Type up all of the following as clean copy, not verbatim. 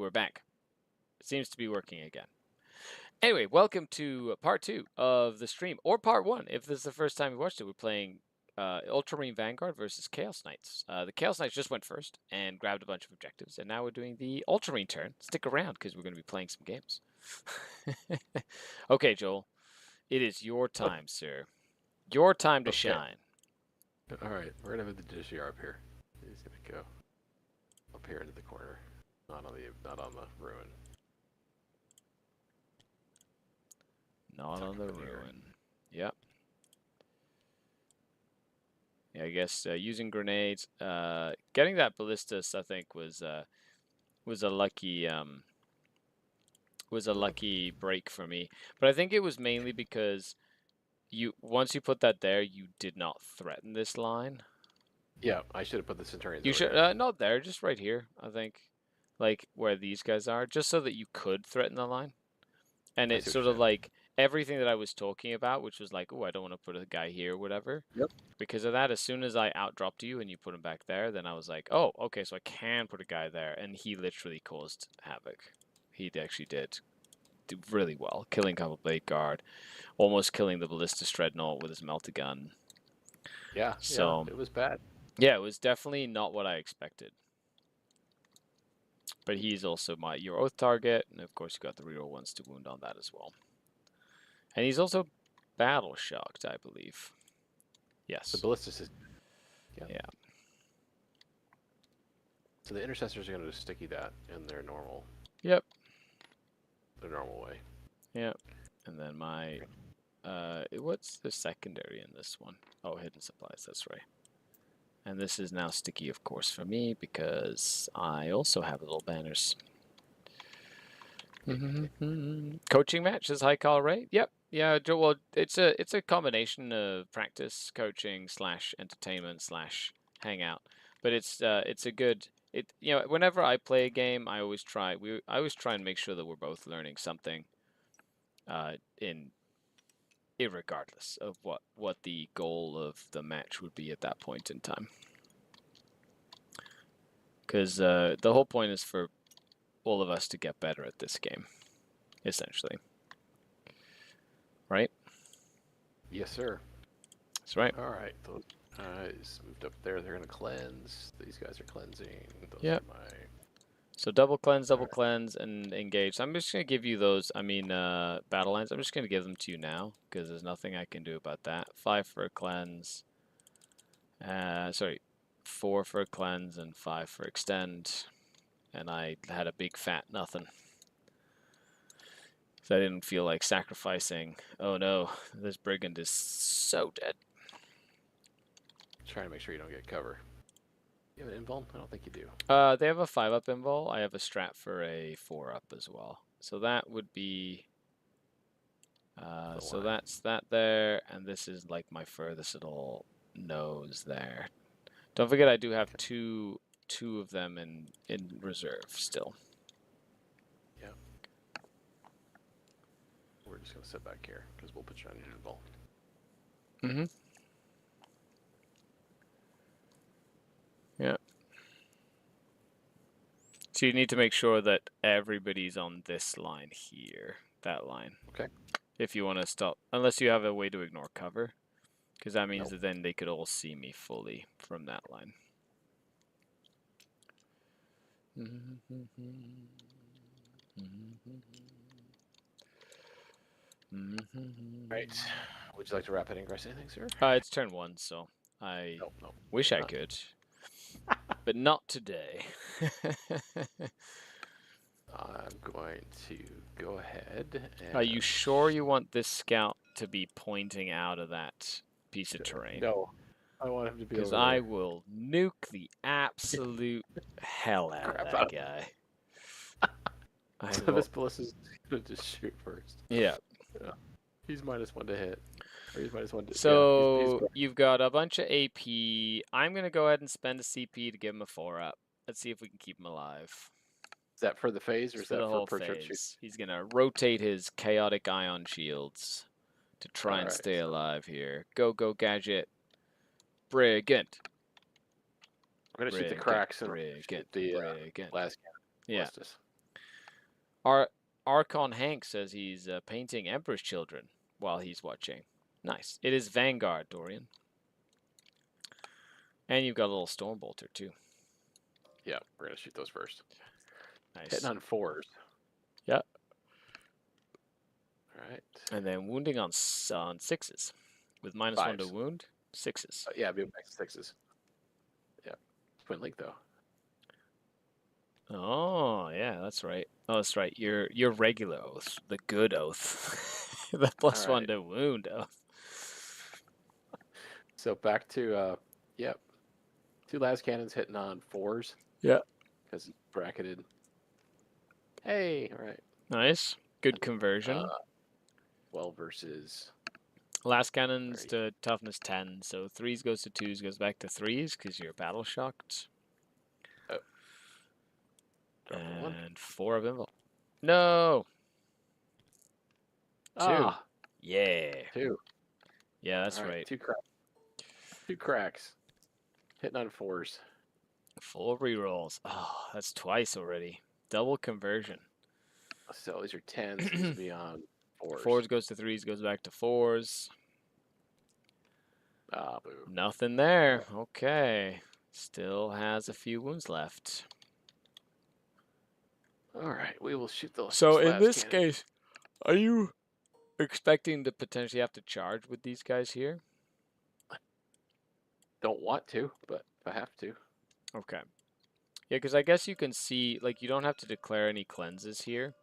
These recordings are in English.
we're back. It seems to be working again. Anyway, welcome to part 2 of the stream, or part 1 if this is the first time you watched it. We're playing Ultramarine Vanguard versus Chaos Knights. The Chaos Knights just went first and grabbed a bunch of objectives, and now we're doing the Ultramarine turn. Stick around because we're going to be playing some games. Okay, Joel, it is your time, sir. Your time to shine. All right, we're gonna move the Judiciary up here. He's gonna go up here into the corner, not on the ruin. Not on the ruin. Yep. Yeah, I guess using grenades, getting that ballistas, I think was a lucky break for me. But I think it was mainly because once you put that there, you did not threaten this line. Yeah, I should have put the Centurions. You should not there, just right here. I think, like where these guys are, just so that you could threaten the line. And it's sort of like everything that I was talking about, which was like, oh, I don't want to put a guy here, whatever. Yep. Because of that, as soon as I outdropped you and you put him back there, then I was like, oh, okay, so I can put a guy there. And he literally caused havoc. He actually did really well, killing Couple Blade Guard, almost killing the Ballistas Dreadnought with his melter gun. Yeah, so it was bad. Yeah, it was definitely not what I expected. But he's also your oath target, and of course you got the reroll ones to wound on that as well. And he's also battle shocked, I believe. Yes. The ballistas is. Yeah. So the intercessors are going to sticky that in their normal. Yep. Their normal way. Yep. And then my, what's the secondary in this one? Oh, hidden supplies. That's right. And this is now sticky, of course, for me because I also have little banners. Coaching match is high call rate. Yep. Yeah. Well, it's a combination of practice, coaching / entertainment / hangout. But it's a good. Whenever I play a game, I always try and make sure that we're both learning something. Irregardless of what the goal of the match would be at that point in time. Because the whole point is for all of us to get better at this game, essentially. Right? Yes, sir. That's right. All right. Those guys moved up there. They're going to cleanse. These guys are cleansing. Yeah. So double cleanse, and engage. So I'm just going to give you those, battle lines. I'm just going to give them to you now, because there's nothing I can do about that. 5 for a cleanse. 4 for a cleanse and 5 for extend. And I had a big fat nothing. So I didn't feel like sacrificing. Oh no, this brigand is so dead. Trying to make sure you don't get cover. You have an invul? I don't think you do. They have a 5-up invul. I have a strat for a 4-up as well. So that would be. So that's that there, and this is like my furthest little nose there. Don't forget, I do have two of them in reserve still. Yeah. We're just gonna sit back here because we'll put you on your invul. Yeah. So you need to make sure that everybody's on this line here, that line. Okay. If you want to stop, unless you have a way to ignore cover, because that means that then they could all see me fully from that line. Right. Would you like to wrap it in, Grace? Anything, sir? It's turn 1, so I wish I could. But not today. I'm going to go ahead and... Are you sure you want this scout to be pointing out of that piece of terrain? No. I want him to be over there. Because I will nuke the absolute hell out of that guy. So this ballista's going to just shoot first. Yeah. He's -1 to hit. Or he's -1 to... So you've got a bunch of AP. I'm going to go ahead and spend a CP to give him a 4-up. Let's see if we can keep him alive. Is that for the phase, or is that for per trip shoot? He's going to rotate his chaotic ion shields to try and stay alive here. Go, gadget. Brigand. I'm going to shoot the cracks and Brigand. the last Yeah. ballistas. Archon Hank says he's painting Emperor's Children while he's watching. Nice. It is Vanguard, Dorian. And you've got a little Stormbolter, too. Yeah, we're going to shoot those first. Nice. Hitting on 4s. Yeah. All right. And then wounding on 6s. With -1 to 5s. wound, 6s. Yeah, I'll be back to 6s. Yeah. Twin link, though. Oh, yeah, that's right. Oh, that's right. Your regular oath, the good oath. The +1 right. to wound oath. So back to, yep. 2 las cannons hitting on 4s. Yeah. Because it's bracketed. Hey, all right. Nice. Good conversion. 12 versus... Last cannons to toughness 10, so 3s goes to 2s, goes back to 3s because you're battle shocked. Oh. And 4 of invul. No! 2. Ah, Yeah. 2. Yeah, that's All right. 2 cracks. 2 cracks. Hitting on 4s. 4 rerolls. Oh, that's twice already. Double conversion. So these are 10s. These will be on 4s. 4s goes to 3s, goes back to 4s. Ah, boo. Nothing there. Okay. Still has a few wounds left. All right, we will shoot those. So in this case, are you expecting to potentially have to charge with these guys here? Don't want to, but if I have to. Okay. Yeah, because I guess you can see, like, you don't have to declare any cleanses here.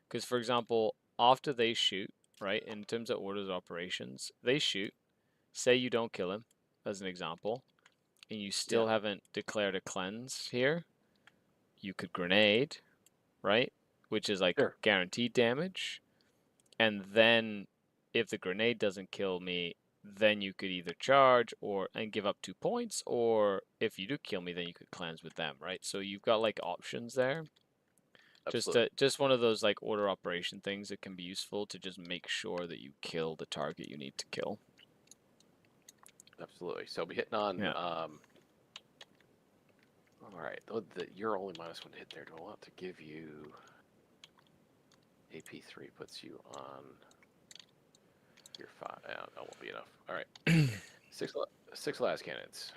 Because, for example, after they shoot, right, in terms of orders of operations, they shoot. Say you don't kill him, as an example, and you still haven't declared a cleanse here. You could grenade, right, which is like guaranteed damage. And then if the grenade doesn't kill me, then you could either charge and give up 2 points, or if you do kill me, then you could cleanse with them, right? So you've got like options there. Just one of those like order operation things that can be useful to just make sure that you kill the target you need to kill. Absolutely. So we'll be hitting on. All right. You're only -1 to hit there. Do I want to give you AP3? Puts you on your 5. That won't be enough. All right. 6 las cannons.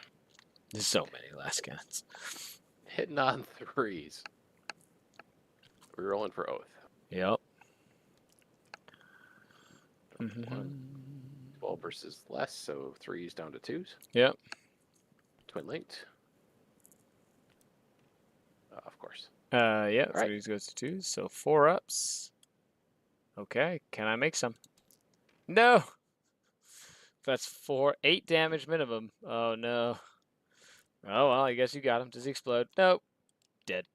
There's so many las cannons. Hitting on 3s. We're rolling for oath. Yep. 12 versus less, so 3s down to 2s. Yep. Twin linked. Of course. Yeah, right. 3s goes to 2s, so 4 ups. Okay, can I make some? No! That's 8 damage minimum. Oh, no. Oh, well, I guess you got him. Does he explode? Nope. Dead.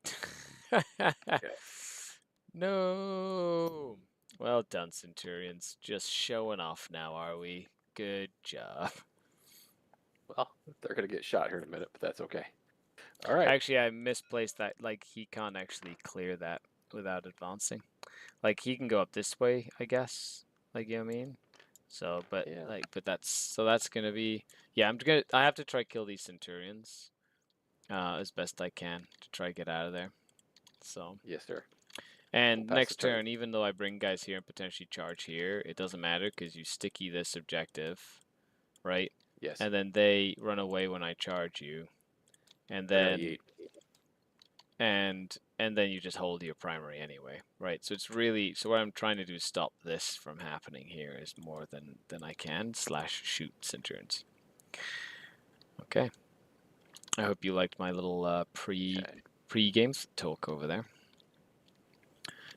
No. Well done, Centurions. Just showing off now, are we? Good job. Well, they're going to get shot here in a minute, but that's okay. All right. Actually, I misplaced that. Like, he can't actually clear that without advancing. Like, he can go up this way, I guess. Like, you know what I mean? So, but, that's going to be... Yeah, I have to try kill these Centurions as best I can to try to get out of there. So... Yes, sir. And next turn, even though I bring guys here and potentially charge here, it doesn't matter because you sticky this objective, right? Yes. And then they run away when I charge you, and then and then you just hold your primary anyway, right? So it's really what I'm trying to do is stop this from happening here is more than I can / shoot Centurions. Okay. I hope you liked my little pre-game talk over there.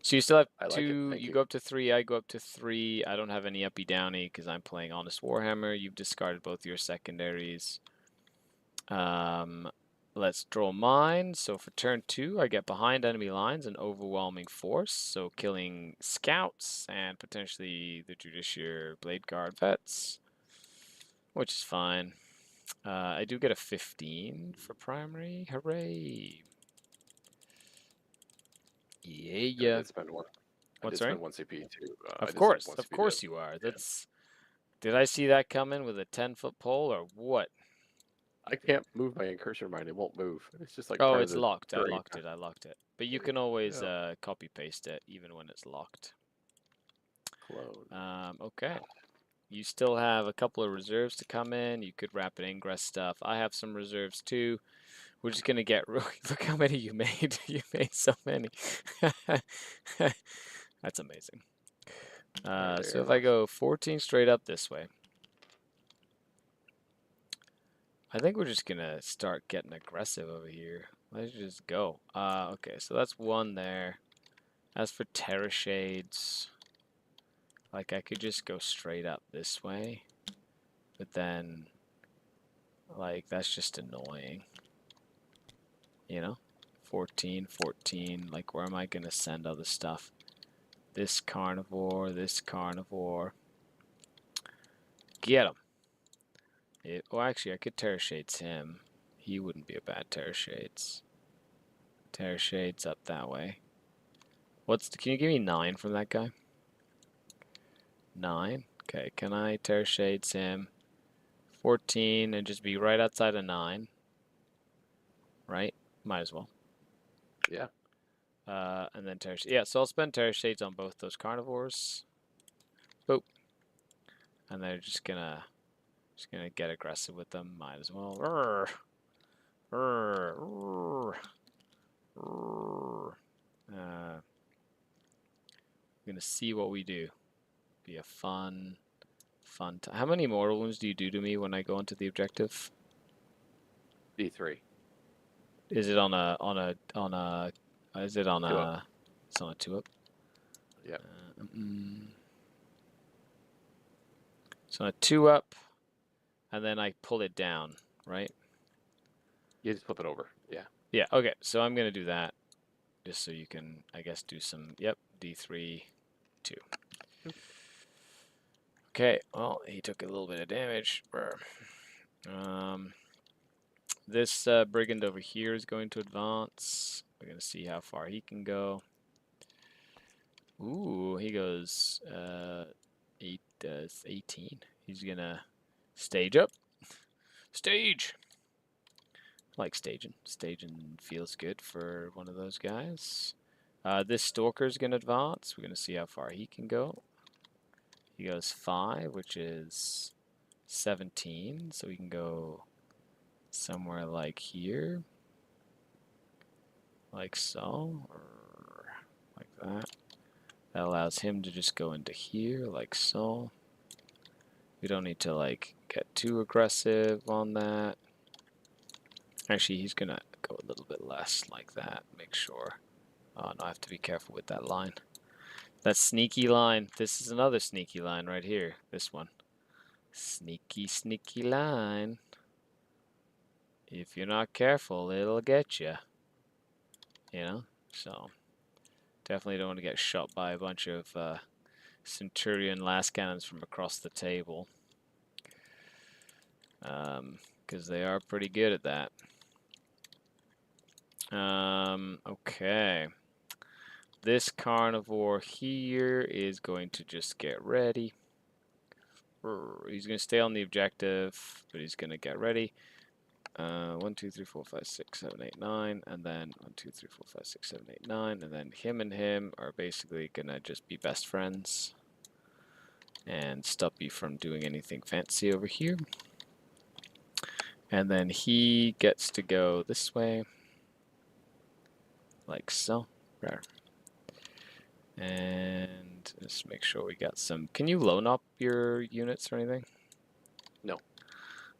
So you still have 2, you go up to 3, I go up to 3. I don't have any uppy downy because I'm playing Honest Warhammer. You've discarded both your secondaries. Let's draw mine. So for turn 2, I get behind enemy lines an overwhelming force. So killing scouts and potentially the Judiciary Blade Guard vets, which is fine. I do get a 15 for primary. Hooray! Yeah. I did spend 1. What's spend 1 CP too. Of course you are. That's. Did I see that coming with a 10-foot pole or what? I can't move my incursion mine. It won't move. It's just like Oh, part of it's the locked. I terrain. locked it. I locked it. But you can always Yeah. copy paste it even when it's locked. Clone. Okay. You still have a couple of reserves to come in. You could rapid ingress stuff. I have some reserves too. We're just gonna get. Look how many you made. You made so many. That's amazing. So if I go 14 straight up this way, I think we're just gonna start getting aggressive over here. Let's just go. Okay, so that's one there. As for Terra Shades, like I could just go straight up this way, but then, like, that's just annoying. You know? 14, 14, like where am I gonna send other stuff? This carnivore, this carnivore. Get him. Well, actually, I could Terra Shades him. He wouldn't be a bad Terra Shades. Terra Shades up that way. Can you give me 9 from that guy? 9. Okay, can I Terra Shades him? 14 and just be right outside of 9. Right? Might as well. Yeah. And then Terra Shades. Yeah, so I'll spend Terra Shades on both those carnivores. Boop. And they're just gonna get aggressive with them. Might as well. Urgh. Urgh. Urgh. Urgh. I'm gonna see what we do. Be a fun time. How many mortal wounds do you do to me when I go into the objective? D3. Is it on a is it on 2 up. it's on a 2-up? Yep. It's on a 2-up, and then I pull it down, right? You just flip it over. Yeah. Yeah, okay, so I'm gonna do that, just so you can, I guess, do some, yep, D3, 2. Okay, well, he took a little bit of damage. This brigand over here is going to advance. We're going to see how far he can go. Ooh, he goes 18. He's going to stage up. Stage! I like staging. Staging feels good for one of those guys. This stalker is going to advance. We're going to see how far he can go. He goes 5, which is 17. So we can go somewhere like here. Like so. Or like that. That allows him to just go into here, like so. We don't need to, like, get too aggressive on that. Actually, he's gonna go a little bit less, like that. Make sure. Oh, no, I have to be careful with that line. That sneaky line. This is another sneaky line right here. This one. Sneaky, sneaky line. If you're not careful, it'll get you. You know? So, definitely don't want to get shot by a bunch of Centurion last cannons from across the table. Because they are pretty good at that. Okay. This carnivore here is going to just get ready. He's going to stay on the objective, but he's going to get ready. 1, 2, 3, 4, 5, 6, 7, 8, 9, and then 1, 2, 3, 4, 5, 6, 7, 8, 9, and then him and him are basically going to just be best friends and stop you from doing anything fancy over here. And then he gets to go this way, like so. And just make sure we got some. Can you loan up your units or anything? No.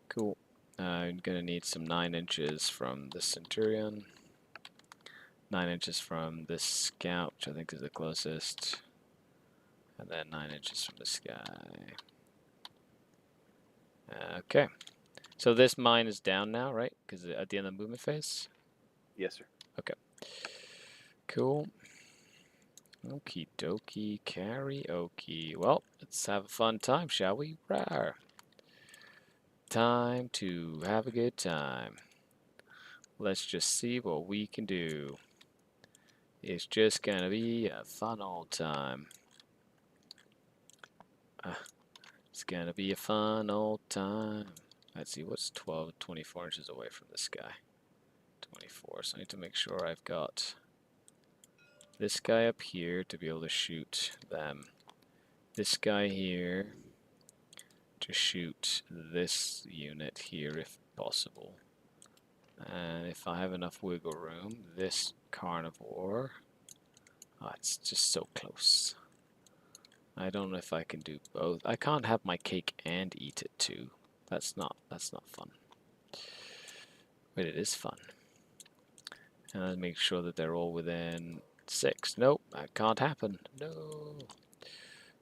Cool. I'm gonna need some 9 inches from the Centurion. 9 inches from this scout, which I think is the closest. And then 9 inches from this guy. Okay. So this mine is down now, right? Because at the end of the movement phase? Yes, sir. Okay. Cool. Okie dokie, karaoke. Well, let's have a fun time, shall we? Rawr. Time to have a good time. Let's just see what we can do. It's just gonna be a fun old time. It's gonna be a fun old time. Let's see, what's 12, 24 inches away from this guy? 24, so I need to make sure I've got this guy up here to be able to shoot them. This guy here to shoot this unit here if possible. And if I have enough wiggle room, this carnivore. Oh, it's just so close. I don't know if I can do both. I can't have my cake and eat it too. That's not fun. But it is fun. And I'll make sure that they're all within 6. Nope, that can't happen. No.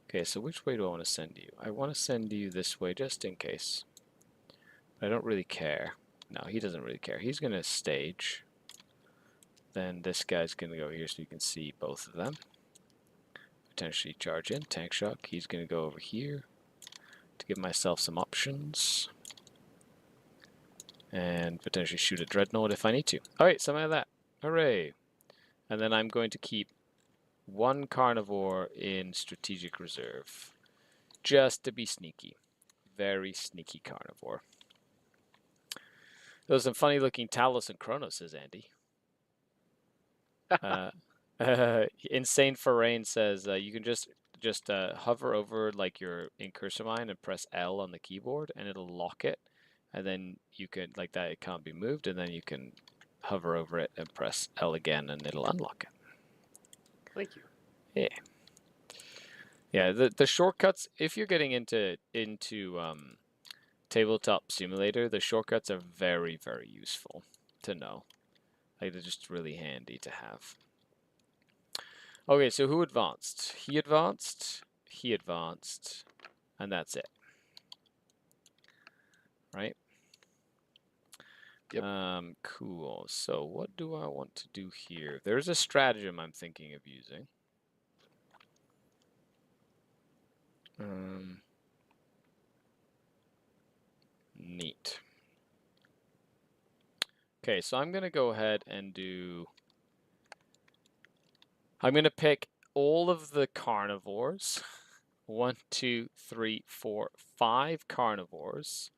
Okay, so which way do I want to send you? I want to send you this way just in case. I don't really care. No, he doesn't really care. He's going to stage. Then this guy's going to go here so you can see both of them. Potentially charge in. Tank shock. He's going to go over here to give myself some options. And potentially shoot a dreadnought if I need to. Alright, something like that. Hooray! And then I'm going to keep one carnivore in strategic reserve. Just to be sneaky. Very sneaky carnivore. Those some funny looking Talos and Kronos, says Andy. Insane Forain says you can just hover over like your incursor mine and press L on the keyboard and it'll lock it, and then you can like that it can't be moved, and then you can hover over it and press L again and it'll unlock it. Thank you. Yeah. Yeah, the shortcuts, if you're getting into Tabletop Simulator, the shortcuts are very, very useful to know. Like, they're just really handy to have. Okay, so who advanced? He advanced, and that's it. Right? Yep. Cool. So what do I want to do here? There's a stratagem I'm thinking of using. Neat. Okay, so I'm going to go ahead and do... I'm going to pick all of the carnivores. 1, 2, 3, 4, 5 carnivores.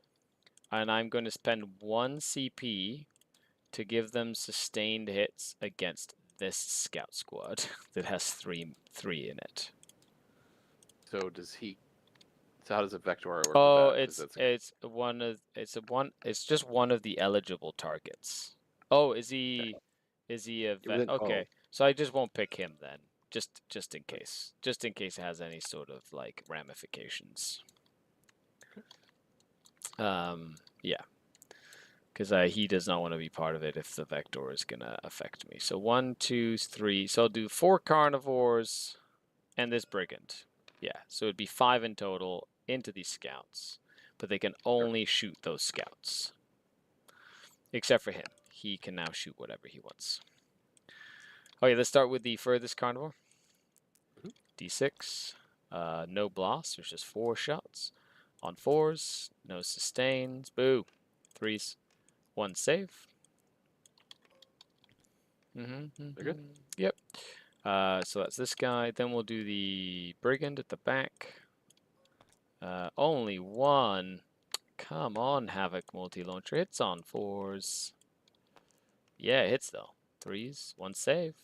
And I'm going to spend 1 CP to give them sustained hits against this scout squad that has three in it. So does he? So how does a Vector work? Oh, with that? it's just one of the eligible targets. Oh, is he a vet? Okay, so I just won't pick him then, just in case, it has any sort of like ramifications. Yeah, because he does not want to be part of it if the Vector is gonna affect me. So 1, 2, 3. So I'll do 4 carnivores and this brigand. Yeah, so it'd be 5 in total into these scouts, but they can only shoot those scouts. Except for him. He can now shoot whatever he wants. Okay, let's start with the furthest carnivore. D6. No blast, there's just 4 shots. On 4s, no sustains. Boo. 3s. 1 save. They're good? Yep. So that's this guy. Then we'll do the brigand at the back. Only 1. Come on, Havoc multi-launcher. Hits on 4s. Yeah, it hits though. 3s. 1 save.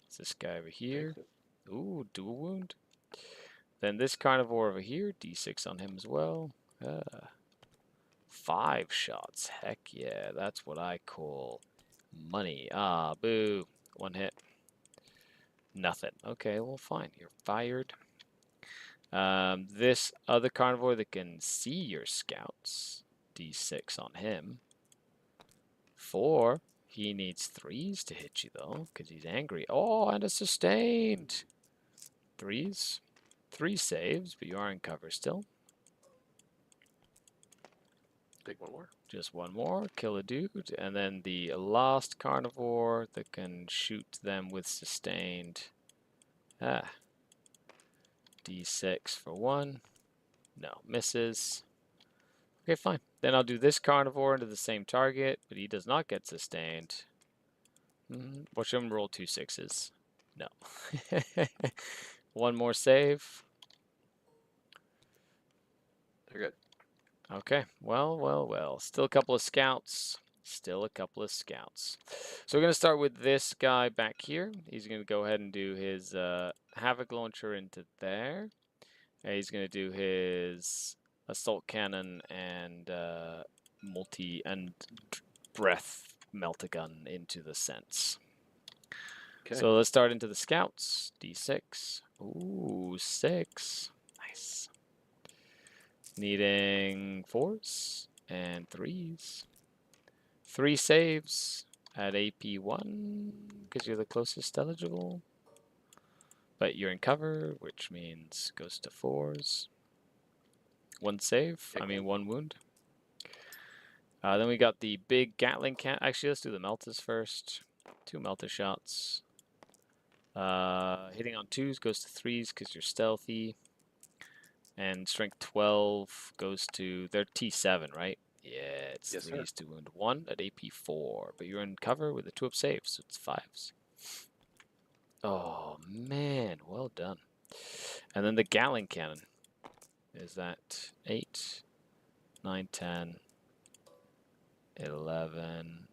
It's this guy over here. Ooh, dual wound. Then this carnivore over here. D6 on him as well. 5 shots. Heck yeah, that's what I call money. Ah, boo. 1 hit. Nothing. Okay, well, fine. You're fired. This other carnivore that can see your scouts. D6 on him. 4. He needs 3s to hit you, though, because he's angry. Oh, and a sustained. 3s. 3 saves, but you are in cover still. Take 1 more. Just 1 more. Kill a dude. And then the last carnivore that can shoot them with sustained. D6 for 1. No, misses. Okay, fine. Then I'll do this carnivore into the same target, but he does not get sustained. Watch him roll 2 6s. No. 1 more save. They're good. Okay, well. Still a couple of scouts. Still a couple of scouts. So we're going to start with this guy back here. He's going to go ahead and do his Havoc launcher into there. And he's going to do his assault cannon and breath meltagun into the sense. Okay. So let's start into the scouts. D6. Ooh, 6. Nice. Needing 4s and 3s. 3 saves at AP1 because you're the closest eligible. But you're in cover, which means goes to 4s. 1 save, I mean 1 wound. Then we got the big Gatling can. Actually, let's do the Meltas first. 2 Melta shots. Hitting on 2s goes to 3s because you're stealthy. And strength 12 goes to their T7, right? Yeah, it's Yes, 3s to wound 1 at AP4. But you're in cover with a 2 up save, so it's 5s. Oh, man, well done. And then the Gatling cannon is that 8, 9, 10, 11,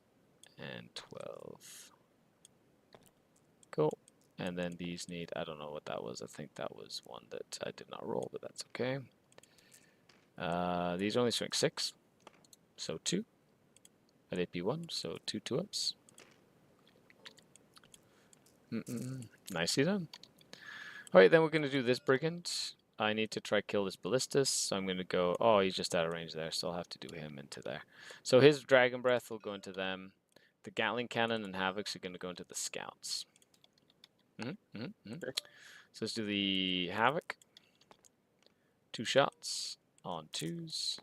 and 12. Cool. And then these need, I don't know what that was. I think that was one that I did not roll, but that's okay. These are only strength 6, so 2 at AP1, so 2 2-ups. Nicely done. Alright, then we're going to do this Brigand. I need to try kill this Ballistus, so I'm going to go, oh, he's just out of range there, so I'll have to do him into there. So his Dragon Breath will go into them. The Gatling Cannon and Havocs are going to go into the Scouts. So let's do the Havoc. 2 shots on 2s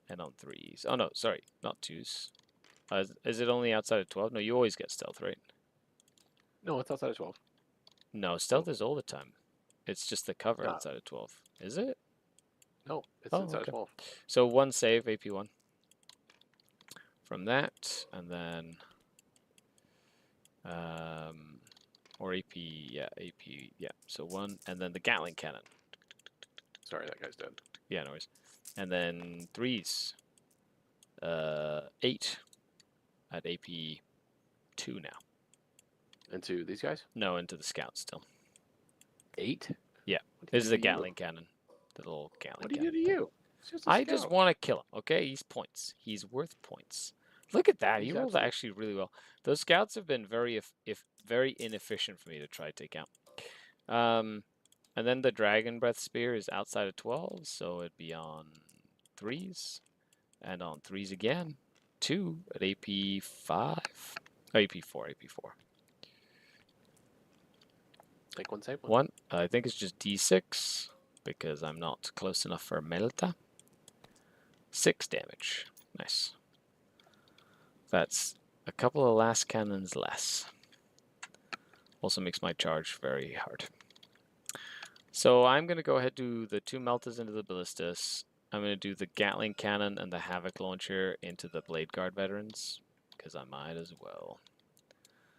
and on 3s. Oh no, sorry, not 2s. Is it only outside of 12? No, you always get stealth, right? No, it's outside of 12. No, stealth is all the time. It's just the cover outside of 12. Is it? No, it's inside of 12. So 1 save, AP1. From that, and then... or AP, yeah, AP, yeah. So 1, and then the Gatling Cannon. Sorry, that guy's dead. Yeah, no worries. And then 3s. 8 at AP2 now. Into these guys? No, into the Scouts still. 8? Yeah, this is the Gatling Cannon. The little Gatling Cannon. What do you do to you? I just want to kill him, okay? He's points. He's worth points. Look at that. He rolled actually really well. Those Scouts have been very inefficient for me to try to take out. And then the Dragon Breath Spear is outside of 12, so it'd be on 3s. And on 3s again. 2 at AP5. Oh, AP4, AP4. Take 1 save. 1. I think it's just D6 because I'm not close enough for Melta. 6 damage. Nice. That's a couple of last cannons less. Also makes my charge very hard. So I'm going to go ahead and do the 2 Meltas into the Ballistus. I'm going to do the Gatling Cannon and the Havoc Launcher into the Blade Guard veterans, because I might as well.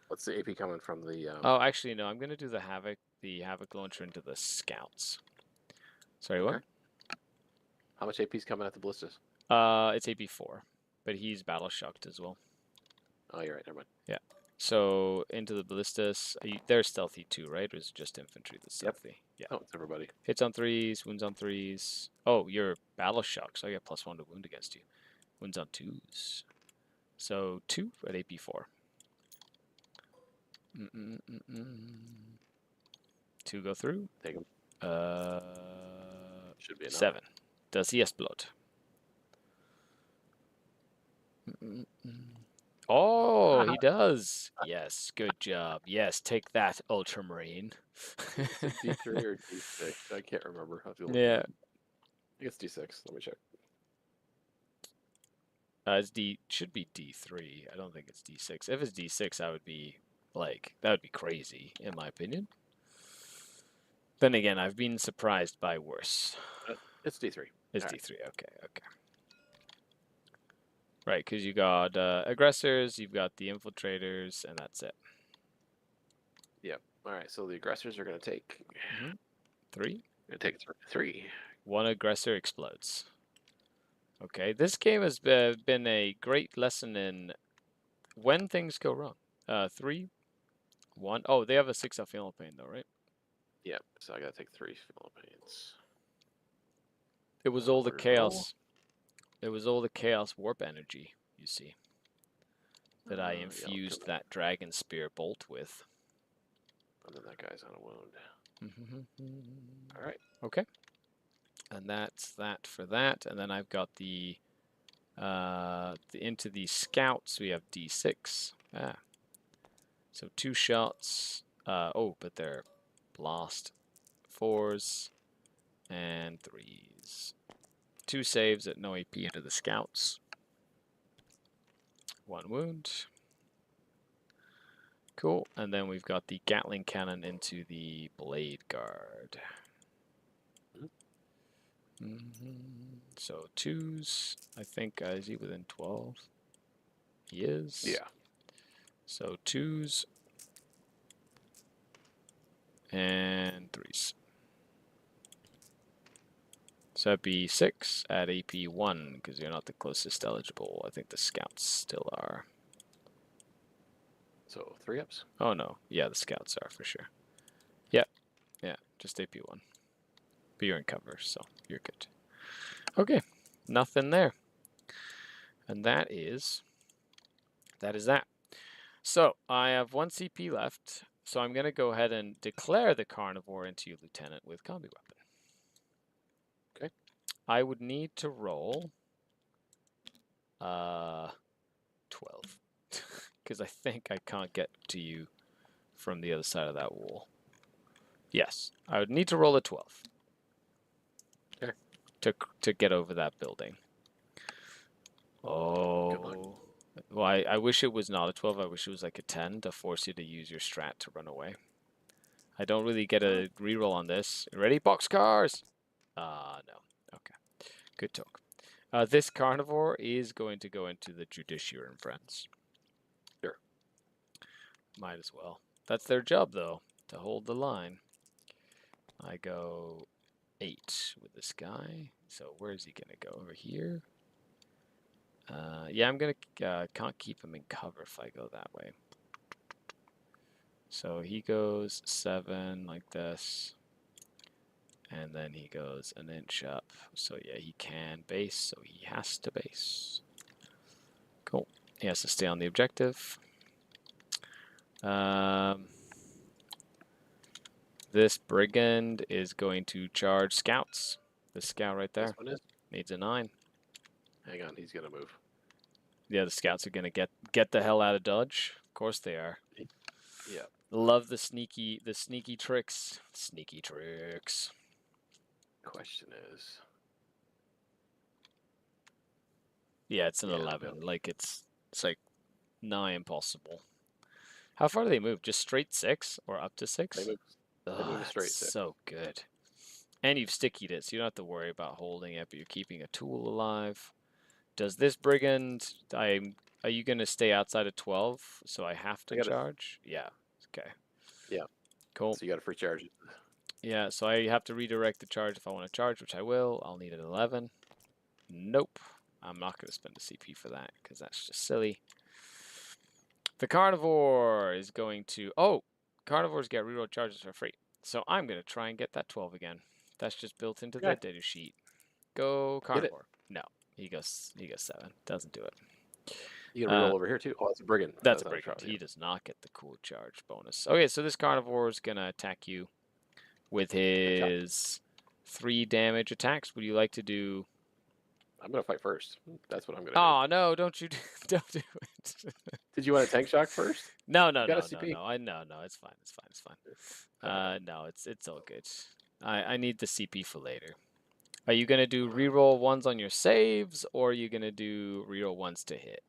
What's the AP coming from the... Oh, actually, no. I'm going to do the Havoc Launcher into the Scouts. Sorry, what? How much AP's coming at the Ballistus? It's AP4, but he's battle shocked as well. Oh, you're right. Never mind. Yeah. So into the Ballistus. They're stealthy too, right? Or is it just infantry that's stealthy? Yep. Yeah. Oh, it's everybody. Hits on 3s, wounds on 3s. Oh, you're battle shocked, so I get +1 to wound against you. Wounds on 2s. So 2 at AP4. 2 go through. Take him. Should be enough. 7. Does he explode? Oh, he does. Yes, good job. Yes, take that, Ultramarine. D3 or D6? I can't remember. Yeah. I guess D6. Let me check. Should be D3. I don't think it's D6. If it's D6, that would be crazy, in my opinion. Then again, I've been surprised by worse. It's D3. It's D3. Okay. Right, because you got aggressors, you've got the infiltrators, and that's it. Yep. All right. So the aggressors are going to take 3. Going to take 3. 1 aggressor explodes. Okay, this game has been a great lesson in when things go wrong. 3, 1. Oh, they have a 6 Philippine though, right? Yep. So I gotta take 3 Philippines. It was all the Reroll. chaos. It was all the chaos warp energy, you see, that I Yeah, I'll infused kill that dragon spear bolt with. And then that guy's on a wound. All right. Okay. And that's that for that. And then I've got the into the scouts we have D6. So 2 shots. Oh, but they're blast 4s and 3s. 2 saves at no AP into the scouts. 1 wound. Cool. And then we've got the Gatling cannon into the blade guard. So 2s. I think, is he within 12? He is. Yeah. So 2s and 3s. So that'd be 6 at AP 1 because you're not the closest eligible. I think the scouts still are. So 3 ups. Oh no, yeah, the scouts are for sure. Yeah, yeah, just AP 1. But you're in cover, so you're good. Okay, nothing there. And that is that. So I have 1 CP left. So I'm going to go ahead and declare the carnivore into you, Lieutenant, with combi weapon. Okay. I would need to roll 12. Because I think I can't get to you from the other side of that wall. Yes, I would need to roll a 12. Okay. To get over that building. Oh. Well, I wish it was not a 12. I wish it was like a 10 to force you to use your strat to run away. I don't really get a reroll on this. Ready? Boxcars! No. Okay. Good talk. This carnivore is going to go into the Judiciary and Friends. Sure. Might as well. That's their job, though, to hold the line. I go 8 with this guy. So where is he going to go? Over here? Yeah, I'm going to... can't keep him in cover if I go that way. So he goes 7 like this. And then he goes an inch up. So yeah, he can base, so he has to base. Cool. He has to stay on the objective. This brigand is going to charge scouts. The scout right there. This one is. Needs a 9. Hang on, he's gonna move. Yeah, the scouts are gonna get the hell out of dodge. Of course they are. Yeah. Love the sneaky tricks. Sneaky tricks. Question is. Yeah, it's an 11. Like it's like nigh impossible. How far do they move? Just straight 6 or up to 6? They move a straight 6. So good. And you've stickied it, so you don't have to worry about holding it, but you're keeping a tool alive. Does this brigand... Are you going to stay outside of 12, so I have to charge? Yeah. Okay. Yeah. Cool. So you got a free charge. Yeah, so I have to redirect the charge if I want to charge, which I will. I'll need an 11. Nope. I'm not going to spend a CP for that, because that's just silly. The carnivore is going to... Oh! Carnivores get reroll charges for free. So I'm going to try and get that 12 again. That's just built into the data sheet. Go carnivore. No. He goes 7. Doesn't do it. You can reroll over here too. Oh, that's a brigand. That's a brigand. He does not get the cool charge bonus. Okay, so this carnivore is going to attack you with his 3 damage attacks. Would you like to do... I'm going to fight first. That's what I'm going to do. Oh, no, don't do it. Did you want a tank shock first? No, it's fine. No, it's all good. I need the CP for later. Are you going to do reroll 1s on your saves, or are you going to do reroll 1s to hit?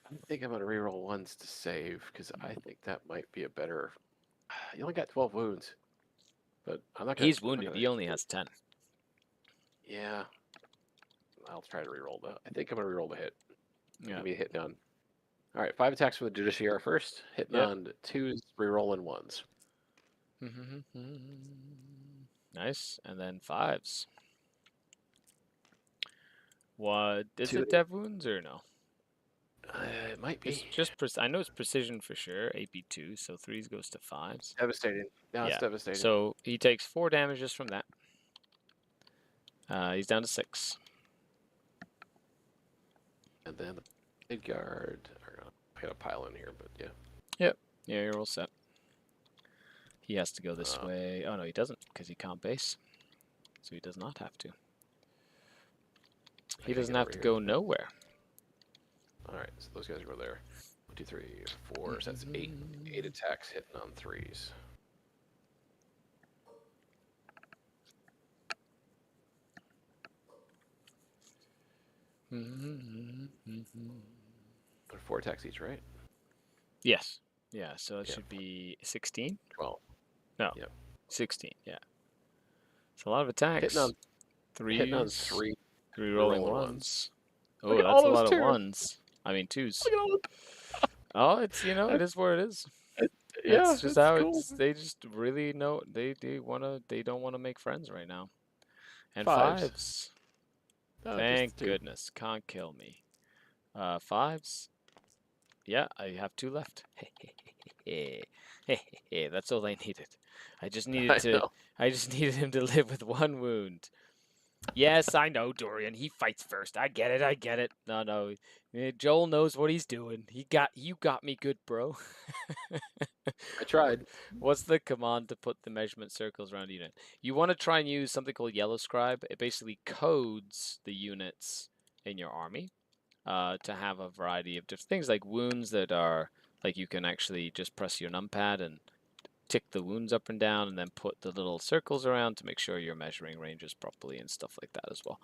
I think I'm going to reroll 1s to save, because I think that might be a better... You only got 12 wounds. But I'm not gonna, He's wounded. He only has 10. Yeah. I'll try to reroll that. I think I'm going to reroll the hit. Yeah. Give me a hit on. All right, 5 attacks for the Judiciary first. Hitting on 2s, rerolling 1s. Nice. And then 5s. What is Two. it? Dev wounds or no? It might It's be just I know it's precision for sure. AP2, so 3s goes to 5s. devastating. No, it's Yeah. devastating. So he takes 4 damage just from that. He's down to 6. And then the blade guard. I got a pile in here, but yeah. Yep. Yeah, you're all set. He has to go this way. Oh no, he doesn't, because he can't base. So he does not have to. He doesn't have to go nowhere. All right, so those guys go there. 1, 2, 3, 4. So that's 8. 8 attacks hitting on 3s. But 4 attacks each, right? Yes. Yeah, so it should be 16? 12. No. Yep. 16, yeah. It's a lot of attacks. Hitting on 3s. 3. 3 rolling ones. Oh, Look at that's all a lot those of twos. 1s. I mean 2s. Look at all Oh, it's, you know, it is what it is. yeah, It's just it's how cool. it's. They just really know they don't wanna make friends right now. And 5s. 5s. No, Thank just 2. goodness, can't kill me. 5s. Yeah, I have 2 left. That's all I needed. I just needed I to. know. I just needed him to live with 1 wound. Yes, I know, Dorian. He fights first. I get it. I get it. No. Joel knows what he's doing. You got me good, bro. I tried. What's the command to put the measurement circles around a unit? You want to try and use something called Yellow Scribe. It basically codes the units in your army to have a variety of different things, like wounds that are like you can actually just press your numpad and tick the wounds up and down, and then put the little circles around to make sure you're measuring ranges properly and stuff like that as well,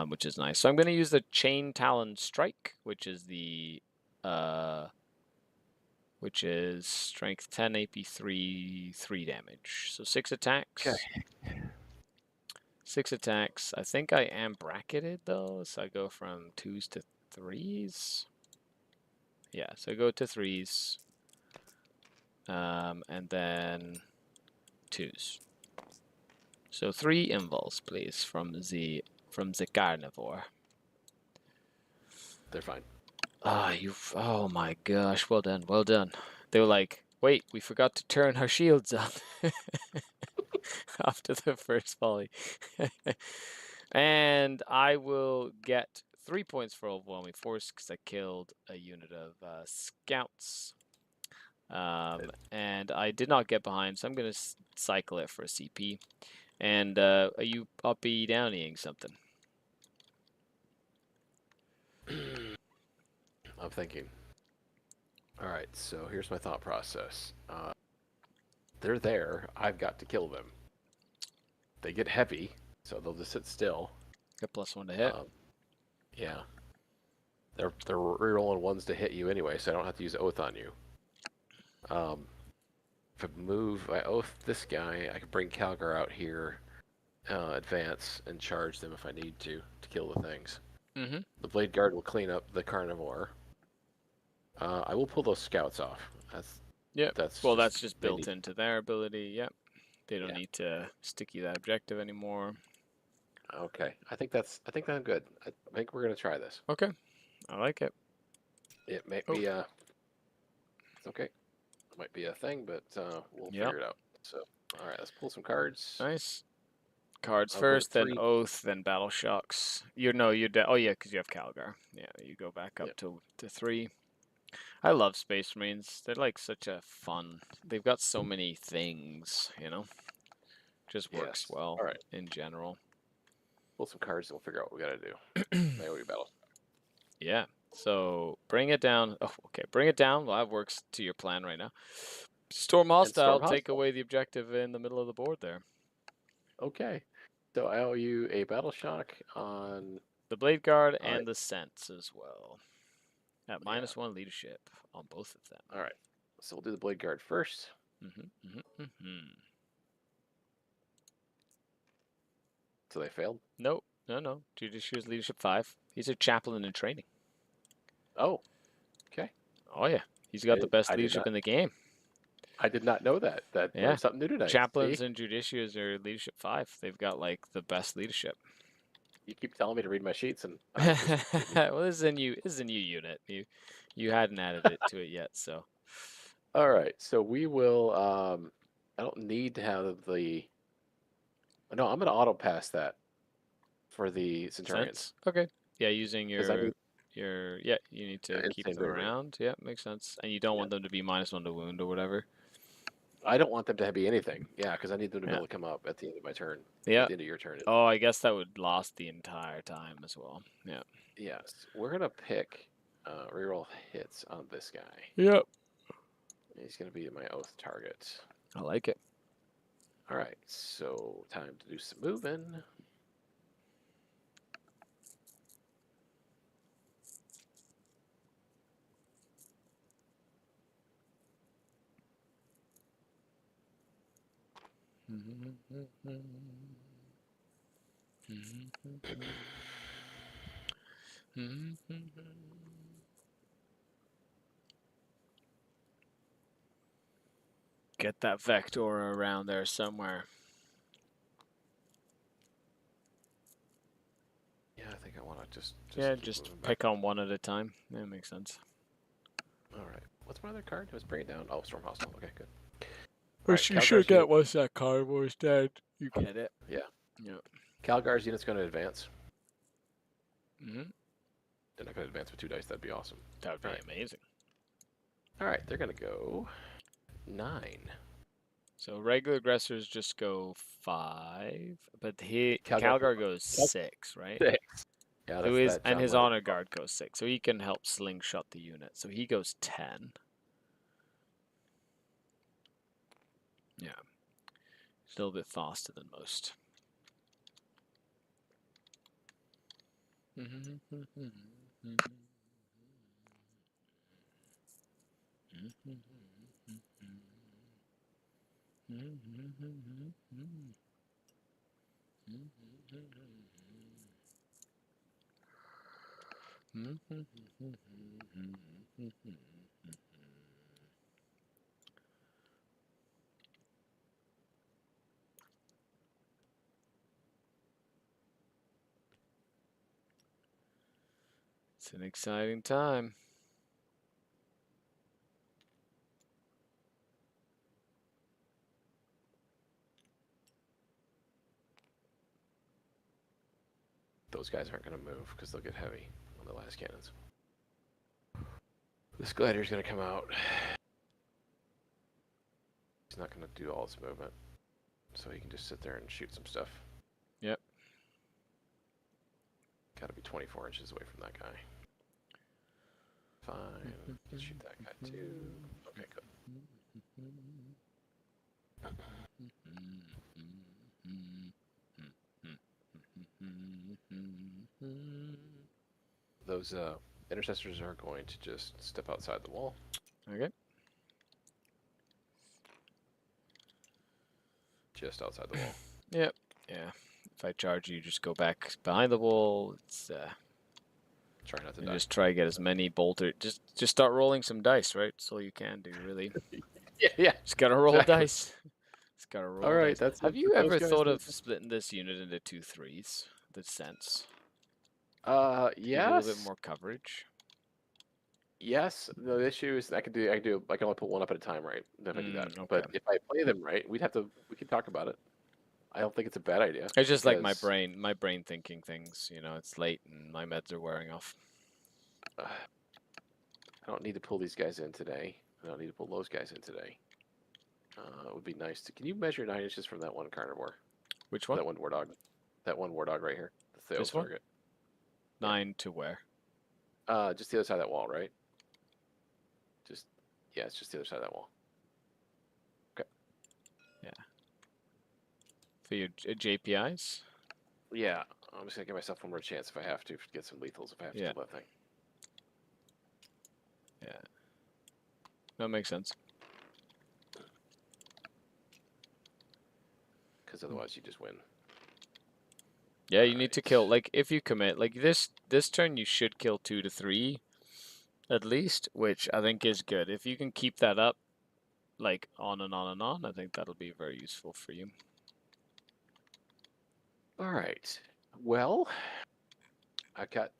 which is nice. So I'm going to use the Chain Talon Strike, which is the strength 10, AP3, 3 damage. So 6 attacks. Okay. 6 attacks. I think I am bracketed though, so I go from 2s to 3s. Yeah, so I go to 3s. And then 2s. So 3 invols, please, from the carnivore. They're fine. Oh my gosh, well done, well done. They were like, wait, we forgot to turn our shields on after the first volley. And I will get 3 points for overwhelming force because I killed a unit of scouts. And I did not get behind, so I'm going to cycle it for a CP. And are you uppy downying something? I'm thinking. All right, so here's my thought process. They're there. I've got to kill them. They get heavy, so they'll just sit still. Get +1 to hit. Yeah. They're rerolling 1s to hit you anyway, so I don't have to use Oath on you. If I Oath this guy, I can bring Calgar out here, advance, and charge them if I need to kill the things. Mm-hmm. The Blade Guard will clean up the Carnivore. I will pull those scouts off. That's just built into their ability. Yep. They don't need to stick you that objective anymore. Okay. I think I'm good. I think we're gonna try this. Okay. I like it. It may be it's okay. It might be a thing, but we'll figure it out. So all right, let's pull some cards. Nice. Cards I'll first, then 3. Oath, then Battle Shocks. Oh yeah, because you have Calgar. Yeah, you go back up to 3. I love Space Marines. They're like such a fun. They've got so many things, you know. Just works well in general. Pull some cards and we'll figure out what we gotta do. Maybe we battle. Yeah. So bring it down. Oh, okay. Bring it down. Well, that works to your plan right now. Storm hostile. Take away the objective in the middle of the board there. Okay. So I owe you a battle shock on the Blade Guard and the Sense as well. At -1 leadership on both of them. All right. So we'll do the Blade Guard first. So they failed? No. Judicious leadership 5. He's a chaplain in training. Oh. Okay. Oh yeah. He's got the best leadership in the game. I did not know that. Learned something new tonight. Chaplains and Judicious are leadership 5. They've got like the best leadership. You keep telling me to read my sheets, and Well, this is a new unit. You hadn't added it to it yet, so. All right, so we will. I don't need to have the. No, I'm going to auto pass that for the Centurions Sense? Okay. Yeah, using because I need yeah, you need to keep insane them bravery. around. Yeah, makes sense. And you don't Yeah. want them to be -1 to wound or whatever. I don't want them to be anything. Yeah, because I need them to be Yeah. able to come up at the end of my turn. Or Yeah. at the end of your turn. Oh, I guess that would last the entire time as well. Yeah. Yes, we're gonna pick reroll hits on this guy. Yep. He's gonna be my oath target. I like it. All right, so time to do some moving. Get that vector around there somewhere. Yeah, I think I want to just Yeah, keep just moving pick back. on one at a time. That makes sense. All right, what's my other card? Let's bring it down. Oh, Storm Hostile. Okay, good. Which you should get once that card was dead. You get it. Yeah. Yeah. Calgar's unit's going to advance. Mm-hmm. They're not going to advance with 2 dice. That'd be awesome. That would be amazing. All right, they're going to go 9. So regular aggressors just go 5, but Calgar goes 6, right? 6. Yeah, that's And his honor guard goes 6, so he can help slingshot the unit. So he goes 10. Yeah, he's a little bit faster than most. It's an exciting time. Those guys aren't going to move because they'll get heavy on the last cannons. This glider's going to come out. He's not going to do all this movement, so he can just sit there and shoot some stuff. Yep. Got to be 24 inches away from that guy. Fine. Let's shoot that guy too. Okay, good. Those intercessors are going to just step outside the wall. Okay. Just outside the wall. Yep. Yeah. If I charge you, just go back behind the wall. It's Try not to die. just try to get as many bolter. Just start rolling some dice, right? That's all you can do, really. Yeah. Just gotta roll dice. Just gotta roll. All right. Dice. That's. Have you ever thought of splitting this unit into 2 3s? The sense. Yes. A little bit more coverage. Yes. The issue is I can only put one up at a time, right? If I do that. Okay. But if I play them right, we can talk about it. I don't think it's a bad idea. It's just like my brain thinking things. You know, it's late and my meds are wearing off. I don't need to pull these guys in today. I don't need to pull those guys in today. It would be nice to. Can you measure 9 inches from that one carnivore? Which one? That one war dog. That one war dog right here. That's the This oath target. 9 to where? Just the other side of that wall, right? It's just the other side of that wall. Okay. Yeah. For your JPIs? Yeah, I'm just gonna give myself one more chance if I have to get some lethals if I have to kill that thing. Yeah. That makes sense. Because otherwise you just win. Yeah, you need to kill, like, if you commit, like, this turn you should kill 2 to 3 at least, which I think is good. If you can keep that up, like, on and on and on, I think that'll be very useful for you. All right. Well, I got.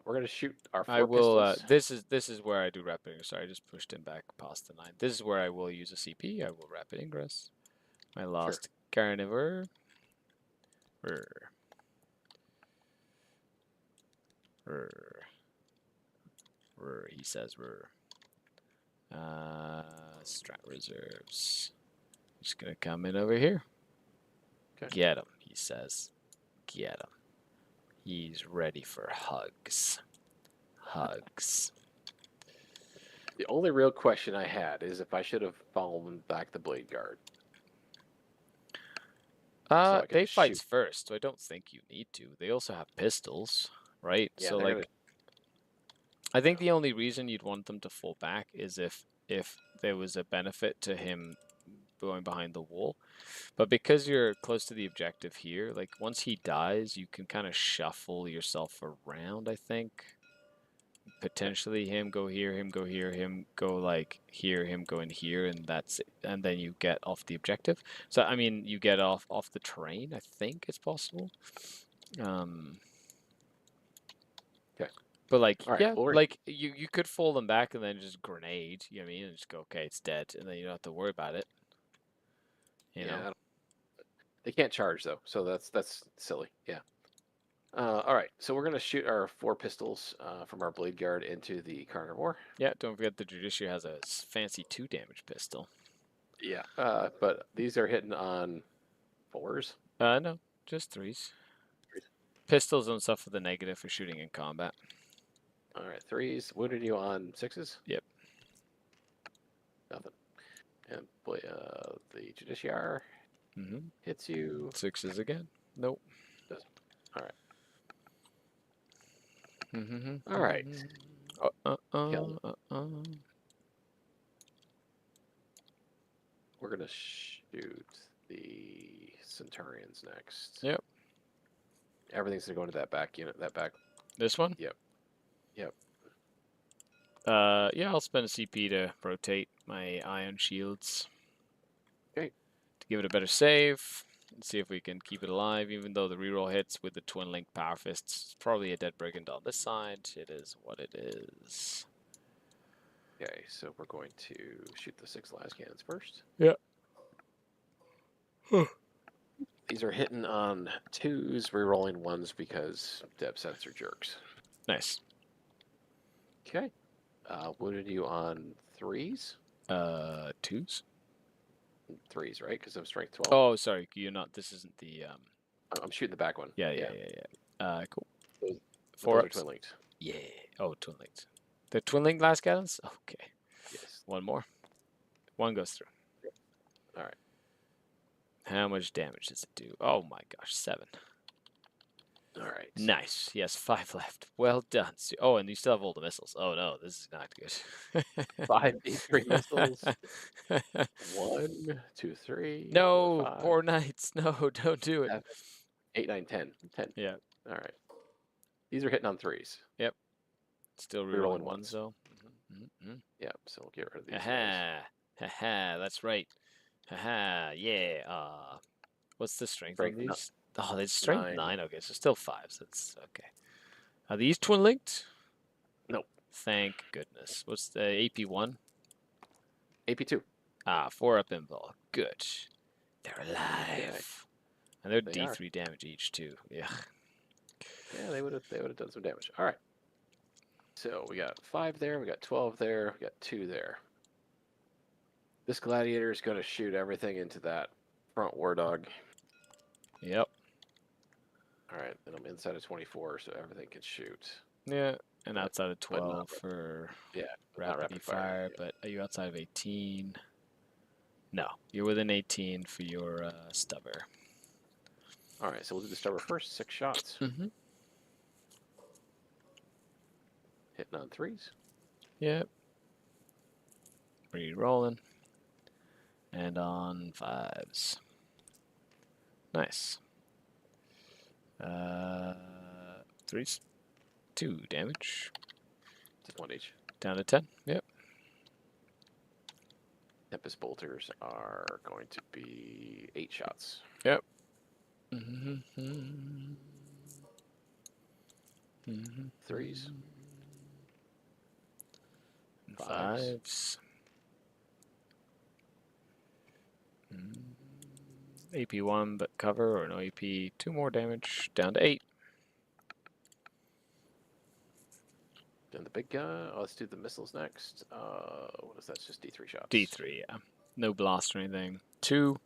We're gonna shoot our I 4 will. pistols. This is where I do rapid ingress. Sorry, I just pushed him back past the 9. This is where I will use a CP. I will rapid ingress. My last carnivore. Rrr. Rrr. Rrr. He says rrr. Strat reserves. Just gonna come in over here. Okay. Get him, he says. Get him. He's ready for hugs. Hugs. The only real question I had is if I should have fallen back the blade guard. So I could They just fights shoot. first, so I don't think you need to. They also have pistols, right? Yeah, So they're like, gonna. I think the only reason you'd want them to fall back is if there was a benefit to him going behind the wall. But because you're close to the objective here, like once he dies, you can kind of shuffle yourself around, I think. Potentially him go here, him go here, him go like here, him go in here, and that's it. And then you get off the objective. So I mean, you get off the terrain. I think it's possible. Okay. But like, All right. yeah, Well, like you could fold them back and then just grenade. You know what I mean? And just go, okay, it's dead, and then you don't have to worry about it. You know? yeah. They can't charge though, so that's silly. Yeah. All right. So we're gonna shoot our 4 pistols from our blade guard into the carnivore. Yeah. Don't forget the Judiciary has a fancy 2 damage pistol. Yeah. But these are hitting on 4s. No, just 3s. Pistols don't suffer the negative for shooting in combat. All right, 3s. Wounded you on 6s? Yep. Nothing. And the Judiciary hits you. 6s again. Nope. Doesn't. All right. Mm-hmm. All right. Kill. We're gonna shoot the Centurions next. Yep. Everything's gonna go into that back unit. That back. This one? Yep. Yep. Yeah, I'll spend a CP to rotate my ion shields. Okay. To give it a better save. And see if we can keep it alive, even though the reroll hits with the twin link power fists. It's probably a dead brigand on this side. It is what it is. Okay, so we're going to shoot the 6 last cannons first. Yeah. These are hitting on 2s, rerolling 1s because depth sensor jerks. Nice. Okay. Wounded you on 3s? 2s? 3s, right? Because I'm strength 12. Oh, sorry. You're not. This isn't the. I'm shooting the back one. Yeah. Cool. Those 4 are ups. twin linked. Yeah. Oh, twin linked. The twin link glass cannons? Okay. Yes. One more. One goes through. All right. How much damage does it do? Oh my gosh, 7. All right. Nice. Yes, 5 left. Well done. Oh, and you still have all the missiles. Oh no, this is not good. 5 D3 missiles. 1, 2, 3. No, 4, 5, poor knights. No, don't do it. 7, 8, 9, 10. 10. Yeah. All right. These are hitting on 3s. Yep. Still Rerolling rerolling ones though. Yep. So we'll get rid of these. Haha. Haha. That's right. Haha. Yeah. What's the strength Strength on these? Oh, they strength 9. 9. Okay, so still 5s. That's okay. Are these twin linked? Nope. Thank goodness. What's the AP1? AP2. 4 up invul. Good. They're alive. And they're They D3 damage each too. Yeah. Yeah, they would have done some damage. All right. So we got 5 there, we got 12 there, we got 2 there. This gladiator is going to shoot everything into that front war dog. Yep. All right, and I'm inside of 24, so everything can shoot. Yeah. And outside of But not- 12 for Yeah, not rapid fire, yeah. but are you outside of 18? No, you're within 18 for your stubber. All right, so we'll do the stubber first. 6 shots. Mm-hmm. Hitting on 3s. Yep. Re-rolling. And on 5s. Nice. 3s. 2 damage. Just 1 each. Down to 10. Yep. Tempest bolters are going to be 8 shots. Yep. Mm-hmm. Threes. Fives. AP 1, but cover, or no AP. 2 more damage, down to 8. And the big guy. Oh, let's do the missiles next. What is that? It's just D3 shots. D3, yeah. No blast or anything. Two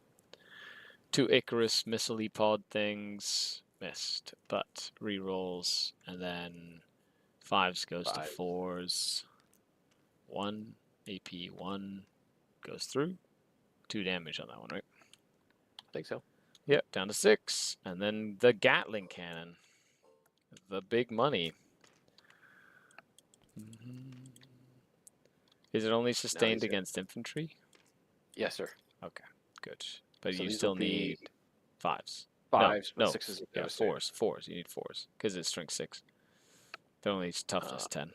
Icarus missile pod things. Missed, but rerolls, and then 5s goes to 4s. 1, AP 1 goes through. 2 damage on that one, right? I think so. Yep, down to 6. And then the Gatling cannon. The big money. Is it only sustained against infantry? Yes, sir. Okay, good. But So you these still will be need 5s. Fives, but No, 6s. yeah, 4s. 4s. You need 4s because it's strength 6. They're only toughness 10.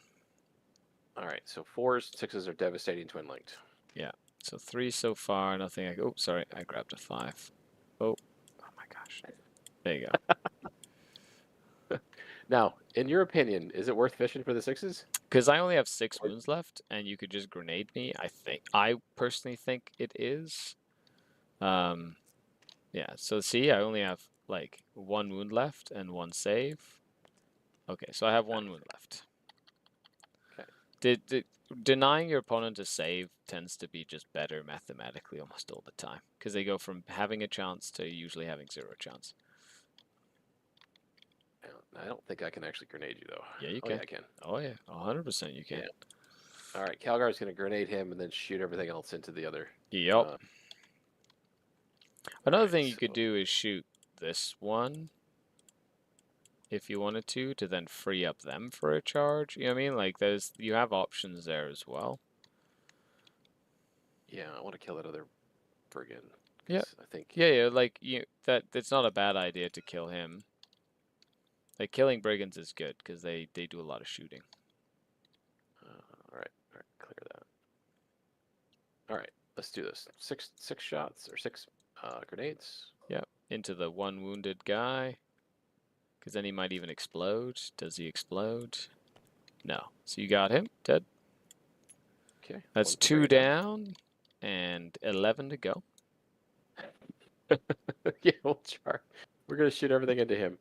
All right, so 4s, 6s are devastating twin linked. Yeah. So 3 so far. Nothing. Oh, sorry. I grabbed a 5. Oh my gosh. There you go. Now, in your opinion, is it worth fishing for the 6s? Because I only have 6 wounds left, and you could just grenade me. I personally think it is. Yeah. So see, I only have like 1 wound left and 1 save. Okay, so I have 1 wound left. Okay. Denying your opponent a save tends to be just better mathematically almost all the time, because they go from having a chance to usually having 0 chance. I don't think I can actually grenade you, though. Yeah, you can. Yeah, I can. Oh, yeah. 100% you can. Yeah. All right, Calgar's going to grenade him and then shoot everything else into the other. Yep. Another right, thing you could do is shoot this one if you wanted to then free up them for a charge. You know what I mean? Like, you have options there as well. Yeah, I want to kill that other brigand. Yeah. I think. Yeah, like it's not a bad idea to kill him. Like, killing brigands is good because they do a lot of shooting. All right, clear that. All right, let's do this. Six shots or 6 grenades. Yep, into the 1 wounded guy. Because then he might even explode. Does he explode? No. So you got him. Dead. Okay. That's 2 down and 11 to go. Yeah, we'll charge. We're gonna shoot everything into him.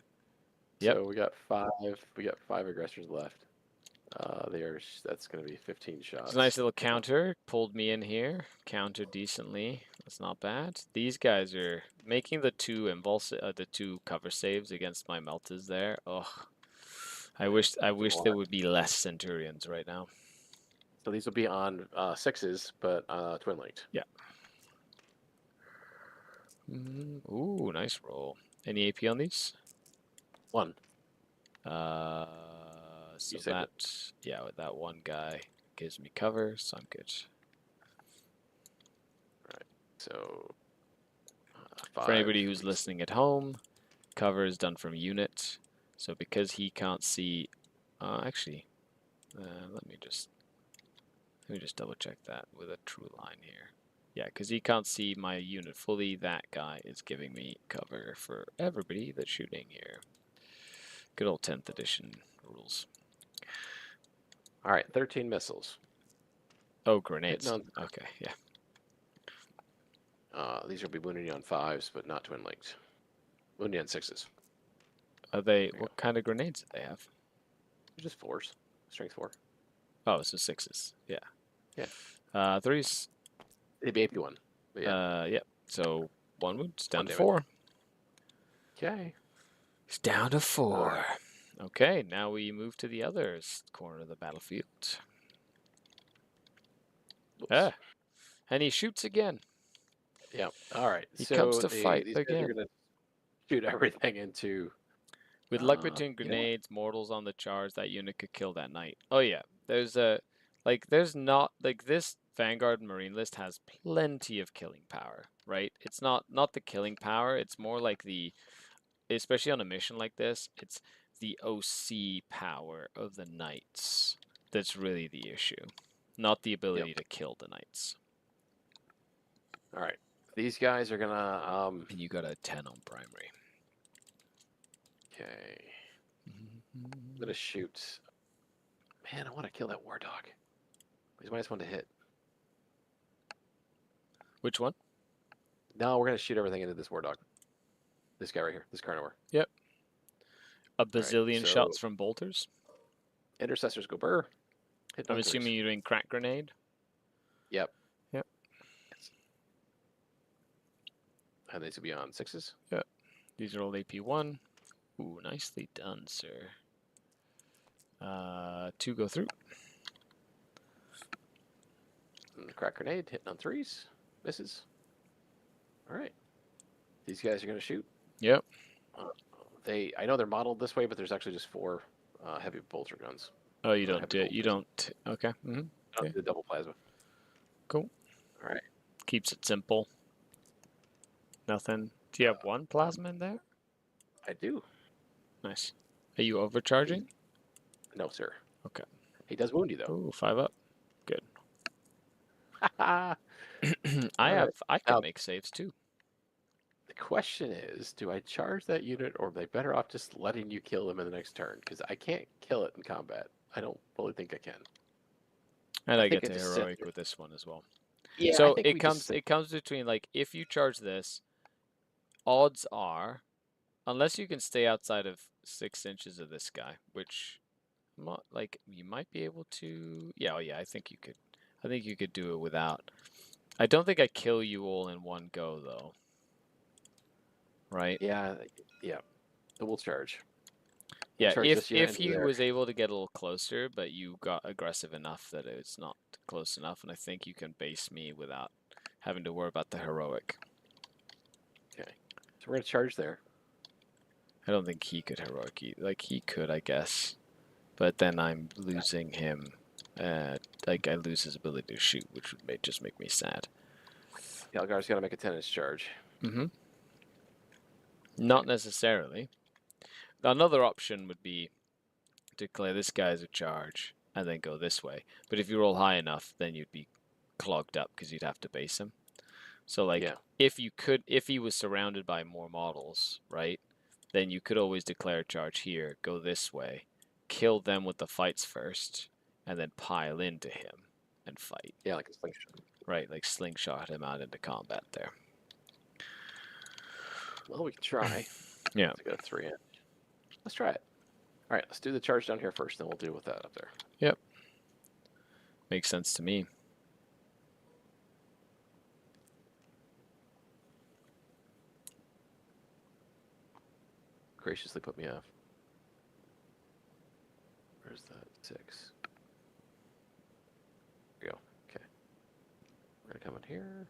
Yep. So we got 5. We got 5 aggressors left. That's gonna be 15 shots. It's a nice little counter. Pulled me in here. Countered decently. That's not bad. These guys are making the 2 the 2 cover saves against my meltas there. Ugh. I wish there would be less Centurions right now. So these will be on 6s, but twin linked. Yeah. Ooh, nice roll. Any AP on these? 1. So that, yeah, with that 1 guy gives me cover, so I'm good. Right. So 5. For anybody who's listening at home, cover is done from unit. So because he can't see, actually, let me just double check that with a true line here. Yeah, because he can't see my unit fully. That guy is giving me cover for everybody that's shooting here. Good old 10th edition rules. All right, 13 missiles. Oh, grenades. Okay, yeah. These will be wounding you on 5s, but not twin linked. Wounding on 6s. Are they? What kind of grenades do they have? Just 4s. Strength 4. Oh, so 6s. Yeah. Yeah. 3s. It'd be AP 1. Yeah. Yeah. So 1 wound. It's down to damage. 4. Okay. It's down to 4. Okay, now we move to the other corner of the battlefield. Oops. And he shoots again. Yeah. All right. He comes to fight these again. guys are gonna shoot everything into. With luck between grenades, mortals on the charge, that unit could kill that knight. Oh yeah, there's not like this Vanguard Marine list has plenty of killing power, right? It's not the killing power. It's more like especially on a mission like this, it's the OC power of the knights that's really the issue, not the ability to kill the knights. All right, these guys are gonna. And you got a 10 on primary. Okay. I'm gonna shoot. Man, I want to kill that war dog. He's minus 1 to hit. Which one? No, we're gonna shoot everything into this war dog. This guy right here, this carnivore. Yep. A All right, bazillion so shots from bolters. intercessors go burr. Hit I'm on assuming 3s. you're doing crack grenade. Yep. Yep. Yes. And these will be on 6s. Yep. These are all AP1. Ooh, nicely done, sir. 2 go through. And the crack grenade hitting on 3s. Misses. All right. These guys are gonna shoot. Yep. I know they're modeled this way, but there's actually just 4 heavy bolter guns. Oh, you don't heavy do it. You bolters. don't. Okay. Mm-hmm. Not the double plasma. Cool. All right. Keeps it simple. Nothing. Do you have 1 plasma in there? I do. Nice. Are you overcharging? No, sir. Okay. He does wound you though. Ooh, 5 up. Good. The I can Now- make saves too. question is, do I charge that unit, or are they better off just letting you kill them in the next turn? Because I can't kill it in combat. I don't really think I can. And I think get I to just heroic said- with this one as well. Yeah. I So think it we comes just said- it comes between, like, if you charge this, odds are, unless you can stay outside of 6 inches of this guy, which, like, you might be able to. Yeah, oh yeah, I think you could. I think you could do it without. I don't think I kill you all in one go though. Right? Yeah. Yeah. So we'll charge. Yeah, charge if this unit if into he there. was able to get a little closer, but you got aggressive enough that it's not close enough, and I think you can base me without having to worry about the heroic. Okay. So we're gonna charge there. I don't think he could heroic. Like, he could, I guess, but then I'm losing him. Like, I lose his ability to shoot, which would just make me sad. Calgar's got to make a 10-inch charge. Mm-hmm. Not necessarily. Another option would be declare this guy as a charge and then go this way. But if you roll high enough, then you'd be clogged up because you'd have to base him. So, like, Yeah. if he was surrounded by more models, right, then you could always declare a charge here, go this way, kill them with the fights first, and then pile into him and fight. Yeah, like a slingshot. Right, like slingshot him out into combat there. Well, we can try. Yeah. To go 3-inch. Let's try it. All right, let's do the charge down here first, then we'll deal with that up there. Yep. Makes sense to me. Graciously put me off. Where's that 6? There we go. Okay. We're gonna come in here.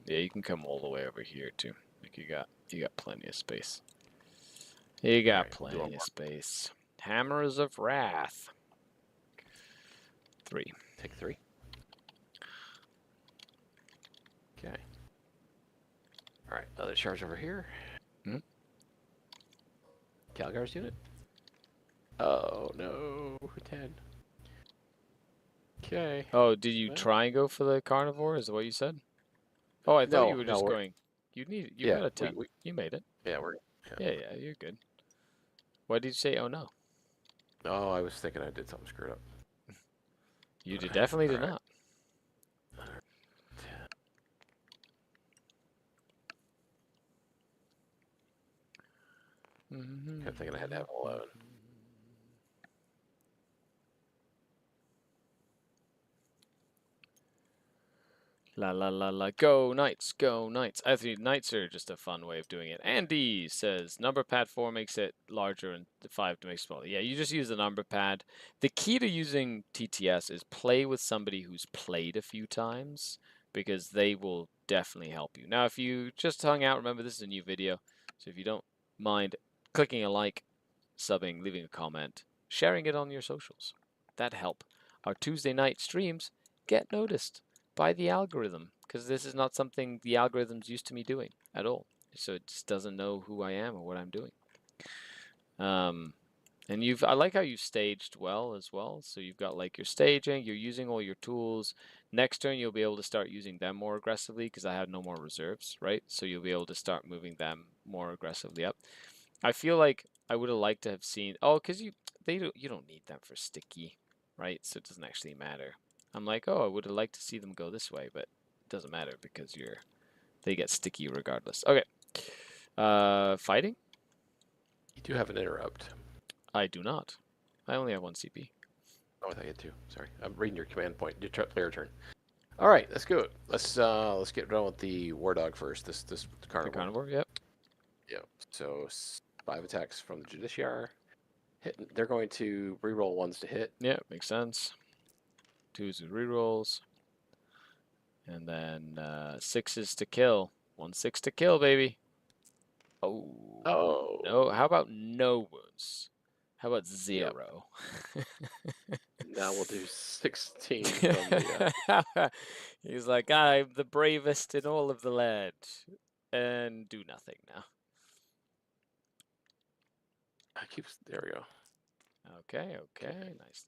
Yeah, you can come all the way over here too. Like, you got plenty of space. You got Alright, do one plenty more. of space. Hammers of Wrath. 3. Take 3. Okay. All right, another charge over here. Mhm. Calgar's unit. Oh no, 10. Okay. Oh, did you Well- try and go for the carnivore? Is that what you said? Oh, I thought No, you were no, just we're- going. You Yeah, got a 10. You made it. Yeah, we're. Yeah, you're good. Why did you say, oh no? Oh, I was thinking I did something screwed up. You definitely did Alright. not. Kept thinking I had to have 11. La la la la, go Knights, go Knights. I think Knights are just a fun way of doing it. Andy says number pad 4 makes it larger and 5 to make it smaller. Yeah, you just use the number pad. The key to using TTS is play with somebody who's played a few times, because they will definitely help you. Now, if you just hung out, remember this is a new video, so if you don't mind clicking a like, subbing, leaving a comment, sharing it on your socials, that'd help our Tuesday night streams get noticed by the algorithm, because this is not something the algorithm's used to me doing at all. So it just doesn't know who I am or what I'm doing. And I like how you staged well as well. So you've got like your staging, you're using all your tools. Next turn, you'll be able to start using them more aggressively because I have no more reserves, right? So you'll be able to start moving them more aggressively up. I feel like I would have liked to have seen, because you don't need them for sticky, right? So it doesn't actually matter. I'm like, I would have liked to see them go this way, but it doesn't matter because they get sticky regardless. Okay. Fighting? You do have an interrupt. I do not. I only have 1 CP. Oh, I thought you had 2. Sorry, I'm reading your command point. Your player turn. All right, let's go. Let's get done with the war dog first. This carnivore. The carnivore, yep. Yeah. So 5 attacks from the Judiciar. They're going to reroll 1s to hit. Yeah, makes sense. 2s with rerolls. And then 6s to kill. 1/6 to kill, baby. Oh. Oh. No. How about no wounds? How about 0? Now we'll do 16 from the. He's like, I'm the bravest in all of the land. And do nothing now. There we go. Okay.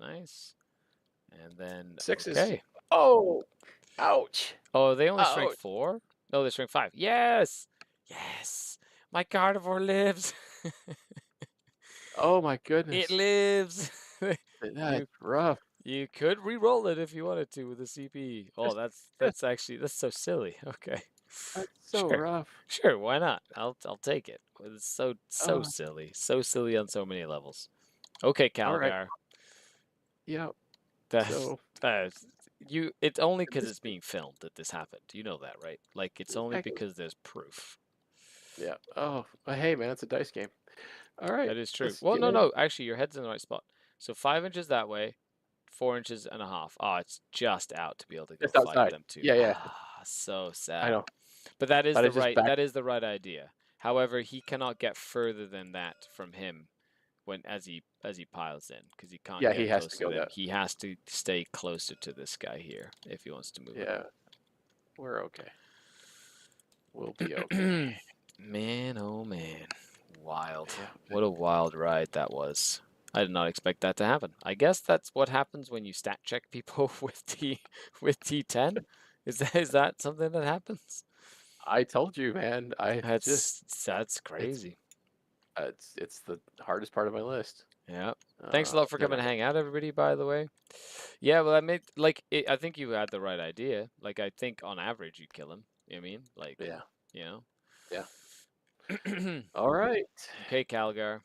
Nice. And then 6 okay. is. Oh, ouch. Oh, they only strength Ouch. 4? No, they strength 5. Yes! My carnivore lives! Oh my goodness. It lives! That's rough. You could re-roll it if you wanted to with a CP. Oh, that's actually so silly. Okay. That's so Sure. rough. Sure, why not? I'll take it. It's so Oh. silly. So silly on so many levels. Okay, All right. Calgar. Yeah. That's it's only because This- it's being filmed that this happened. You know that, right? Like it's only Exactly. because there's proof. Yeah. Oh, hey man, it's a dice game. All right. That is true. let's Well, get no. Actually, your head's in the right spot. So 5 inches that way, 4.5 inches. Oh, it's just out to be able to go Just fight outside. them too. Yeah. So sad. I know. But that is But the it's just right back. that is the right idea. However, he cannot get further than that from him as he piles in because he can't Yeah, get he has close to to go them. that. He has to stay closer to this guy here if he wants to move. Yeah. We're okay. We'll be okay. Man, oh man. Wild. Yeah. What a wild ride that was. I did not expect that to happen. I guess that's what happens when you stat check people with T10. Is that something that happens? I told you, man. That's crazy. It's the hardest part of my list. Yeah. Thanks a lot for coming to hang out, everybody, by the way. Yeah, well, I think you had the right idea. Like, I think on average you kill him. You know what I mean? Like, Yeah. you know? Yeah. All right. Okay, Calgar.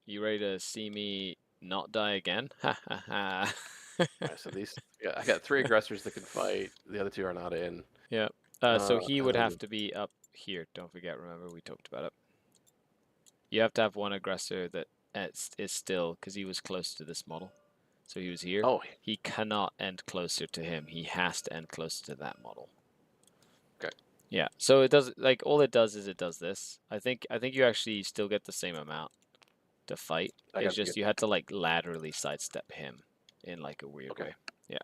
You ready to see me not die again? Ha ha ha. So I got 3 aggressors that can fight. The other 2 are not in. Yeah. So he and would then have to be up here. Don't forget, remember we talked about it. You have to have one aggressor that is still, because he was close to this model. So he was here. Oh, He cannot end closer to him. He has to end closer to that model. okay. Yeah. So it does, like, all it does is it does this. I think you actually still get the same amount to fight. It's just you had to like laterally sidestep him in like a weird way. Yeah.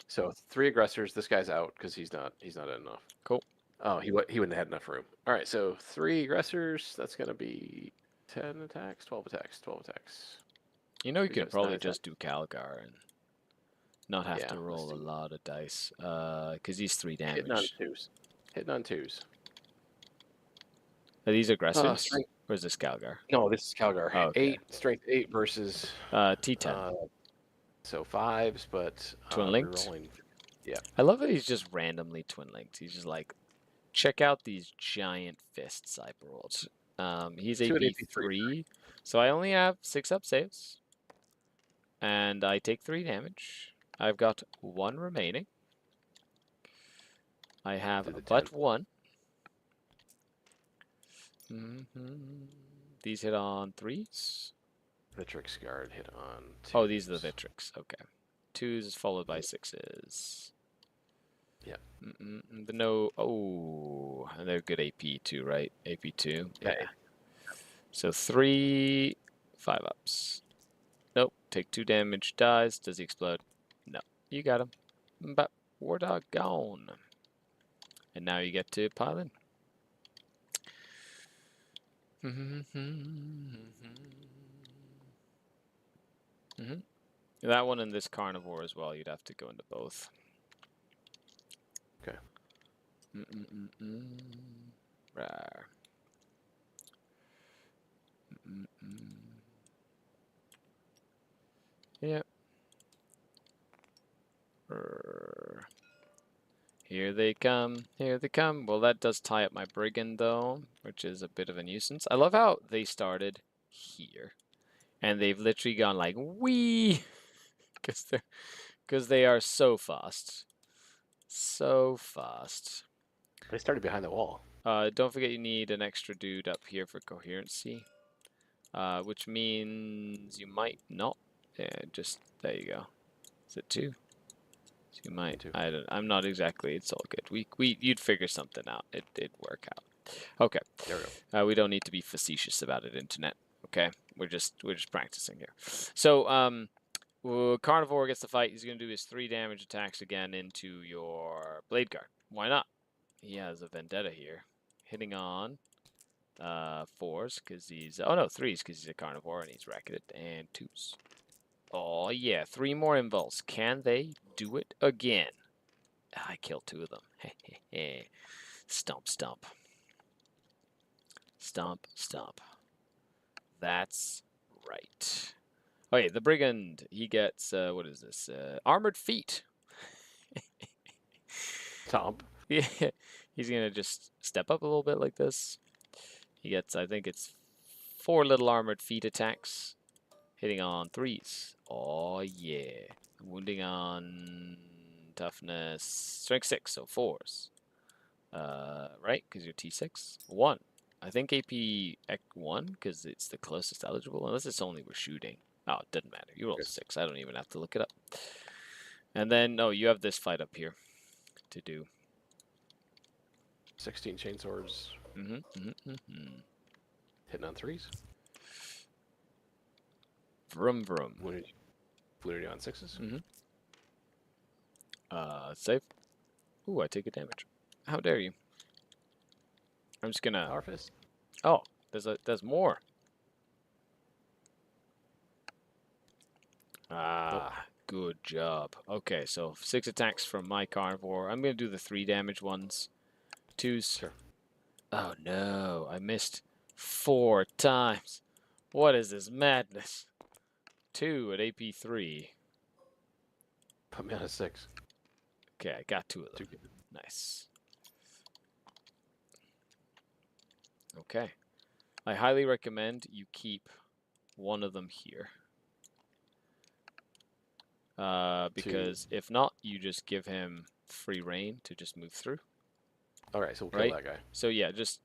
So 3 aggressors. This guy's out because he's not enough. Cool. Oh, he wouldn't have had enough room. All right, so 3 aggressors. That's gonna be 10 attacks, 12 attacks, 12 attacks. You know, you Because could probably it's just do Calgar and not have to let's roll a do- lot of dice. Because he's 3 damage. Hitting on 2s. Hitting on 2s. Are these aggressors? Strength. Or is this Calgar? No, this is Calgar. Oh, okay. 8 strength 8 versus T10. so 5s, but Twin linked? rerolling. Yeah. I love that he's just randomly twin linked. He's just like, check out these giant fists I brought. He's a 2 and B3, so I only have 6 up saves. And I take 3 damage. I've got 1 remaining. I have but 1. These hit on 3s. Vitrix guard hit on 2s. Oh, these are the Vitrix. Okay. 2s followed by 6s. Yeah. No. Oh, and they're good AP too, right? AP 2. Yeah. So 3 5-ups. Nope. Take 2 damage. Dies. Does he explode? No. You got him. But War Dog gone. And now you get to pile in. Mm-hmm. That one and this carnivore as well. You'd have to go into both. Okay. Rawr. Yep. Here they come. Here they come. Well, that does tie up my brigand, though, which is a bit of a nuisance. I love how they started here. And they've literally gone like, wee! Because they are so fast. So fast. They started behind the wall. Don't forget you need an extra dude up here for coherency. Which means you might not. Yeah, just, there you go. Is it 2? So you might, Two. I'm not exactly, it's all good. You'd figure something out. It'd work out. Okay. There we go. We don't need to be facetious about it, internet. Okay, we're just practicing here. So Carnivore gets the fight. He's gonna do his 3 damage attacks again into your blade guard. Why not? He has a vendetta here, hitting on 4s because he's 3s because he's a carnivore and he's racketed, and 2s. Oh yeah, 3 more invuls. Can they do it again? I killed 2 of them. Stomp, stomp. Stomp, stomp. That's right. Okay, the brigand, he gets, what is this? Armored feet. Stomp. Yeah, he's gonna just step up a little bit like this. He gets, I think it's 4 little armored feet attacks, hitting on 3s. Oh yeah. Wounding on toughness, strength 6, so 4s. Right, because you're T6. 1. I think AP 1, because it's the closest eligible, unless it's only we're shooting. Oh, it doesn't matter. You roll 6. I don't even have to look it up. And then, no, you have this fight up here to do. 16 chainswords. Hitting on 3s. Vroom, vroom. Wounded you on 6s. Save. Ooh, I take a damage. How dare you? I'm just gonna... Power fist. Oh, there's more. Ah, good job. Okay, so 6 attacks from my carnivore. I'm gonna do the 3 damage ones. 2s. Sure. Oh no, I missed 4 times. What is this madness? 2 at AP 3. Put me on a 6. Okay, I got 2 of them. 2. Nice. Okay. I highly recommend you keep one of them here. Because if not, you just give him free reign to just move through. Alright, so we'll right? kill that guy. So yeah, just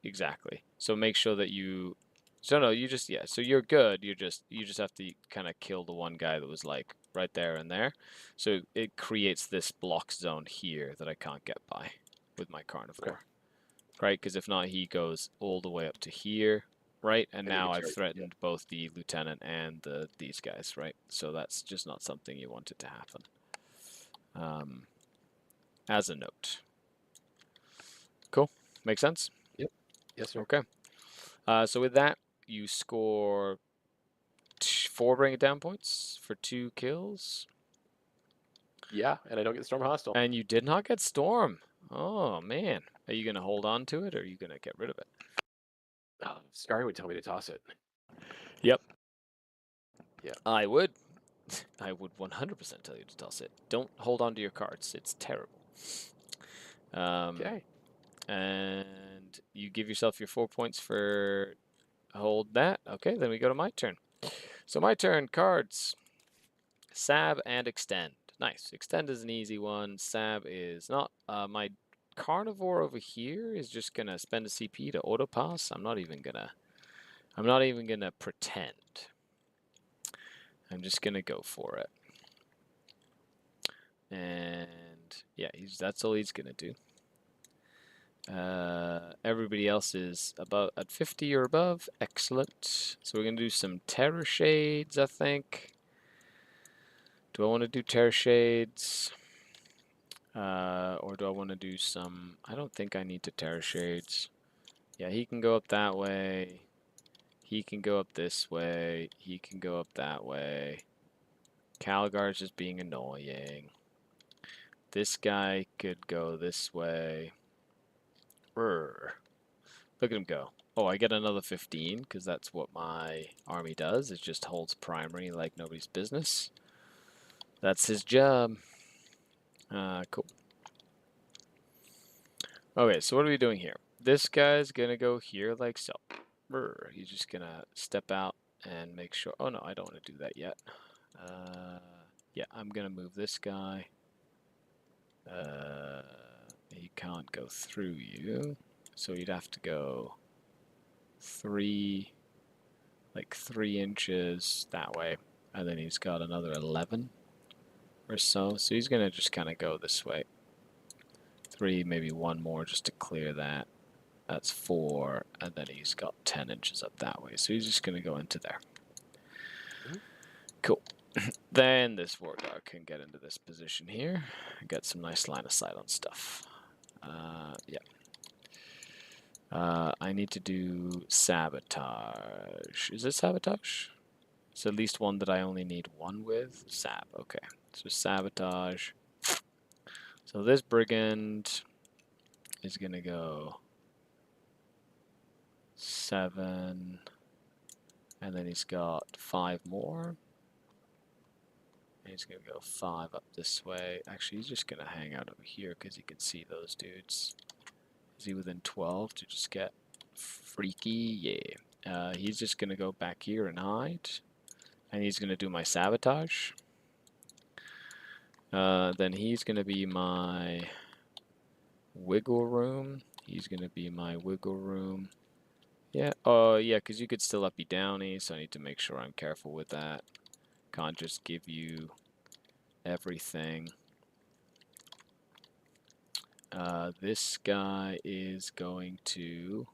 exactly. So make sure that you. So no, you just yeah. So you're good. You just have to kind of kill the one guy that was like right there and there. So it creates this block zone here that I can't get by with my carnivore, Okay. right? Because if not, he goes all the way up to here, right? And And you now can I've charge, threatened both the lieutenant and these guys, right? So that's just not something you want it to happen. As a note. Cool. Make sense? Yep. Yes, sir. Okay. So with that, you score 4 bring it down points for 2 kills. Yeah, and I don't get Storm Hostile. And you did not get Storm. Oh, man. Are you going to hold on to it, or are you going to get rid of it? Oh, Scary would tell me to toss it. Yep. Yeah. I would. I would 100% tell you to toss it. Don't hold on to your cards. It's terrible. Okay. And you give yourself your 4 points for hold that. Okay, then we go to my turn. So my turn, cards. Sab and extend. Nice. Extend is an easy one. Sab is not. My carnivore over here is just gonna spend a CP to auto pass. I'm not even gonna pretend. I'm just gonna go for it. And yeah, that's all he's gonna do. Everybody else is about at 50 or above. Excellent. So we're gonna do some Terror Shades, I think. Do I want to do Terror Shades? Or do I want to do some... I don't think I need to Terror Shades. Yeah, he can go up that way. He can go up this way. He can go up that way. Calgar's just being annoying. This guy could go this way. Brr. Look at him go. Oh, I get another 15 because that's what my army does. It just holds primary like nobody's business. That's his job. Cool. Okay, so what are we doing here? This guy's gonna go here like so. Brr. He's just gonna step out and make sure. Oh no, I don't want to do that yet. Yeah, I'm gonna move this guy. He can't go through you, so you'd have to go 3 inches that way, and then he's got another 11 or so. So he's gonna just kind of go this way. 3, maybe 1 more just to clear that. That's 4, and then he's got 10 inches up that way. So he's just gonna go into there. Cool. Then this Wargard can get into this position here and get some nice line of sight on stuff. Yeah. I need to do sabotage. Is it sabotage? It's at least one that I only need 1 with. Sab, okay. So sabotage. So this brigand is gonna go 7, and then he's got 5 more. And he's gonna go 5 up this way. Actually, he's just gonna hang out over here because he can see those dudes. Is he within 12 to just get freaky? Yeah. He's just gonna go back here and hide. And he's gonna do my sabotage. Then he's gonna be my wiggle room. He's gonna be my wiggle room. Yeah, yeah, because you could still uppy downy, so I need to make sure I'm careful with that. Can't just give you everything. This guy is going to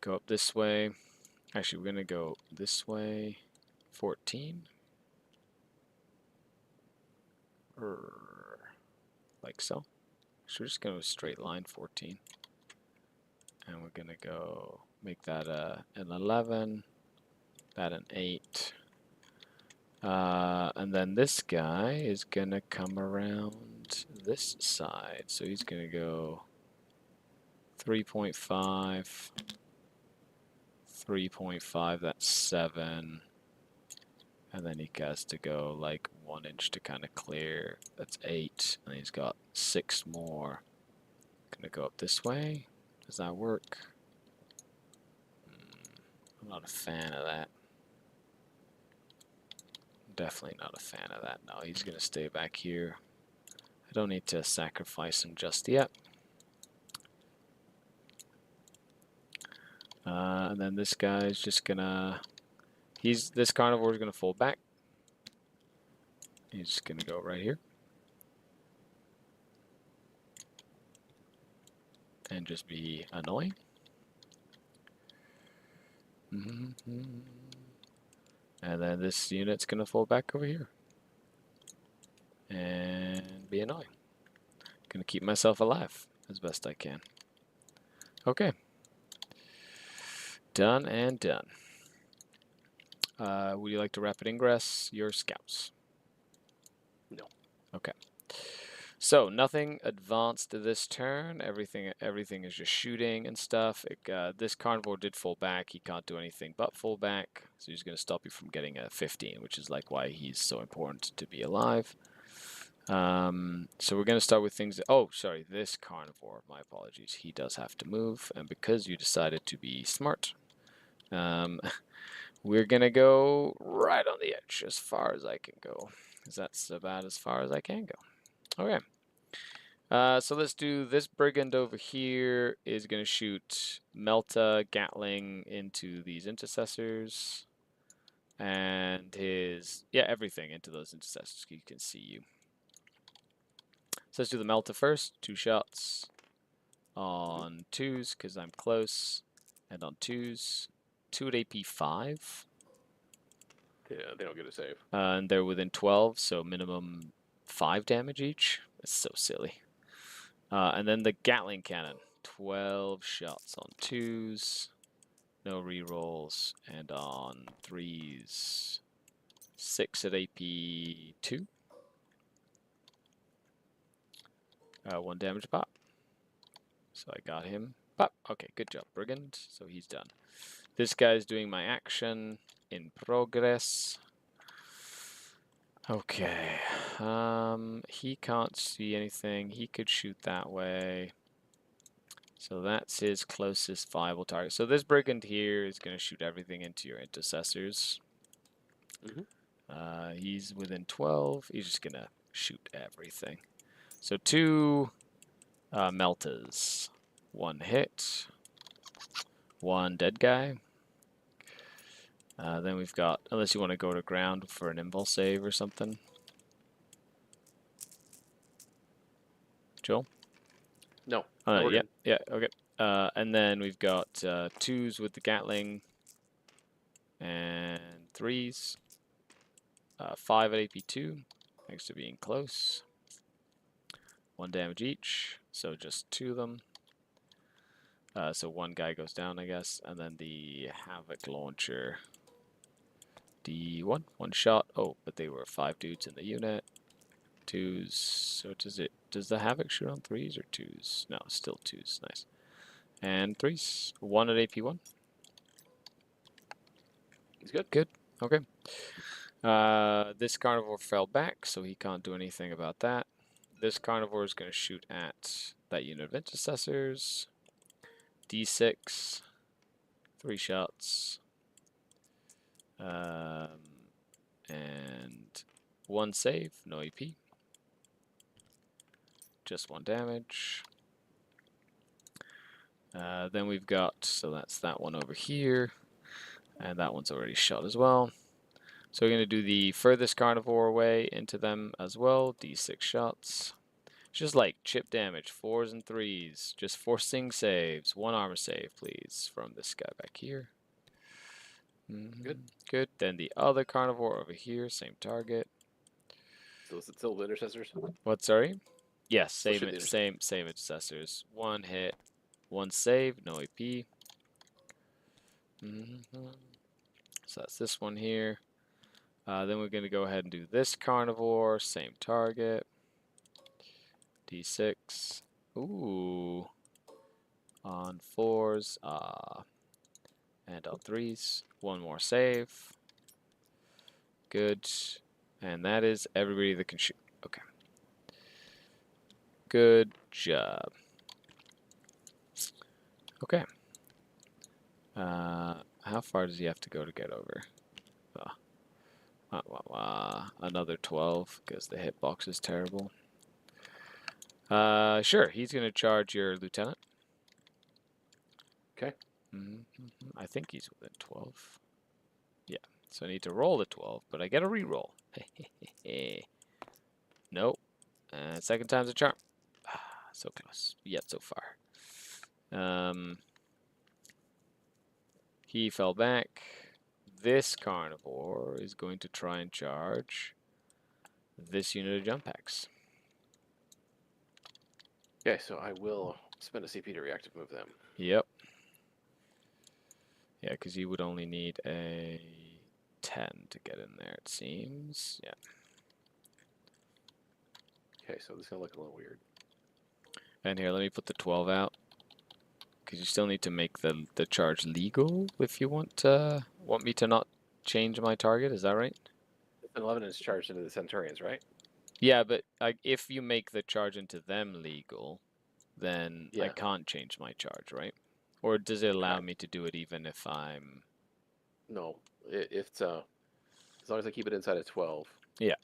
go up this way. Actually, we're going to go this way. 14. Like so. So we're just going to straight line 14. And we're going to go make that an 11. That an 8. And then this guy is going to come around this side. So he's going to go 3.5. 3.5, that's 7. And then he has to go like 1 inch to kind of clear. That's 8. And he's got 6 more. Gonna go up this way. Does that work? I'm not a fan of that. Definitely not a fan of that. No, he's gonna stay back here. I don't need to sacrifice him just yet. And then this guy's just gonna, this carnivore is gonna fold back. He's just gonna go right here. And just be annoying. And then this unit's gonna fold back over here. And be annoying. Gonna keep myself alive as best I can. Okay. Done and done. Would you like to rapid ingress your scouts? No. Okay. So nothing advanced this turn. Everything is just shooting and stuff. This carnivore did fall back. He can't do anything but fall back. So he's going to stop you from getting a 15, which is like why he's so important to be alive. So we're going to start with things. Oh, sorry, this carnivore. My apologies. He does have to move, and because you decided to be smart, we're going to go right on the edge as far as I can go, because that's about as far as I can go. Okay. So let's do this brigand over here is going to shoot Melta Gatling into these intercessors. And everything into those intercessors. He can see you. So let's do the Melta first. 2 shots on 2s because I'm close. And on 2s. 2 at AP 5. Yeah, they don't get a save. And they're within 12, so minimum 5 damage each. That's so silly. And then the Gatling cannon. 12 shots on 2s, no rerolls, and on 3s, 6 at AP 2. 1 damage pop. So I got him. Pop. Okay, good job, Brigand. So he's done. This guy's doing my action in progress. Okay. He can't see anything. He could shoot that way. So that's his closest viable target. So this Brigand here is going to shoot everything into your intercessors. He's within 12. He's just going to shoot everything. So 2 melters. 1 hit. 1 dead guy. Then we've got, unless you want to go to ground for an invul save or something. Joel? No. Oh, we're yeah, good. yeah, okay. And then we've got 2s with the Gatling and 3s. 5 at AP2, thanks to being close. 1 damage each, so just 2 of them. So 1 guy goes down, I guess, and then the Havoc launcher. D1, 1 shot. Oh, but they were 5 dudes in the unit. 2s. So does the Havoc shoot on 3s or 2s? No, still 2s. Nice. And 3s. 1 at AP1. He's good. Good. Okay. This carnivore fell back, so he can't do anything about that. This carnivore is going to shoot at that unit of intercessors. D6. 3 shots. And 1 save, no AP. Just 1 damage. Then we've got, so that's that one over here. And that one's already shot as well. So we're going to do the furthest carnivore away into them as well. D6 shots. Just like chip damage, 4s and 3s. Just forcing saves. 1 armor save, please, from this guy back here. Good. Good. Then the other carnivore over here, same target. So is it still the intercessors? What, sorry? Yes, Still same intercessors. 1 hit, 1 save, no AP. So that's this one here. Then we're going to go ahead and do this carnivore, same target. D6. Ooh. On 4s. And on 3s. 1 more save. Good. And that is everybody that can shoot. Okay. Good job. Okay. How far does he have to go to get over? Another 12 because the hitbox is terrible. Sure, he's going to charge your lieutenant. Okay. I think he's within 12. Yeah, so I need to roll the 12, but I get a reroll. Nope. Second time's a charm. So close, yet so far. He fell back. This carnivore is going to try and charge this unit of jump packs. Okay, so I will spend a CP to reactive move them. Yep. Yeah, because you would only need a 10 to get in there, it seems. Yeah. Okay, so this is going to look a little weird. And here, let me put the 12 out. Because you still need to make the charge legal if you want me to not change my target. Is that right? 11 is charged into the Centurions, right? Yeah, but if you make the charge into them legal, then I Yeah. can't change my charge, right? Or does it allow Correct. me to do it even if I'm... No, if it's as long as I keep it inside of 12. Yeah,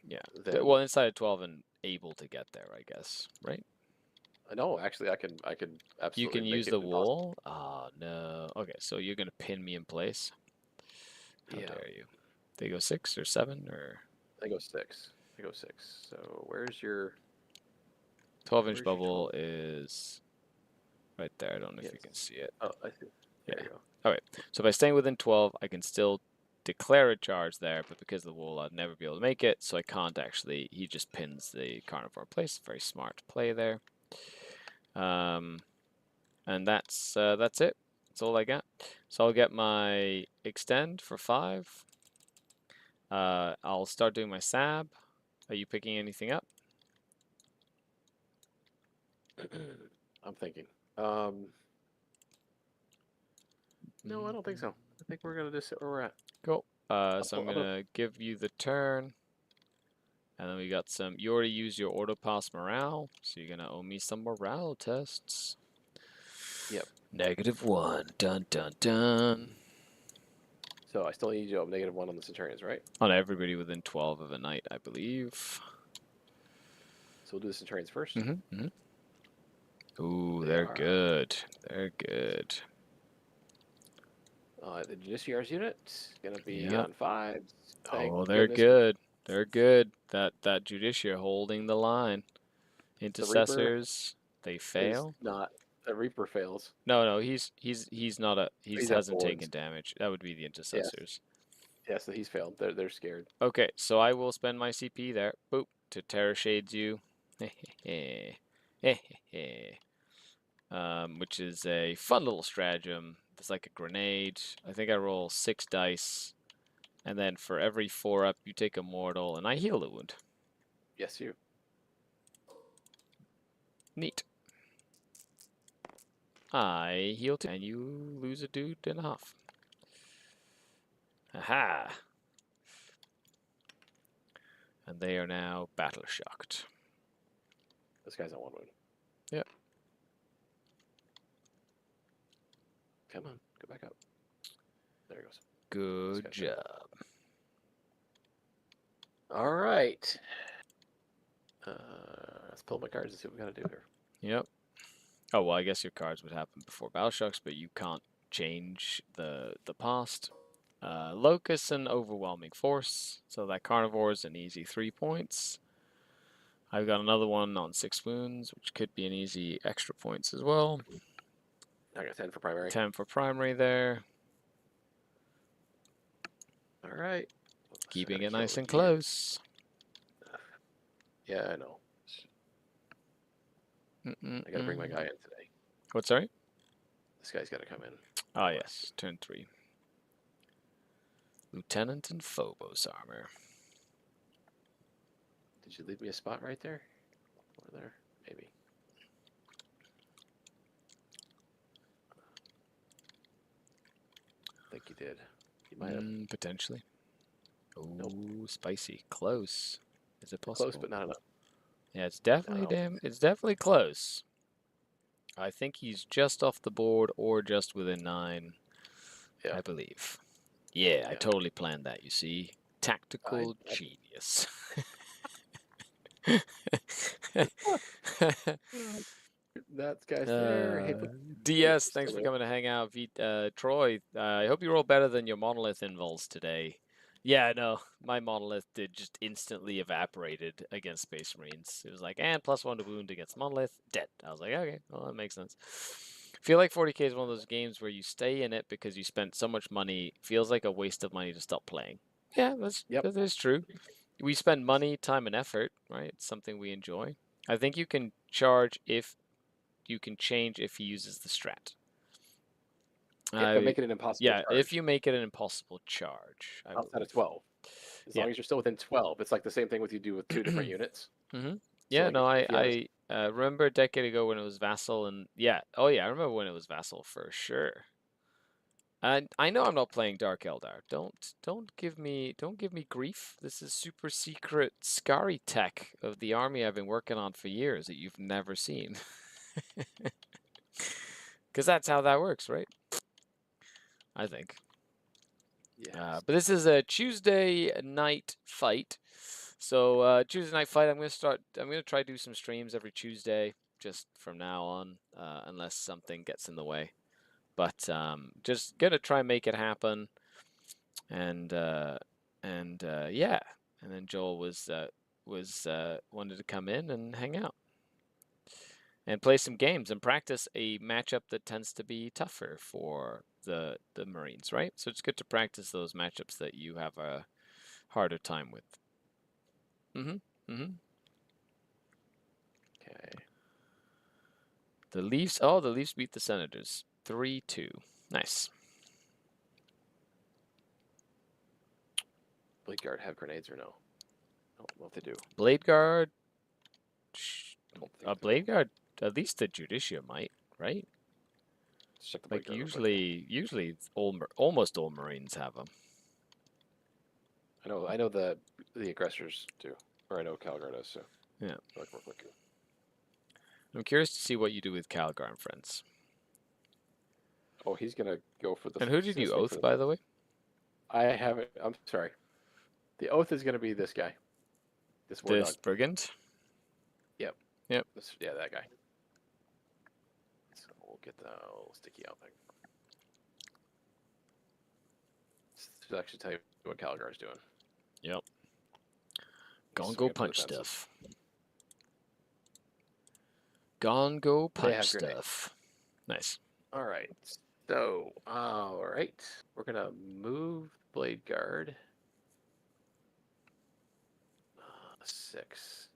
yeah. Then, Well, inside of 12 and able to get there, I guess, right? no, actually, I can absolutely. You can make use it the impossible. wall? Oh, no. Okay, so you're going to pin me in place? How Yeah. dare you? They go 6 or 7 or... I go 6. I go 6. So where's your 12-inch bubble is right there. I don't know if you can see it. Oh, I see. There Yeah. you go. All right. So by staying within 12, I can still declare a charge there, but because of the wall, I'd never be able to make it, so I can't actually... He just pins the carnivore in place. Very smart play there. And that's it. That's all I got. So I'll get my extend for 5. I'll start doing my sab. Are you picking anything up? I'm thinking. No, I don't think so. I think we're gonna just sit where we're at. Cool. So I'm gonna give you the turn. And then we got some, you already used your auto pass morale, so you're gonna owe me some morale tests. Yep. -1. Dun dun dun. So I still need you to -1 on the Centurions, right? On everybody within 12 of a night, I believe. So we'll do the Centurions first. Ooh, They they're are, good. They're good. The Justiciar's unit gonna be Yep. on 5. Thank Oh, they're goodness. good. They're good. That Judiciary holding the line. The Reaper Intercessors, they is fail. not. The Reaper fails. No, he's not a He's hasn't at taken boards. damage. That would be the intercessors. Yeah, so he's failed. They're scared. Okay, so I will spend my CP there. Boop to Terror Shades you. Which is a fun little stratagem. It's like a grenade. I think I roll 6 dice, and then for every 4 up, you take a mortal, and I heal the wound. Yes, you. Neat. I heal 2, and you lose a dude and a half. Aha! And they are now battle shocked. This guy's on 1 wound. Yep. Come on, go back up. There he goes. Good job. All right. Let's pull my cards and see what we gotta do here. Yep. Oh, well, I guess your cards would happen before battle shocks, but you can't change the past. Locust and Overwhelming Force. So that Carnivore is an easy 3 points. I've got another one on 6 wounds, which could be an easy extra points as well. I got 10 for primary. 10 for primary there. All right. Keeping it nice and close. Yeah, I know. I gotta bring my guy in today. What, sorry? This guy's gotta come in. Ah, yes. Turn 3. Lieutenant and Phobos armor. Did you leave me a spot right there? Over there? Maybe. I think you did. You might have. Potentially. Oh, Nope. Spicy. Close. Is it possible? Close, but not enough. Yeah, it's definitely it's definitely close. I think he's just off the board or just within 9, Yeah. I believe. Yeah, I totally planned that, you see. Tactical genius. That guy's there. DS, thanks for coming to hang out. Troy, I hope you roll better than your monolith invols today. Yeah, no, my monolith did just instantly evaporated against Space Marines. It was like, and +1 to wound against monolith, dead. I was like, okay, well, that makes sense. I feel like 40k is one of those games where you stay in it because you spent so much money. Feels like a waste of money to stop playing. Yeah, that is true. We spend money, time, and effort, right? It's something we enjoy. I think you can charge if you can change if he uses the strat. Yeah, but make it an impossible charge. If you make it an impossible charge. Outside of 12. As long as you're still within 12. It's like the same thing with you do with 2 different units. Yeah, so like I remember a decade ago when it was Vassal, and I remember when it was Vassal for sure. And I know I'm not playing Dark Eldar. Don't give me grief. This is super secret scary tech of the army I've been working on for years that you've never seen. Because that's how that works, right? I think. Yeah. But this is a Tuesday night fight. So Tuesday night fight, I'm gonna try to do some streams every Tuesday, just from now on, unless something gets in the way. But just gonna try and make it happen. And yeah. And then Joel was wanted to come in and hang out and play some games and practice a matchup that tends to be tougher for the Marines, right? So it's good to practice those matchups that you have a harder time with. Okay. The Leafs. Oh, the Leafs beat the Senators 3-2. Nice. Blade Guard have grenades or no? I don't know if they do. Blade Guard. I don't think Blade Guard. At least the Judicia might, right? Let's check the Blade Like Guard real quick. usually it's almost all Marines have them. I know the aggressors do, or I know Calgar does. So Yeah. look real quick. I'm curious to see what you do with Calgar and friends. Oh, he's gonna go for the. And who did you oath, by the way? I haven't. I'm sorry. The oath is gonna be this guy. This war This dog. brigand. Yep. Yep. Yeah, that guy. So we'll get the little sticky out thing. This actually tell you what Calgar's doing. Yep. He's Gone go swinging for the punch fences. stuff. Gone go They have punch grenades. stuff. Nice. All right. So, all right, we're gonna move Blade Guard. 6.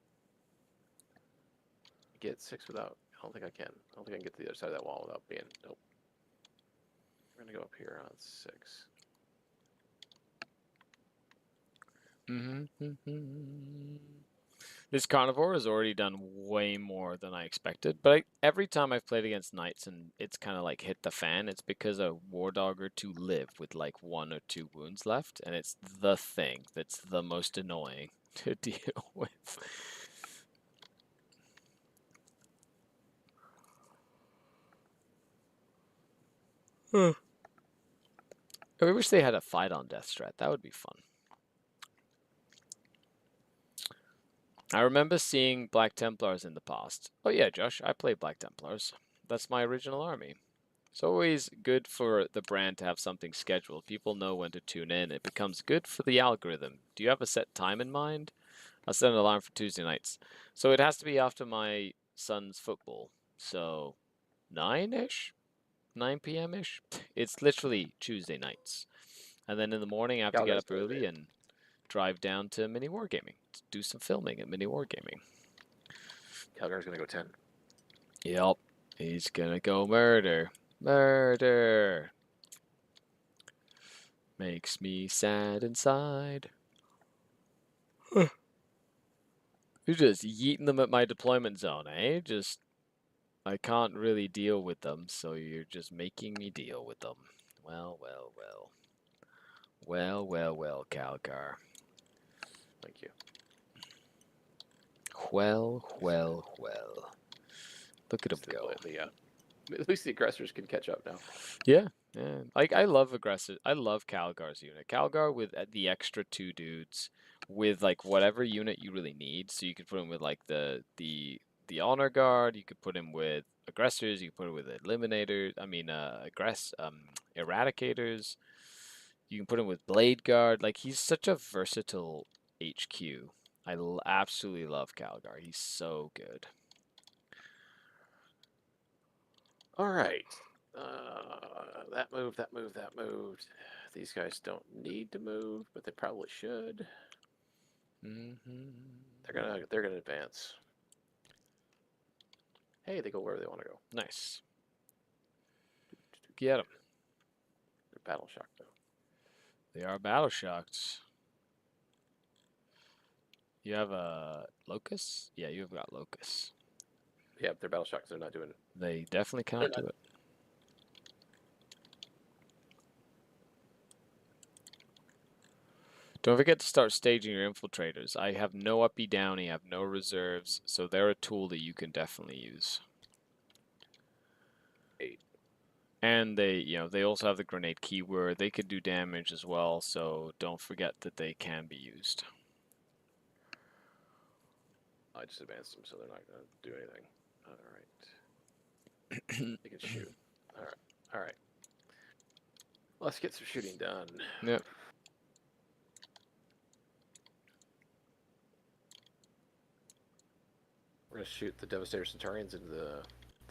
Get 6 without. I don't think I can. I don't think I can get to the other side of that wall without being. Nope. We're gonna go up here on 6. This carnivore has already done way more than I expected, but every time I've played against knights and it's kind of like hit the fan, it's because a war dog or two live with like 1 or 2 wounds left, and it's the thing that's the most annoying to deal with. I wish they had a fight on death strat. That would be fun. I remember seeing Black Templars in the past. Oh yeah, Josh, I play Black Templars. That's my original army. It's always good for the brand to have something scheduled. People know when to tune in. It becomes good for the algorithm. Do you have a set time in mind? I'll set an alarm for Tuesday nights. So it has to be after my son's football. So 9-ish? 9 p.m.-ish? It's literally Tuesday nights. And then in the morning I have to get up early and drive down to Mini Wargaming to do some filming at Mini Wargaming. Calgar's gonna go 10. Yep. He's gonna go murder. Murder. Makes me sad inside. You're just yeeting them at my deployment zone, eh? Just, I can't really deal with them, so you're just making me deal with them. Well, well, well. Well, well, well, Calgar. Thank you. Well, well, well. Look at him go. At least the aggressors can catch up now. Yeah, yeah. Like I love aggressive. I love Calgar's unit. Calgar with the extra 2 dudes with like whatever unit you really need. So you could put him with like the honor guard. You could put him with aggressors. You could put him with eliminators. I mean, eradicators. You can put him with blade guard. Like he's such a versatile HQ. I absolutely love Calgar. He's so good. All right. That moved. These guys don't need to move, but they probably should. They're gonna advance. Hey, they go wherever they want to go. Nice. Get them. They're battle shocked though. They are battle shocked. You have a locust? Yeah, you've got locusts. Yeah, they're battle shocked. They're not doing it. They definitely can't do it. Don't forget to start staging your infiltrators. I have no uppy downy, I have no reserves, so they're a tool that you can definitely use. 8. And they also have the grenade keyword. They could do damage as well, so don't forget that they can be used. I just advanced them, so they're not gonna do anything. All right. They can shoot. All right. Let's get some shooting done. Yep. We're gonna shoot the Devastator Centaurians into the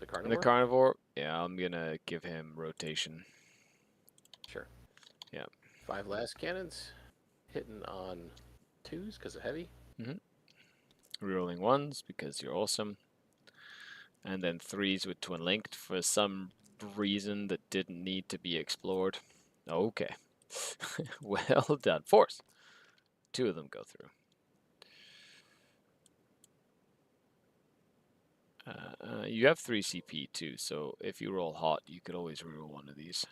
carnivore. And the carnivore, yeah, I'm gonna give him rotation. Sure. Yeah. 5 last cannons, hitting on 2s because of heavy. Rerolling 1s because you're awesome. and then 3s with twin linked for some reason that didn't need to be explored. Okay. Well done. 4s. 2 of them go through. You have 3 CP too, so if you roll hot, you could always reroll one of these.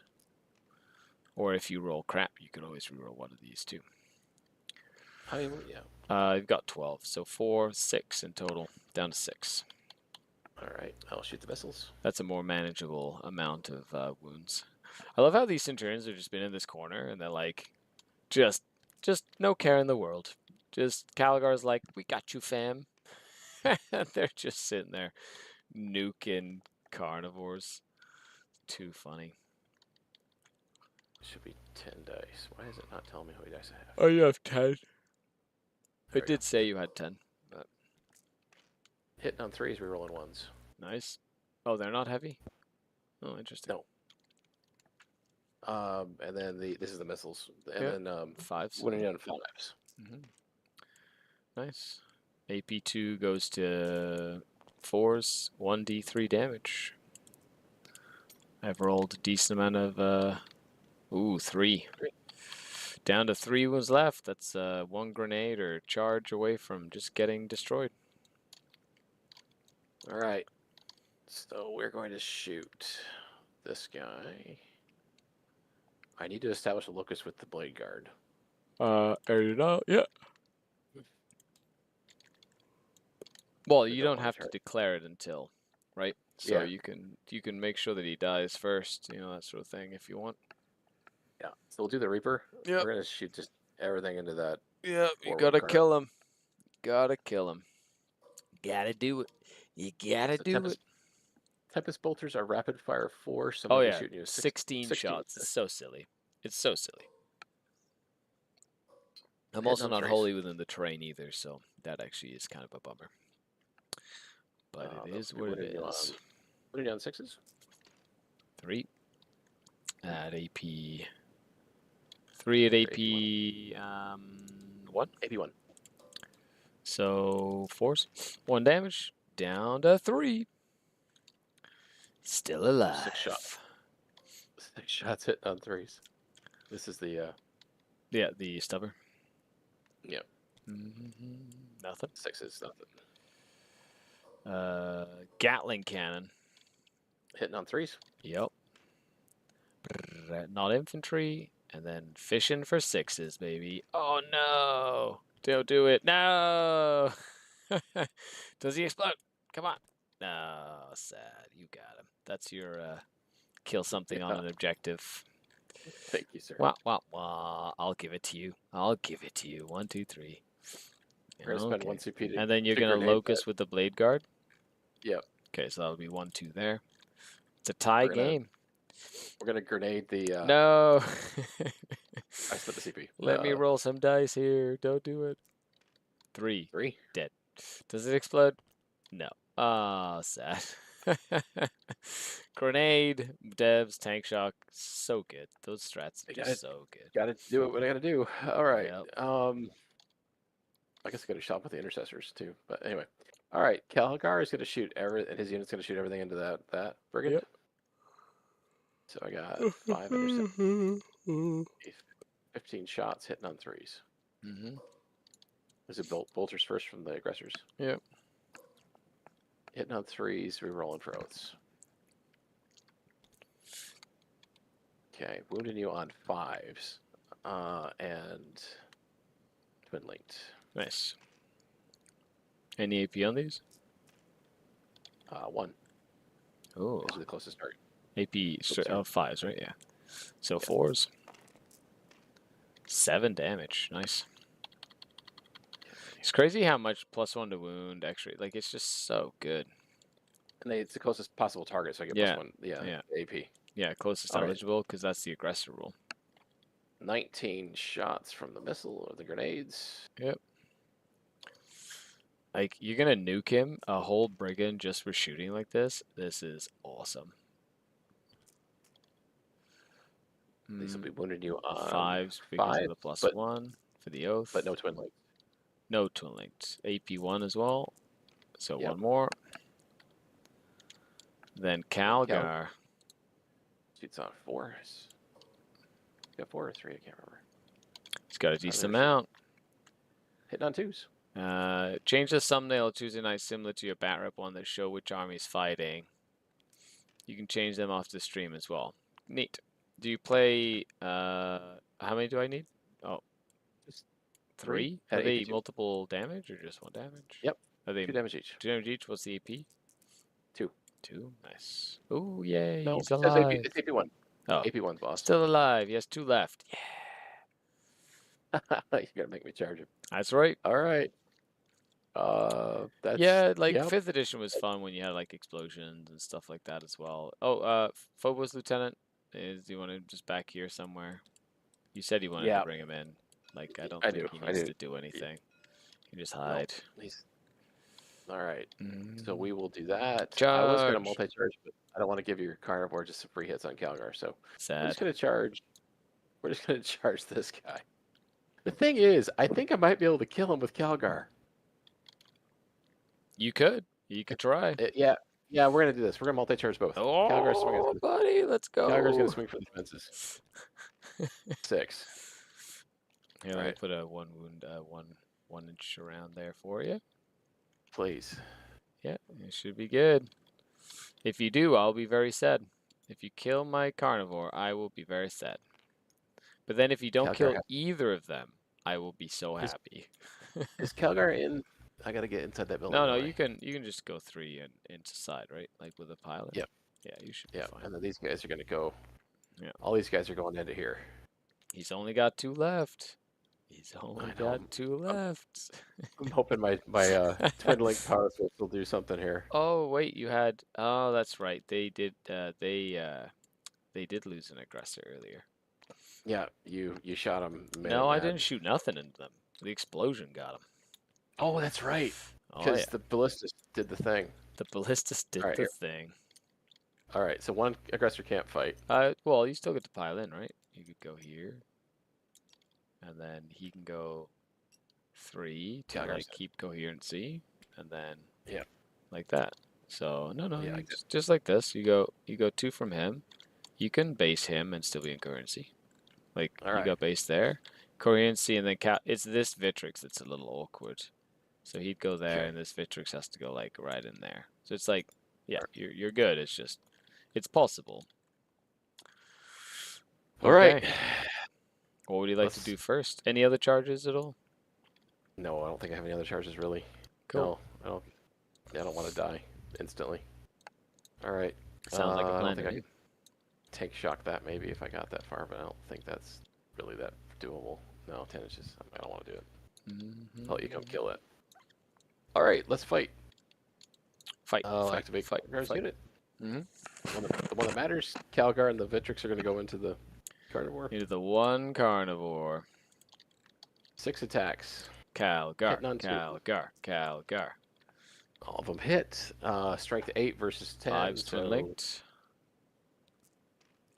Or if you roll crap, you could always reroll one of these too. I mean, yeah. You've got 12, so 4, 6 in total, down to 6. All right, I'll shoot the missiles. That's a more manageable amount of wounds. I love how these Centurions have just been in this corner, and they're like, just no care in the world. Just Caligar's like, we got you, fam. And they're just sitting there nuking carnivores. Too funny. Should be 10 dice. Why is it not telling me how many dice I have? Oh, you have 10. There It we did say you had 10. But Hitting on 3s, rerolling 1s. nice. Oh, they're not heavy? Oh, interesting. No. And then this is the missiles. And Yep. then 5s. winning on 5s. Nice. AP2 goes to 4s, 1d3 damage. I've rolled a decent amount of, 3. Down to 3 was left. That's 1 grenade or charge away from just getting destroyed. All right. So we're going to shoot this guy. I need to establish a locus with the blade guard. Are you not? Yeah. Well, you don't want have to to declare it until, right? So Yeah. you can make sure that he dies first, you know, that sort of thing if you want. Yeah. So we'll do the Reaper. Yep. We're going to shoot just everything into that. Yeah, you forward gotta card. kill him. Gotta kill him. Gotta do it. You gotta So do it. Tempest bolters are rapid fire force. So Oh I'm yeah, shooting you 16 shots. It's so silly. It's so silly. I'm also not wholly within the terrain either, so that actually is kind of a bummer. But it is what it is. Put it on 6s. 3 at AP. 3 at AP. 1. AP1. So 4s. 1 damage. Down to 3. Still alive. 6 shots. 6 shots hitting on 3s. This is the Yeah, the stubber. Yep. Nothing. 6s, nothing. Gatling cannon. Hitting on 3s. Yep. Not infantry. And then fishing for 6s, baby. Oh no! Don't do it. No! Does he explode? Come on. No, sad. You got him. That's your kill something on an objective. Thank you, sir. Wah, wah, wah. I'll give it to you. I'll give it to you. 1, 2, 3. We're gonna spend 1 CP to and then you're going to locus with the blade guard? Yep. Okay, so that'll be 1, 2 there. It's a tie game. We're going to grenade the... No! I spent the CP. Let me roll some dice here. Don't do it. 3. 3. Dead. Does it explode? No. Ah, sad. Grenade, devs, tank shock, so good. Those strats are just so good. Gotta do what I gotta do. All right. Yep. I guess I gotta shop with the intercessors too. But anyway. All right. Calgar is gonna shoot and his unit's gonna shoot everything into that brigade. Yep. So I got 5 interceptors. 15 shots hitting on 3s. Is it bolters first from the aggressors? Yep. Hitting on 3s, re-rolling for oaths. Okay, wounding you on 5s. And twin linked. Nice. Any AP on these? 1. Oh. These are the closest target. AP 5s, right? Yeah. So 4s. 7 damage. Nice. It's crazy how much +1 to wound actually. Like, it's just so good. And it's the closest possible target, so I get +1. Yeah. AP. Yeah, closest eligible because that's the aggressor rule. 19 shots from the missile or the grenades. Yep. Like, you're gonna nuke him, a whole brigand just for shooting like this. This is awesome. These will be wounding you on 5s because of the +1 for the oath. But no twin linked. No twin linked. AP1 as well. So 1 more. Then Calgar. Shoots on 4. Got 4 or 3, I can't remember. He's got a decent there's- amount. Hitting on 2s. Change the thumbnail to Tuesday night similar to your bat rep one that show which army's fighting. You can change them off the stream as well. Neat. Do you play, how many do I need? Oh, Just 3? At Are they AP2. multiple damage or just 1 damage? Yep. Are they 2 damage each. 2 damage each? What's the AP? 2. 2? Nice. Oh, yay, No, he's it says alive. it's AP1. Oh, AP1's boss. still alive. He has 2 left. You gotta make me charge him. That's right. All right. That's Yeah, like yep. 5th edition was fun when you had like explosions and stuff like that as well. Oh, Phobos Lieutenant, do you want to just back here somewhere? You said you wanted to bring him in. Like, I don't think he needs to do anything. He can just hide. All right. So we will do that. I was going to multi-charge, but I don't want to give your carnivore just some free hits on Calgar. So sad. We're just going to charge this guy. The thing is, I think I might be able to kill him with Calgar. You could. You could try. Yeah, we're going to do this. We're going to multi-charge both. Oh, Calgar's swinging for buddy, let's go. Calgar's going to swing for the fences. 6. Here, let me put a 1 wound, 1 inch around there for you. Please. Yeah, it should be good. If you do, I'll be very sad. If you kill my carnivore, I will be very sad. But then if you don't kill either of them, I will be so happy. Is Calgar in? I gotta get inside that building. No, you can just go 3 and into side, right? Like with a pilot. Yep. Yeah, you should be fine. And then these guys are gonna go. Yeah. All these guys are going into here. He's only got 2 left. He's only got 2 left. I'm hoping my twin link power switch will do something here. Oh wait, you had. Oh, that's right. They did. They did lose an aggressor earlier. Yeah, you shot him. No, I didn't shoot nothing into them. The explosion got him. Oh, that's right. Because the ballistas did the thing. The ballistas did the thing. All right, so 1 aggressor can't fight. Well, you still get to pile in, right? You could go here, and then he can go 3 to like keep coherency, and then like that. So no, just like this. You go 2 from him. You can base him and still be in coherency. Like you got base there, coherency, and then it's this Vitrix that's a little awkward. So he'd go there, and this Vitrix has to go like right in there. So it's like, yeah, you're good. It's just, it's possible. All right. What would you like to do first? Any other charges at all? No, I don't think I have any other charges really. Cool. No, I don't want to die instantly. All right. Sounds like a plan. I don't think I could tank shock that maybe if I got that far, but I don't think that's really that doable. No, 10 inches. I don't want to do it. I'll let you come kill it. All right, let's fight. I'll activate Calgar's unit. The one that matters. Calgar and the Vitrix are going to go into the carnivore. Into the 1 carnivore. 6 attacks. Calgar. All of them hit. Strength 8 versus 10. 5's twin linked.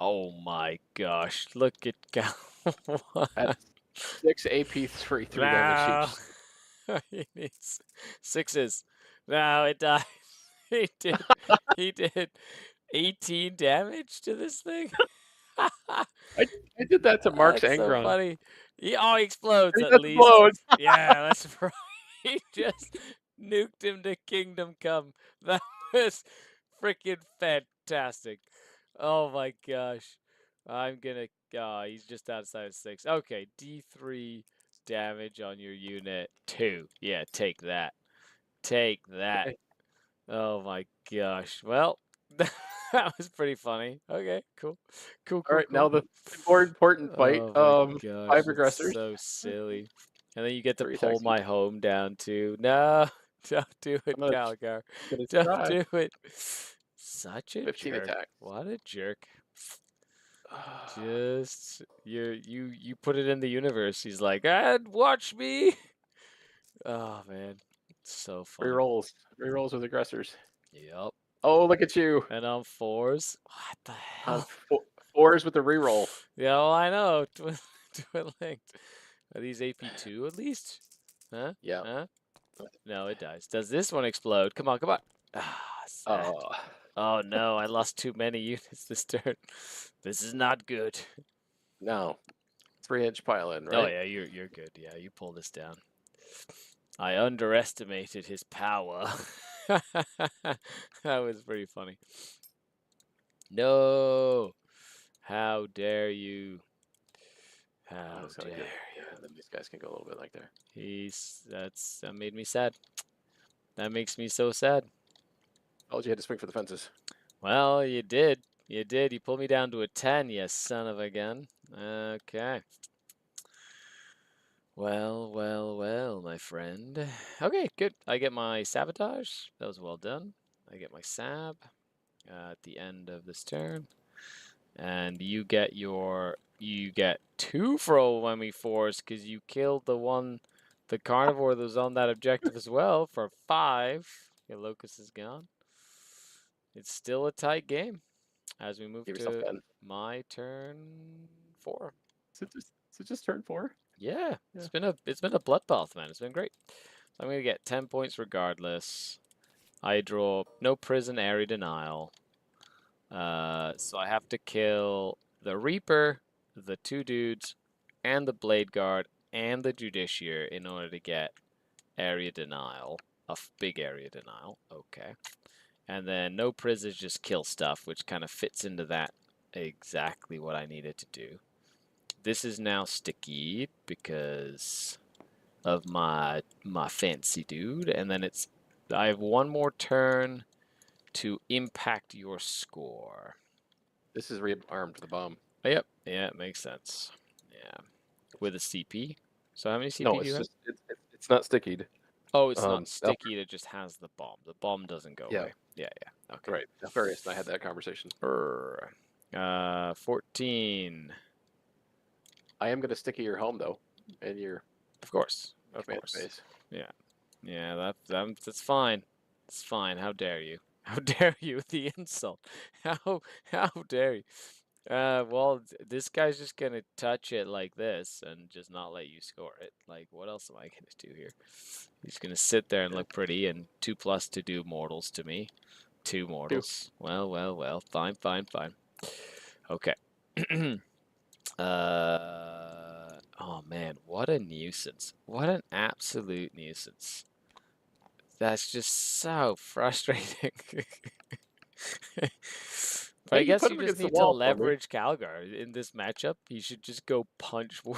Oh my gosh! Look at Cal. That's 6 AP 3 damage each. He needs 6s. No, it died. He did 18 damage to this thing. I did that to Mark's That's Angron. So funny. He explodes He at least. Explodes. Yeah, that's right. He just nuked him to Kingdom Come. That was freaking fantastic. Oh my gosh. I'm gonna. He's just outside of 6. Okay, D3 damage on your unit. 2. Yeah, take that. Take that. Okay. Oh my gosh. Well, that was pretty funny. Okay, cool. All right, now the more important fight. Oh my gosh, 5 aggressors. So silly. And then you get to pull my home down too. No, don't do it, Calgar. Don't do it. Such a 15 jerk. attack. What a jerk. Just you put it in the universe. He's like, watch me. Oh man, it's so funny. Rerolls with aggressors. Yep. Oh, look at you. And on 4s. What the hell? 4s with the reroll. Yeah, well, I know. Twin linked. Are these AP2 at least? Huh? Yeah. Huh? No, it dies. Does this one explode? Come on, come on. Oh no, I lost too many units this turn. This is not good. No. 3-inch pile-in, Oh right? yeah, you're good. Yeah, you pull this down. I underestimated his power. That was pretty funny. No! How dare you? How Oh, it's kind dare of good. you? And then these guys can go a little bit like there. That made me sad. That makes me so sad. Oh, you had to swing for the fences. Well, you did. You did. You pulled me down to a 10, you son of a gun. Okay. Well, my friend. Okay, good. I get my sabotage. That was well done. I get my sab at the end of this turn. And you get 2 for overwhelming force because you killed the carnivore that was on that objective as well for 5. Your locust is gone. It's still a tight game as we move Give yourself to 10. my turn 4. Is it just turn 4? Yeah, Yeah. it's been a bloodbath, man. It's been great. So I'm gonna get 10 points regardless. I draw no prison area denial. So I have to kill the Reaper, the 2 dudes, and the Blade Guard, and the Justiciar in order to get area denial. A big area denial. Okay. And then no prisons, just kill stuff, which kind of fits into that exactly what I needed to do. This is now sticky because of my fancy dude, and then I have 1 more turn to impact your score. This is rearmed the bomb. Oh, yep, yeah, it makes sense. Yeah, with a CP. So how many CP No, do you it's have? just it's not stickied. Oh, it's not Alfred, sticky. It just has the bomb. The bomb doesn't go yeah, away. Yeah, okay. right. Alfarius and I had that conversation. 14. I am gonna sticky your home though, and your Of course, command space. Yeah. That's fine. It's fine. How dare you? How dare you? The insult. How dare you? Well, this guy's just gonna touch it like this and just not let you score it. Like, what else am I gonna do here? He's gonna sit there and Yeah. look pretty and 2+ to do mortals to me. 2 Two. mortals. Well. Fine. Okay. Oh man, what a nuisance. What an absolute nuisance. That's just so frustrating. But Hey, I you guess put you him just against the need to wall for me. leverage Calgar in this matchup. He should just go punch war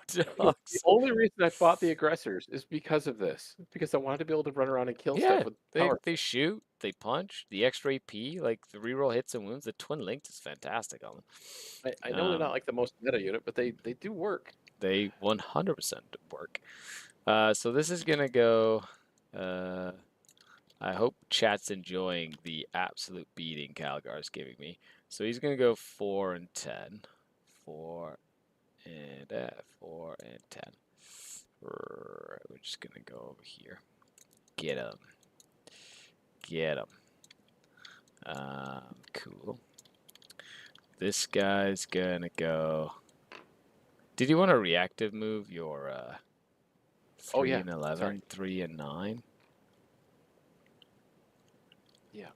The dogs. only reason I fought the aggressors is because of this. Because I wanted to be able to run around and kill stuff Yeah, with they power. they shoot, they punch. The extra AP, like the reroll hits and wounds, the twin linked is fantastic on I know they're them. not like the most meta unit, but they do work. They 100% work. So this is gonna go. I hope chat's enjoying the absolute beating Calgar's giving me. So he's gonna go 4 and 10, 4 4 and 10. We're just gonna go over here. Get him. Get him. Cool. This guy's gonna go. Did you want a reactive move? Your 3 yeah. and 11, Sorry. 3 and 9. Yeah.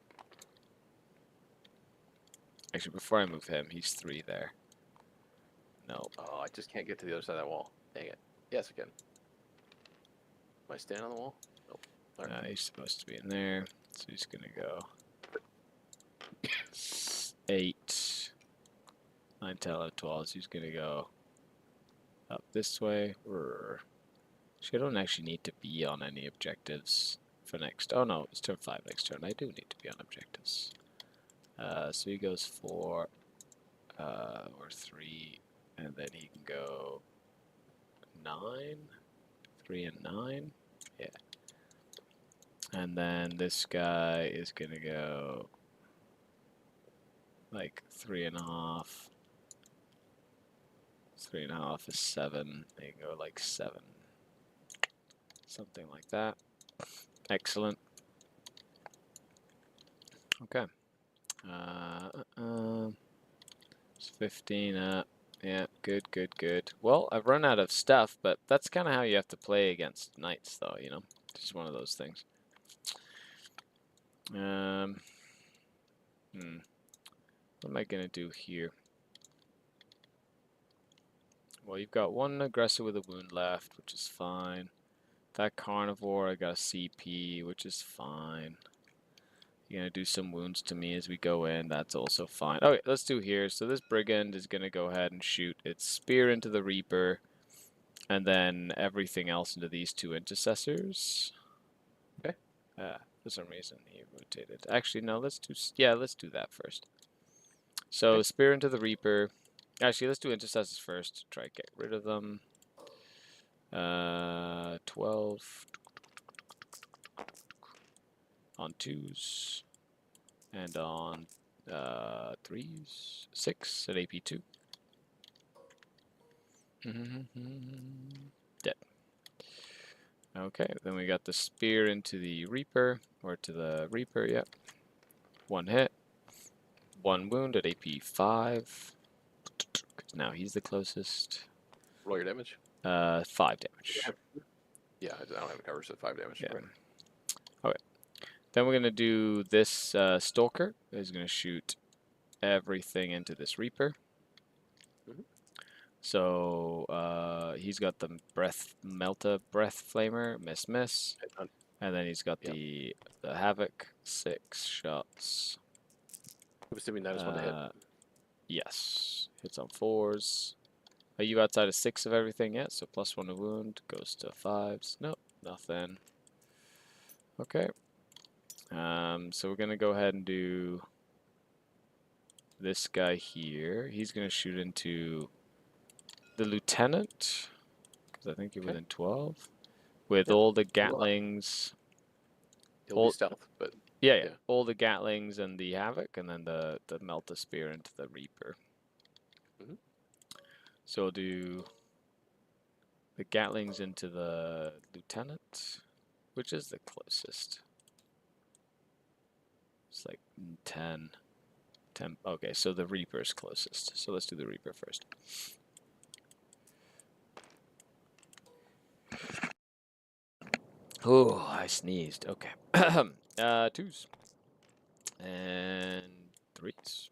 Actually, before I move him, he's 3 there. No. Oh, I just can't get to the other side of that wall. Dang it. Yes, again. Am I standing on the wall? Nope. All right. He's supposed to be in there. So he's gonna go 8, 9, 10, 11, 12. So he's gonna go up this way. I don't actually need to be on any objectives for next. Oh no, it's turn 5 next turn. I do need to be on objectives. So he goes 4 or 3, and then he can go 9, 3 and 9. Yeah. And then this guy is gonna go like 3.5. 3.5 is 7. They can go like 7. Something like that. Excellent. Okay. It's 15 up. Yeah, good. Well, I've run out of stuff, but that's kind of how you have to play against knights, though, you know? It's just one of those things. What am I gonna do here? Well, you've got one aggressor with a wound left, which is fine. That carnivore, I got a CP, which is fine. You're gonna do some wounds to me as we go in. That's also fine. Okay, let's do here. So this brigand is gonna go ahead and shoot its spear into the Reaper, and then everything else into these two intercessors. Okay. For some reason he rotated. Actually, no. Let's do that first. So Okay. spear into the Reaper. Actually, let's do intercessors first. Try to get rid of them. 12 on 2s and on 3s, 6 at AP2. Dead. Okay, then we got the spear into the Reaper, or to the Reaper, yep. 1 hit, 1 wound at AP5. Now he's the closest. Roll your damage. 5 damage. Yeah, I don't have a cover, so 5 damage. Yeah. Okay. Then we're gonna do this Stalker is gonna shoot everything into this Reaper. So he's got the breath flamer, miss, and then he's got the Havoc, 6 shots. I'm assuming that is one to hit. Yes, hits on 4s. Are you outside of 6 of everything yet? So +1 to wound goes to 5s. Nope, nothing. Okay. So we're gonna go ahead and do this guy here. He's gonna shoot into the lieutenant, because I think you're within 12, with all the Gatlings. He'll be stealth, but yeah, all the Gatlings and the Havoc, and then the Melta Spear into the Reaper. So we'll do the Gatlings into the lieutenant, which is the closest. It's like 10. Okay, so the Reaper's closest. So let's do the Reaper first. Oh, I sneezed. Okay. 2s. And 3s.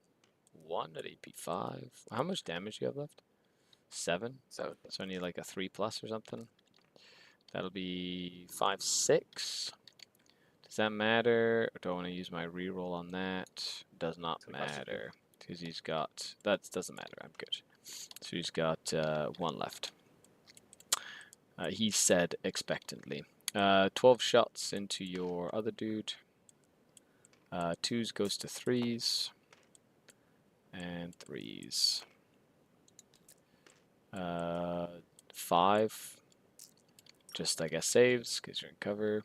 1 at AP5. How much damage do you have left? 7? 7. So I need like a 3+ or something. That'll be 5, 6. Does that matter? Or do I want to use my reroll on that? Does not matter. Because he's got... That doesn't matter. I'm good. So he's got 1 left. He said expectantly. 12 shots into your other dude. 2s goes to 3s. And 3s. 5. Just, I guess, saves, because you're in cover.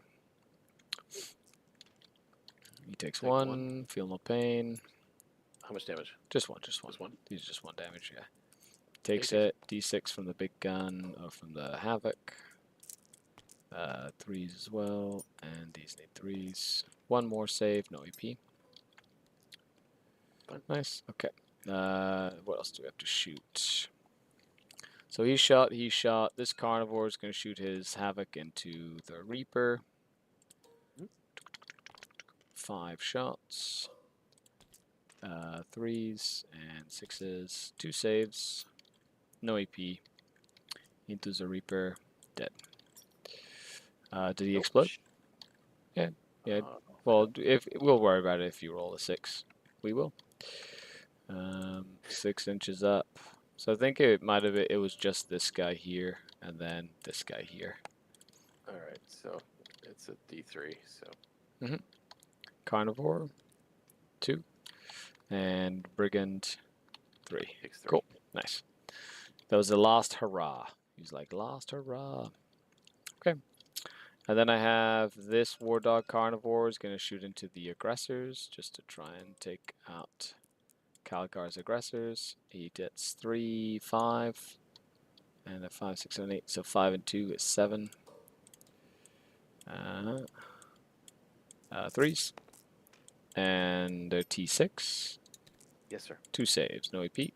He takes 1, feel no pain. How much damage? Just 1. Just 1. He's just 1 damage, yeah. Takes it, D6 from the big gun, or from the Havoc. 3s as well, and these need 3s. 1 more save, no EP. Nice, okay. What else do we have to shoot? So he shot. This carnivore is going to shoot his Havoc into the Reaper. 5 shots. 3s and 6s. 2 saves. No EP. Into the Reaper. Dead. Did he explode? Yeah. Yeah. Well, if we'll worry about it if you roll a 6. We will. 6 inches up. So I think it might have been, it was just this guy here and then this guy here. All right, so it's a D3. So. Carnivore 2 and Brigand 3. Cool, nice. That was the last hurrah. He's like last hurrah. Okay. And then I have this War Dog Carnivore is going to shoot into the aggressors just to try and take out Calicar's aggressors. He gets 3, 5, and a 5, 6, 7, 8. So 5 and 2 is 7. 3s. And a T6. Yes, sir. 2 saves, no EP.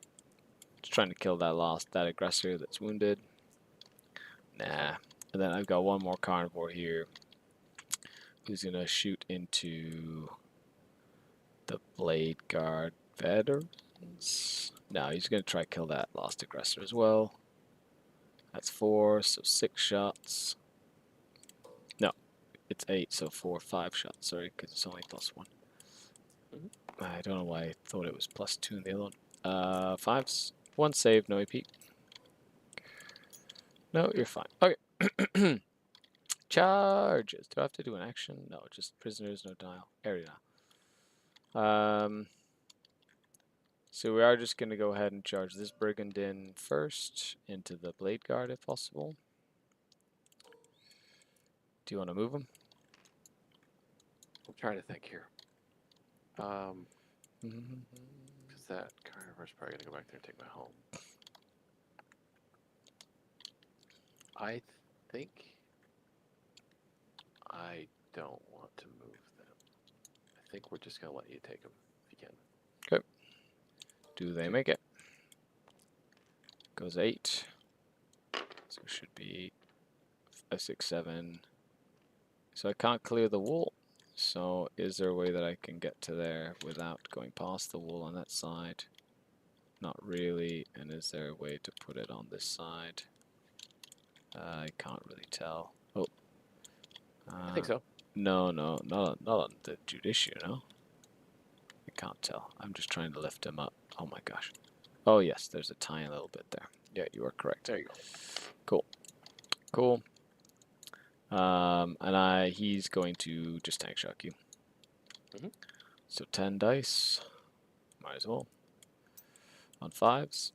Just trying to kill that aggressor that's wounded. Nah. And then I've got 1 more carnivore here who's gonna shoot into the Blade Guard veterans. No, he's going to try kill that Lost Aggressor as well. That's 4, so 6 shots. No, it's 8, so 5 shots. Sorry, because it's only +1. I don't know why I thought it was +2 in the other one. 5s, 1 save, no AP. No, you're fine. Okay. Charges. Do I have to do an action? No, just prisoners, no dial. Area. So we are just going to go ahead and charge this brigand in first into the Blade Guard if possible. Do you want to move him? I'm trying to think here. Because that carnivore's probably going to go back there and take my home. I think I don't want to move them. I think we're just going to let you take them if you can. Okay. Do they make it? Goes 8. So it should be 5, 6, 7. So I can't clear the wall. So is there a way that I can get to there without going past the wall on that side? Not really. And is there a way to put it on this side? I can't really tell. Oh. I think so. No, not on the Judiciary, no? I can't tell. I'm just trying to lift him up. Oh my gosh. Oh yes, there's a tiny little bit there. Yeah, you are correct. There you go. Cool. Cool. And he's going to just tank shock you. So 10 dice. Might as well. On 5s.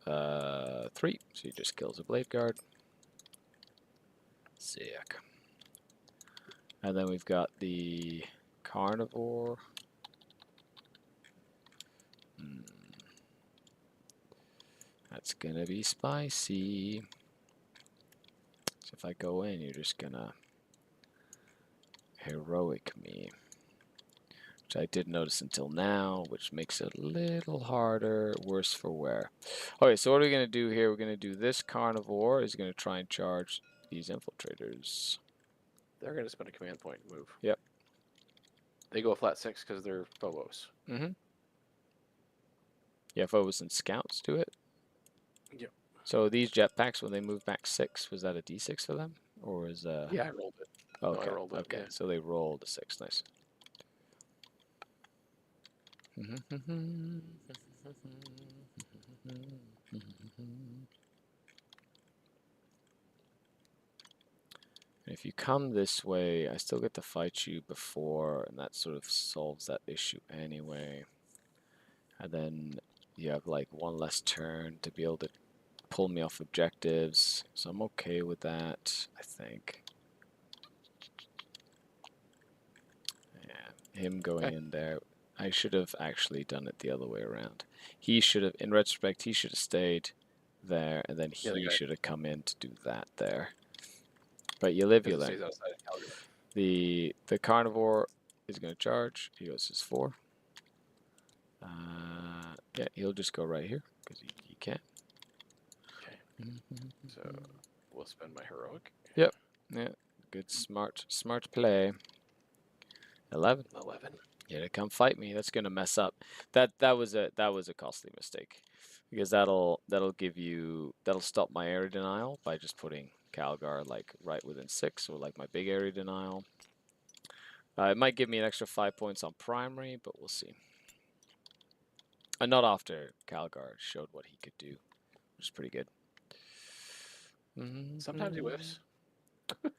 3. So he just kills a Blade Guard. Sick. And then we've got the Carnivore. That's gonna be spicy. So if I go in, you're just gonna heroic me. Which I didn't notice until now, which makes it a little harder, worse for wear. Okay, so what are we gonna do here? We're gonna do this Carnivore is gonna try and charge these infiltrators. They're going to spend a command point and move. Yep. They go a flat 6 because they're phobos. Yeah, phobos and scouts do it. Yep. So these jetpacks, when they move back 6, was that a d6 for them? Or was Yeah, I rolled it. Okay, I rolled it, okay. yeah. So they rolled a 6, nice. If you come this way, I still get to fight you before, and that sort of solves that issue anyway. And then you have like 1 less turn to be able to pull me off objectives, so I'm okay with that, I think. Yeah, him going in there, I should have actually done it the other way around. He should have, in retrospect, he should have stayed there, and then he should have come in to do that there. But you live, you learn. The Carnivore is going to charge. He goes his 4. Yeah, he'll just go right here because he can. Okay. So we'll spend my heroic. Yep. Yeah. Good, smart play. 11. 11. Yeah, to come fight me. That's gonna mess up. That was a costly mistake, because that'll stop my area denial by just putting Calgar like right within 6, or like my big area denial. It might give me an extra 5 points on primary, but we'll see. And not after Calgar showed what he could do, which is pretty good. Sometimes he whiffs. What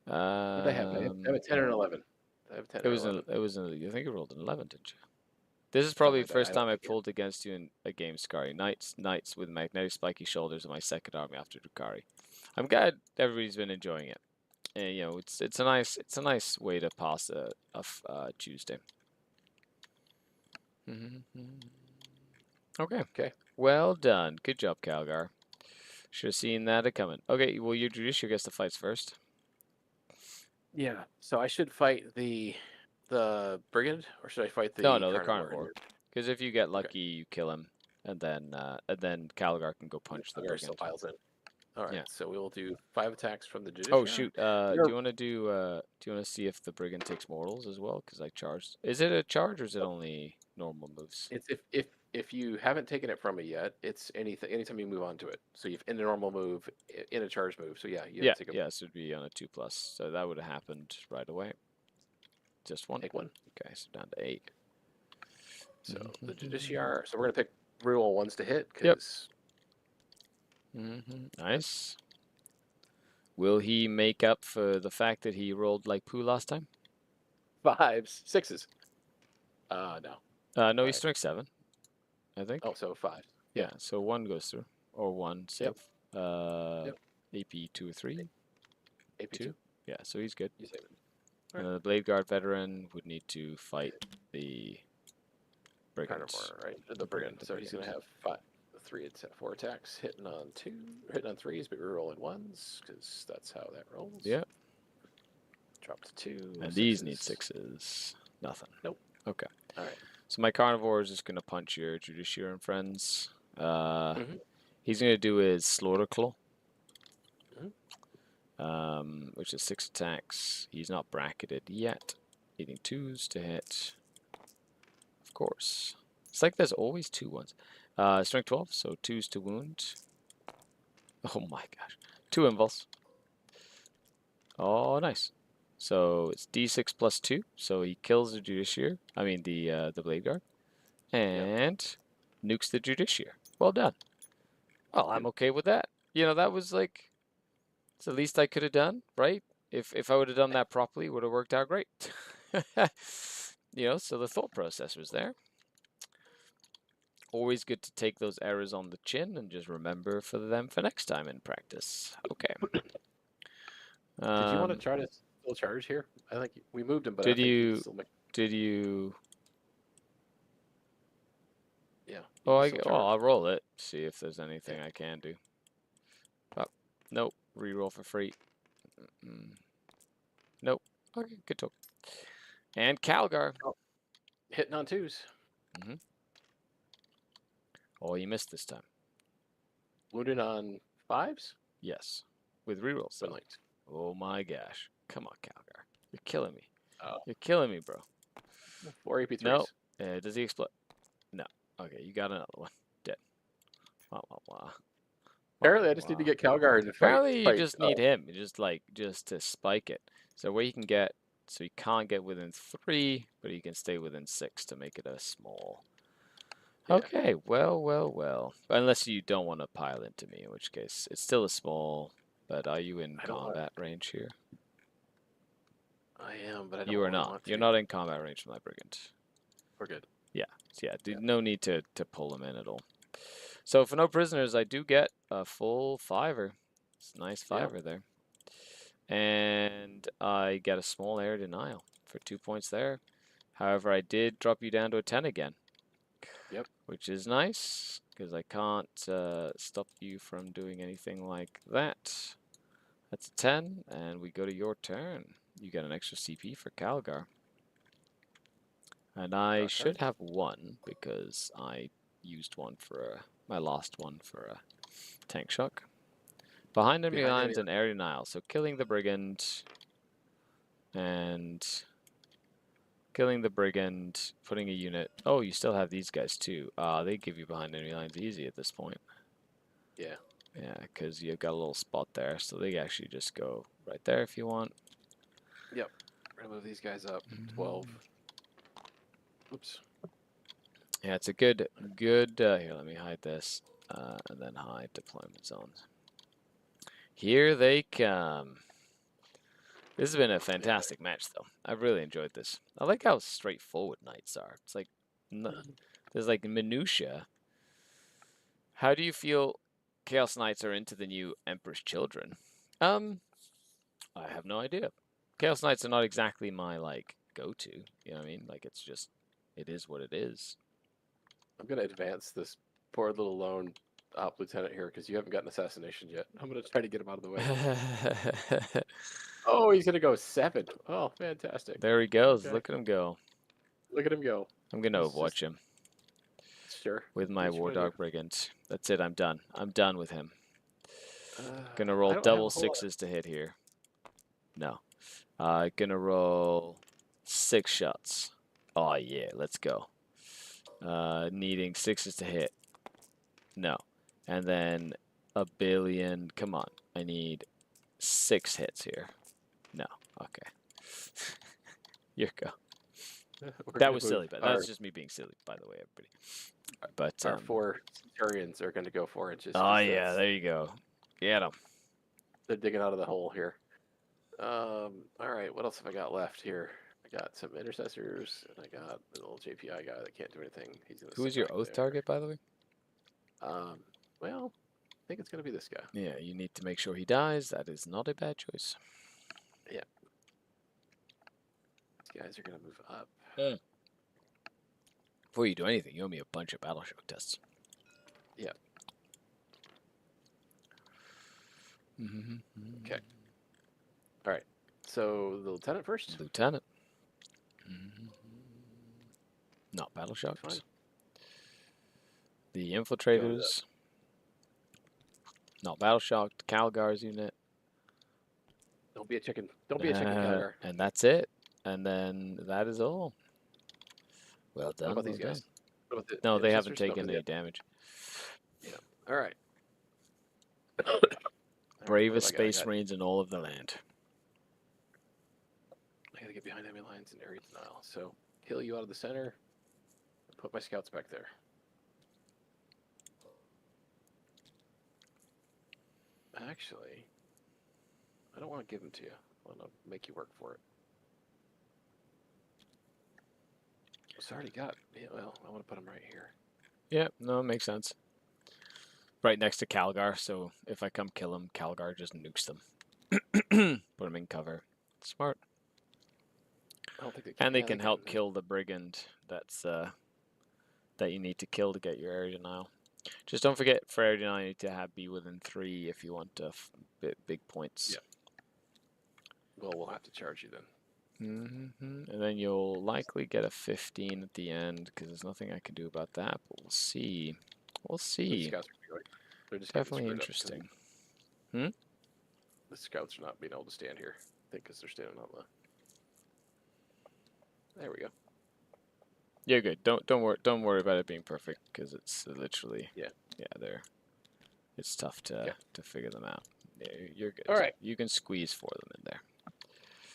did I have? I have a 10 or an 11. I have 10 It was I think you rolled an 11, didn't you? This is probably the first time I pulled against you in a game, Scary. Knights with magnetic spiky shoulders in my second army after Drukhari. I'm glad everybody's been enjoying it. And you know, it's a nice way to pass a Tuesday. Okay. Well done. Good job, Calgar. Should have seen that coming. Okay, well, your Judiciary gets the fights first. Yeah. So I should fight the brigand, or should I fight the the Carnivore? Because if you get lucky, you kill him, and then Calgar can go punch the brigand. Still piles in. All right, Yeah. so we will do 5 attacks from the Oh Judiciary. shoot. Do You're you want to see if the brigand takes mortals as well? Because I charged. Is it a charge or is it only normal moves? It's if you haven't taken it from me yet, it's anytime you move on to it. So you've in a normal move, in a charge move. So yeah, you Yeah. have to take Yeah. So it'd be on a 2+. So that would have happened right away. Just one. take one. Okay. So down to 8. So the Judiciary. So we're gonna pick reroll ones to hit Yep. because Nice. Will he make up for the fact that he rolled like poo last time? 5s, 6s. No. No, he's Right. strength 7, I think. Oh, so 5. Yeah, so 1 goes through. Or 1 save. Yep. AP 2 or 3? AP 2? 2. Yeah, so he's good. You save it. And then the Blade Guard veteran would need to fight the brigand. Carnivore, right? The brigand. So he's gonna have 4 attacks, hitting on 3s, but rerolling 1s because that's how that rolls. Yeah. Drop to 2. And these need 6s. Nothing. Nope. Okay. All right. So my carnivore is just gonna punch your Judiciary and friends. Mm-hmm. He's gonna do his Slaughter Claw. Mm-hmm. Which is 6 attacks. He's not bracketed yet. Needing 2s to hit. Of course. It's like there's always 2 ones. Strength 12, so 2s to wound. Oh my gosh. 2 invuls. Oh, nice. So it's D6 plus 2, so he kills the Judiciary. I mean the Blade Guard. And nukes the Judiciary. Well done. Well, I'm okay with that. You know, that was like, it's the least I could have done, right? If I would have done that properly, it would have worked out great. You know, so the thought process was there. Always good to take those errors on the chin and just remember for them for next time in practice. Okay. Did you want to try to still charge here? I think we moved him, but I Did think you? still make... Did you? Yeah. Oh, I'll roll it. See if there's anything I can do. Oh, nope. Reroll for free. Nope. Okay, good talk. And Calgar. Oh, hitting on 2s. Oh, you missed this time. Wounded on 5s? Yes. With rerolls. So. Oh my gosh. Come on, Calgar. You're killing me. Oh. You're killing me, bro. 4 AP3s. No. Does he explode? No. Okay, you got another one. Dead. Wah, wah, wah. Apparently, I just need to get Calgar to fight. Apparently, you just need him. You just to spike it. So where you can get, so you can't get within 3, but you can stay within 6 to make it a small. Yeah. Okay, well. Unless you don't want to pile into me, in which case it's still a small. But are you in combat range here? I am, but I don't. You are not. You're not in combat range from that brigand. We're good. Yeah. No need to pull him in at all. So for no prisoners, I do get a full 5er. It's a nice 5er there. And I get a small air denial for 2 points there. However, I did drop you down to a 10 again. Yep. Which is nice, because I can't stop you from doing anything like that. That's a 10, and we go to your turn. You get an extra CP for Calgar. And I should have 1, because I used one for my last one for a tank shock. Behind enemy lines and air denial. So killing the brigand and killing the brigand, putting a unit. Oh, you still have these guys too. They give you behind enemy lines easy at this point. Yeah. Yeah, because you've got a little spot there, so they actually just go right there if you want. Yep. We're gonna move these guys up. 12. Oops. Yeah, it's a good. Here, let me hide this, and then hide deployment zones. Here they come. This has been a fantastic match, though. I've really enjoyed this. I like how straightforward knights are. It's like, there's like minutia. How do you feel Chaos Knights are into the new Emperor's Children? I have no idea. Chaos Knights are not exactly my, like, go-to. You know what I mean? Like, it's just, it is what it is. I'm going to advance this poor little lone op lieutenant here because you haven't gotten assassination yet. I'm going to try to get him out of the way. Oh, he's going to go 7. Oh, fantastic. There he goes. Okay. Look at him go. Look at him go. I'm going to overwatch him. Sure. With my War Dog Brigand. That's it. I'm done. I'm done with him. Gonna I roll don't have a double whole lot. sixes to hit here. No. Gonna roll 6 shots. Oh yeah, let's go. Needing 6s to hit. No. And then a billion. Come on. I need 6 hits here. No. Okay. Here you go. That was silly, but that's just me being silly, by the way, everybody. But Our 4 Centurions are going to go 4 inches. oh yeah, there you go. Get them. They're digging out of the hole here. All right, what else have I got left here? I got some intercessors, and I got the little JPI guy that can't do anything. He's gonna Who is sit your back oath there. target, by the way? Well, I think it's gonna be this guy. Yeah, you need to make sure he dies. That is not a bad choice. Yeah. These guys are gonna move up. Before you do anything, you owe me a bunch of battle shock tests. Yeah. Okay. All right. So the lieutenant first. Lieutenant. Not battle shocks. Fine. The infiltrators. Not battle shocked. Calgar's unit. Don't be a chicken. Don't be a chicken, Calgar. And that's it. And then that is all. Well done. What about well these guys? done. What about the No, they haven't intercessors? taken any damage. Yeah. All right. Bravest space marines in all of the land. I gotta get behind enemy lines and area denial. So kill you out of the center. And put my scouts back there. Actually, I don't want to give them to you. I want to make you work for it. It's already got. Yeah, well, I want to put them right here. Yeah, no, it makes sense. Right next to Calgar, so if I come kill him, Calgar just nukes them. Put him in cover. Smart. I don't think they can. And they can help kill the brigand that's that you need to kill to get your area denial. Just don't forget, for area denial, you need to be within 3 if you want big points. Yeah. Well, we'll have to charge you then. And then you'll likely get a 15 at the end, because there's nothing I can do about that, but we'll see. We'll see. The scouts are going. They're just Definitely interesting. The scouts are not being able to stand here. I think because they're standing on the. There we go. You're good. Don't worry about it being perfect, because it's literally there. It's tough to figure them out. Yeah, you're good. All right. You can squeeze 4 of them in there.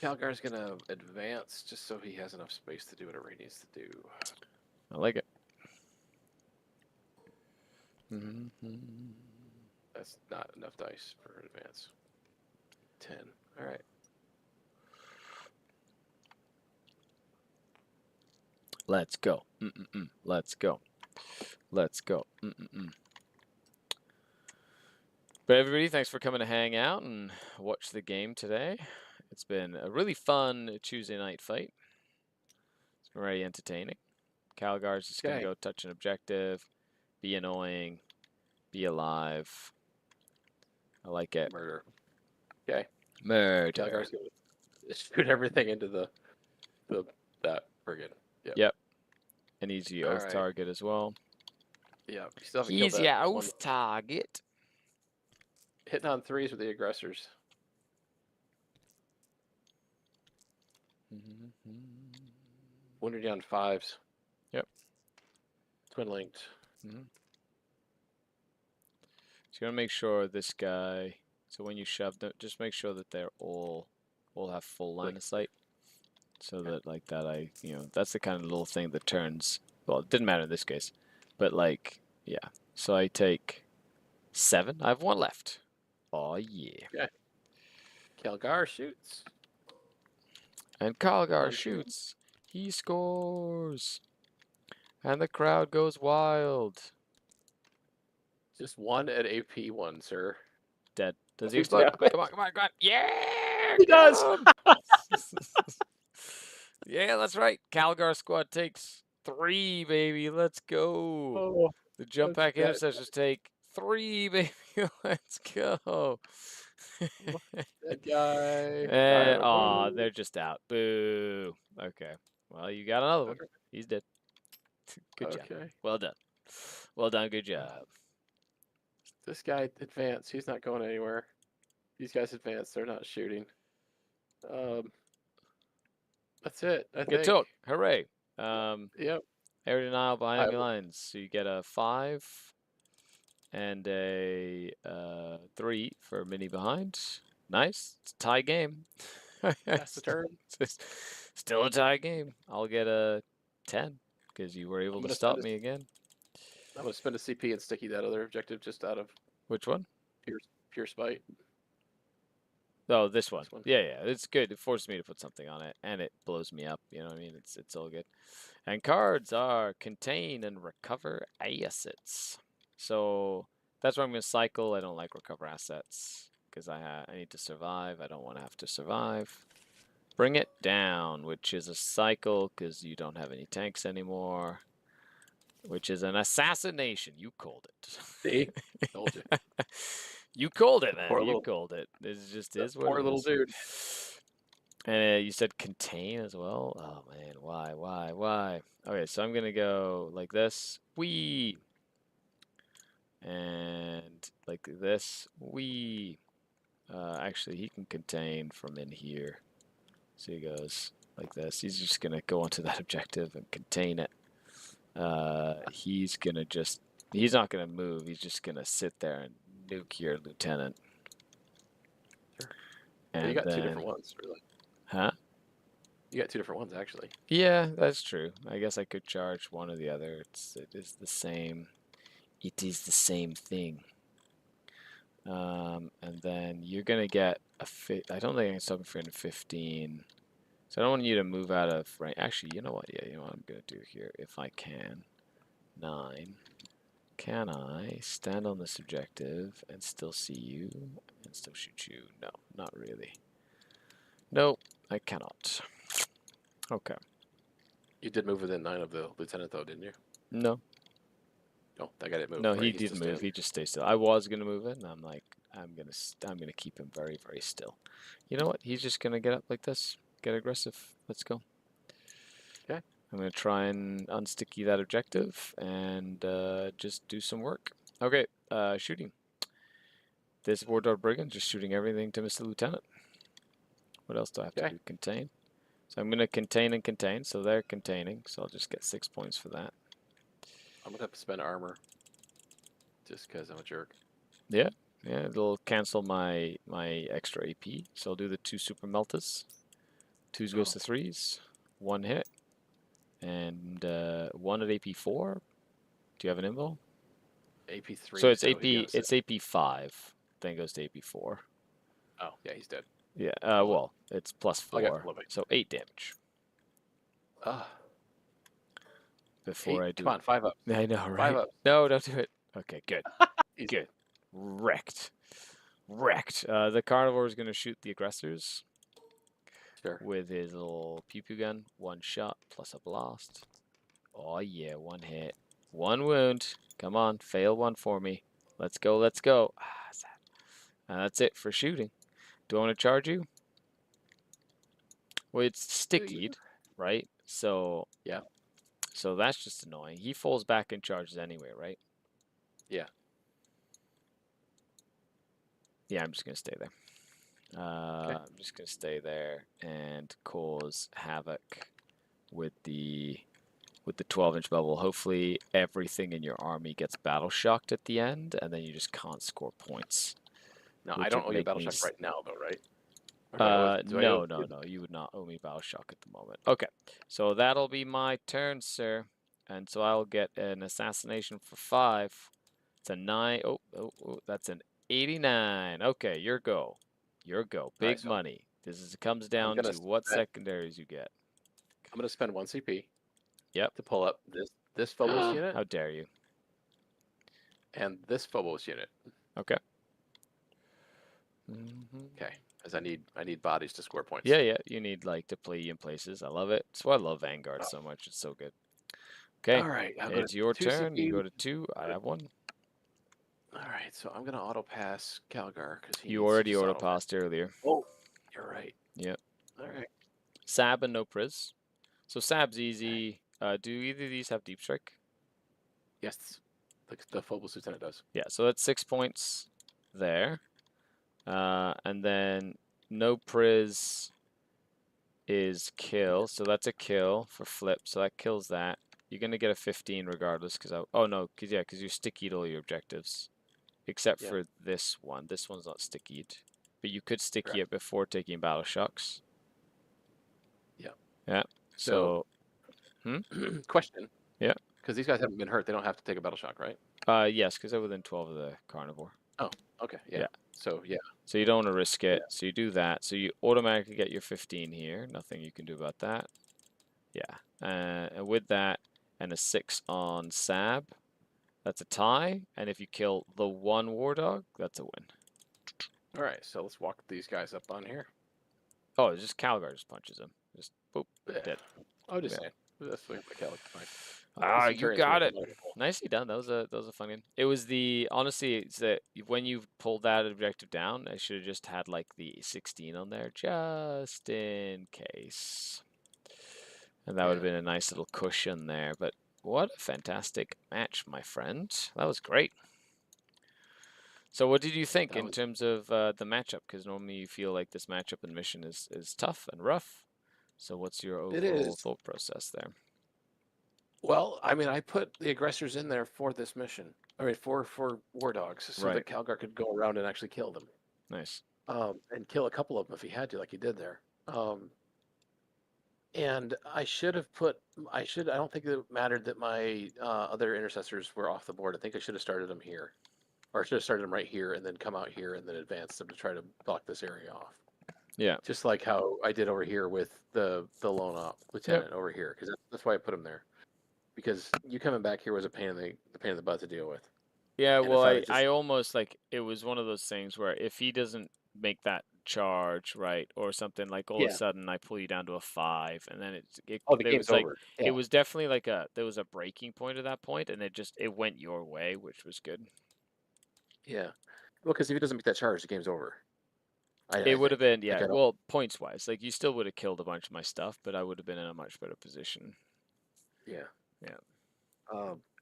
Calgar's gonna advance just so he has enough space to do whatever he needs to do. I like it. That's not enough dice for an advance. 10. All right. Let's go. Let's go. Let's go. But everybody, thanks for coming to hang out and watch the game today. It's been a really fun Tuesday night fight. It's been very entertaining. Calgar's just going to go touch an objective, be annoying, be alive. I like it. Murder. Okay. Murder. Calgar's going to shoot everything into that frigate. Yep. And he's your oath target as well. Yeah. Still he's your oath target. Hitting on 3s with the aggressors. Wounded you on 5s. Yep. Twin linked. So you want to make sure this guy. So when you shove them, just make sure that they're all have full line of sight. So that like that, that's the kind of little thing that turns. Well, it didn't matter in this case, but like, yeah. So I take 7. I have 1 left. Oh yeah. Okay. Calgar shoots. And Calgar shoots. He scores. And the crowd goes wild. Just 1 at AP 1, sir. Dead. Does he explode? Come on. Yeah! He does! Yeah, that's right. Calgar squad takes 3, baby. Let's go. Oh, The jump pack intercessors take 3, baby. Let's go. that guy. And, they're just out. Boo. Okay. Well, you got another one. He's dead. Good job. Well done. Well done. Good job. This guy advanced. He's not going anywhere. These guys advanced. They're not shooting. That's it, I Good think. talk. Hooray. Yep. Air denial behind enemy I- lines. So you get a 5 and a 3 for mini behind. Nice. It's a tie game. That's the turn. Still a tie game. I'll get a 10 because you were able to stop me again. I'm gonna spend a CP and sticky that other objective just out of Which one? pure spite. Oh, this one. This one. Yeah, it's good. It forces me to put something on it, and it blows me up. You know what I mean? It's all good. And cards are contain and recover assets. So that's why I'm going to cycle. I don't like recover assets because I need to survive. I don't want to have to survive. Bring it down, which is a cycle because you don't have any tanks anymore. Which is an assassination. You called it. See? Told you. You called it, man. Poor You little- called it. It just is what Poor it little is. dude. And you said contain as well? Oh, man. Why? Okay, so I'm going to go like this. Wee. And like this. Wee. Actually, he can contain from in here. So he goes like this. He's just going to go onto that objective and contain it. He's going to just... He's not going to move. He's just going to sit there and nuke your lieutenant. Sure. And So you got then, two different ones, really. Huh? You got two different ones, actually. Yeah, that's true. I guess I could charge one or the other. It is the same. It is the same thing. And then you're gonna get a I don't think I can stop him for 15. So I don't want you to move out of range. Actually, you know what? Yeah, you know what I'm gonna do here if I can. 9. Can I stand on this objective and still see you and still shoot you? No, not really. No, I cannot. Okay. You did move within 9 of the lieutenant, though, didn't you? No. No, that guy didn't move. No, right? he He's did just move. standing. He just stays still. I was gonna move it, and I'm like, I'm gonna keep him very, very still. You know what? He's just gonna get up like this, get aggressive. Let's go. Okay. I'm gonna try and unsticky that objective and just do some work. Okay. Shooting. This Wardard Brigand just shooting everything to Mr. Lieutenant. What else do I have to do? Contain. So I'm gonna contain and contain. So they're containing. So I'll just get 6 points for that. I'm gonna have to spend armor. Just because I'm a jerk. Yeah, it'll cancel my extra AP. So I'll do the 2 super meltas. 2s goes to 3s. 1 hit. And 1 at AP 4. Do you have an info? AP 3. So it's AP 5. Then goes to AP 4. Oh, yeah, he's dead. Yeah. Well, it's plus 4. So 8 damage. Ah. Before 8? I do. Come on, 5 up. I know, right? 5 up. No, don't do it. Okay, good. He's Good. Wrecked. The carnivore is going to shoot the aggressors. Sure. With his little pew-pew gun. 1 shot plus a blast. Oh yeah, 1 hit. 1 wound. Come on, fail 1 for me. Let's go, let's go. And that's it for shooting. Do I want to charge you? Well, it's stickied, right? So yeah. So that's just annoying. He falls back and charges anyway, right? Yeah. Yeah, I'm just gonna stay there. I'm just gonna stay there and cause havoc with the 12-inch bubble. Hopefully everything in your army gets battle shocked at the end, and then you just can't score points. No, I don't owe you battle shock right now, though, right? No. You would not owe me battle shock at the moment. Okay, so that'll be my turn, sir. And so I'll get an assassination for 5. It's a 9. Oh, that's an 89. Okay, your go. Big money. This comes down to what secondaries you get. I'm gonna spend 1 CP. Yep. To pull up this Phobos unit. How dare you? And this Phobos unit. Okay. Okay, as I need bodies to score points. Yeah. You need like to play in places. I love it. That's why I love Vanguard so much. It's so good. Okay. All right. It's your turn. You go to 2. I have 1. All right. So I'm gonna auto pass Calgar because you already auto passed earlier. Oh, you're right. Yep. All right. Sab and no Priz. So Sab's easy. Do either of these have deep strike? Yes. The Phobos Lieutenant does. Yeah, so that's 6 points there. And then no priz is kill, so that's a kill for flip, so that kills that. You're gonna get a 15 regardless, because you stickied all your objectives, except Yeah. for this one. This one's not stickied, but you could sticky Correct. it before taking battle shocks. Yeah. Yeah. So, question. Yeah. Because these guys haven't been hurt, they don't have to take a battle shock, right? Yes, because they're within 12 of the carnivore. Oh, okay. Yeah. Yeah. So yeah. So you don't want to risk it. Yeah. So you do that. So you automatically get your 15 here. Nothing you can do about that. Yeah. And with that and a 6 on Sab, that's a tie. And if you kill the one war dog, that's a win. All right. So let's walk these guys up on here. Oh, it's just Calgar just punches him. Just boop, Yeah. dead. Oh, just Yeah. saying. That's the mechanic. Fine. Ah, These you Centurions got were it. wonderful. Nicely done. That was a fun game. It was honestly, it's that when you pulled that objective down, I should have just had like the 16 on there just in case. And that would have been a nice little cushion there. But what a fantastic match, my friend. That was great. So what did you think in terms of the matchup? Because normally you feel like this matchup and mission is tough and rough. So what's your overall thought process there? Well, I mean, I put the aggressors in there for this mission. I mean, for war dogs, so that Calgar could go around and actually kill them. Nice. And kill a couple of them if he had to, like he did there. And I should have put. I don't think it mattered that my other intercessors were off the board. I think I should have started them here, or I should have started them right here and then come out here and then advance them to try to block this area off. Yeah. Just like how I did over here with the lone op lieutenant over here, because that's why I put him there. Because you coming back here was a pain in the butt to deal with. Yeah, And well, I almost like it was one of those things where if he doesn't make that charge right or something, like all of a sudden I pull you down to a 5, and then the game's like over. it was definitely like there was a breaking point at that point, and it went your way, which was good. Yeah, well, because if he doesn't make that charge, the game's over. It would have been, yeah. Well, points wise, like you still would have killed a bunch of my stuff, but I would have been in a much better position. Yeah. Yeah.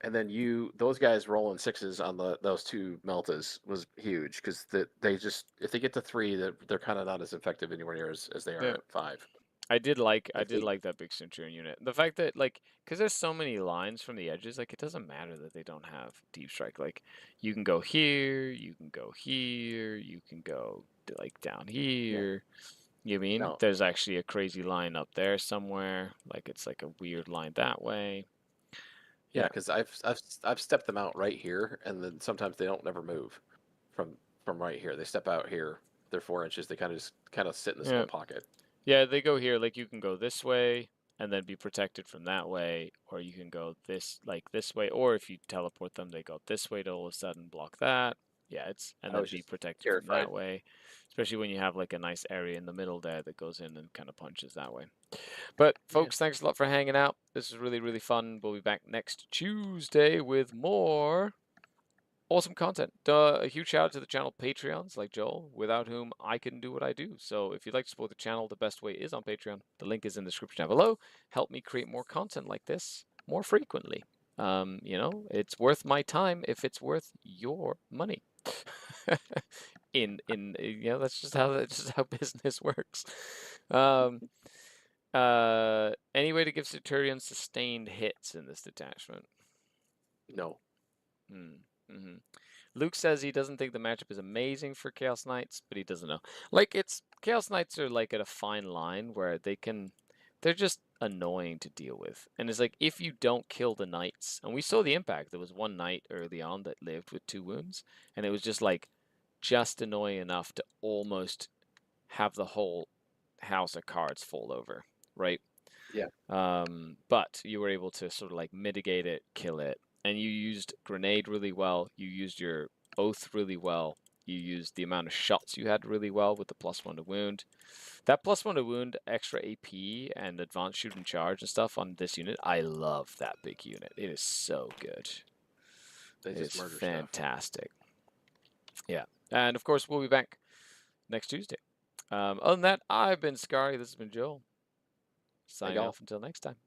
And then those guys rolling 6s on those 2 Meltas was huge, because they just, if they get to 3, they're kind of not as effective anywhere near as they are at 5. I did like that big Centurion unit. The fact that because there's so many lines from the edges, like it doesn't matter that they don't have deep strike. Like you can go here, you can go here, you can go like down here. You mean there's actually a crazy line up there somewhere? Like it's like a weird line that way. Yeah, because I've stepped them out right here, and then sometimes they don't never move from right here. They step out here. They're 4 inches. They kind of sit in this little pocket. Yeah, they go here. Like you can go this way and then be protected from that way, or you can go this way, or if you teleport them, they go this way to all of a sudden block that. Yeah, and then be protected from that way. Especially when you have like a nice area in the middle there that goes in and kind of punches that way. But folks, thanks a lot for hanging out. This is really, really fun. We'll be back next Tuesday with more awesome content. A huge shout out to the channel Patreons like Joel, without whom I couldn't do what I do. So if you'd like to support the channel, the best way is on Patreon. The link is in the description down below. Help me create more content like this more frequently. You know, it's worth my time if it's worth your money. That's just how business works. Any way to give Centurion sustained hits in this detachment? No. Luke says he doesn't think the matchup is amazing for Chaos Knights, but he doesn't know. Like Chaos Knights are like at a fine line where they're just annoying to deal with. And it's like if you don't kill the knights, and we saw the impact. There was one knight early on that lived with 2 wounds, and it was just annoying enough to almost have the whole house of cards fall over, right? Yeah. But you were able to sort of like mitigate it, kill it. And you used grenade really well. You used your oath really well. You used the amount of shots you had really well with the +1 to wound. That +1 to wound, extra AP, and advanced shoot and charge and stuff on this unit. I love that big unit. It is so good. It is fantastic. Yeah. And of course, we'll be back next Tuesday. Other than that, I've been Scary. This has been Joel. Signing off until next time.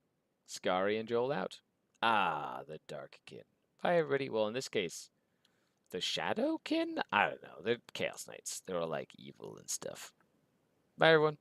Scary and Joel out. Ah, the Dark Kin. Bye, everybody. Well, in this case, the Shadowkin? I don't know. They're Chaos Knights. They're all like evil and stuff. Bye, everyone.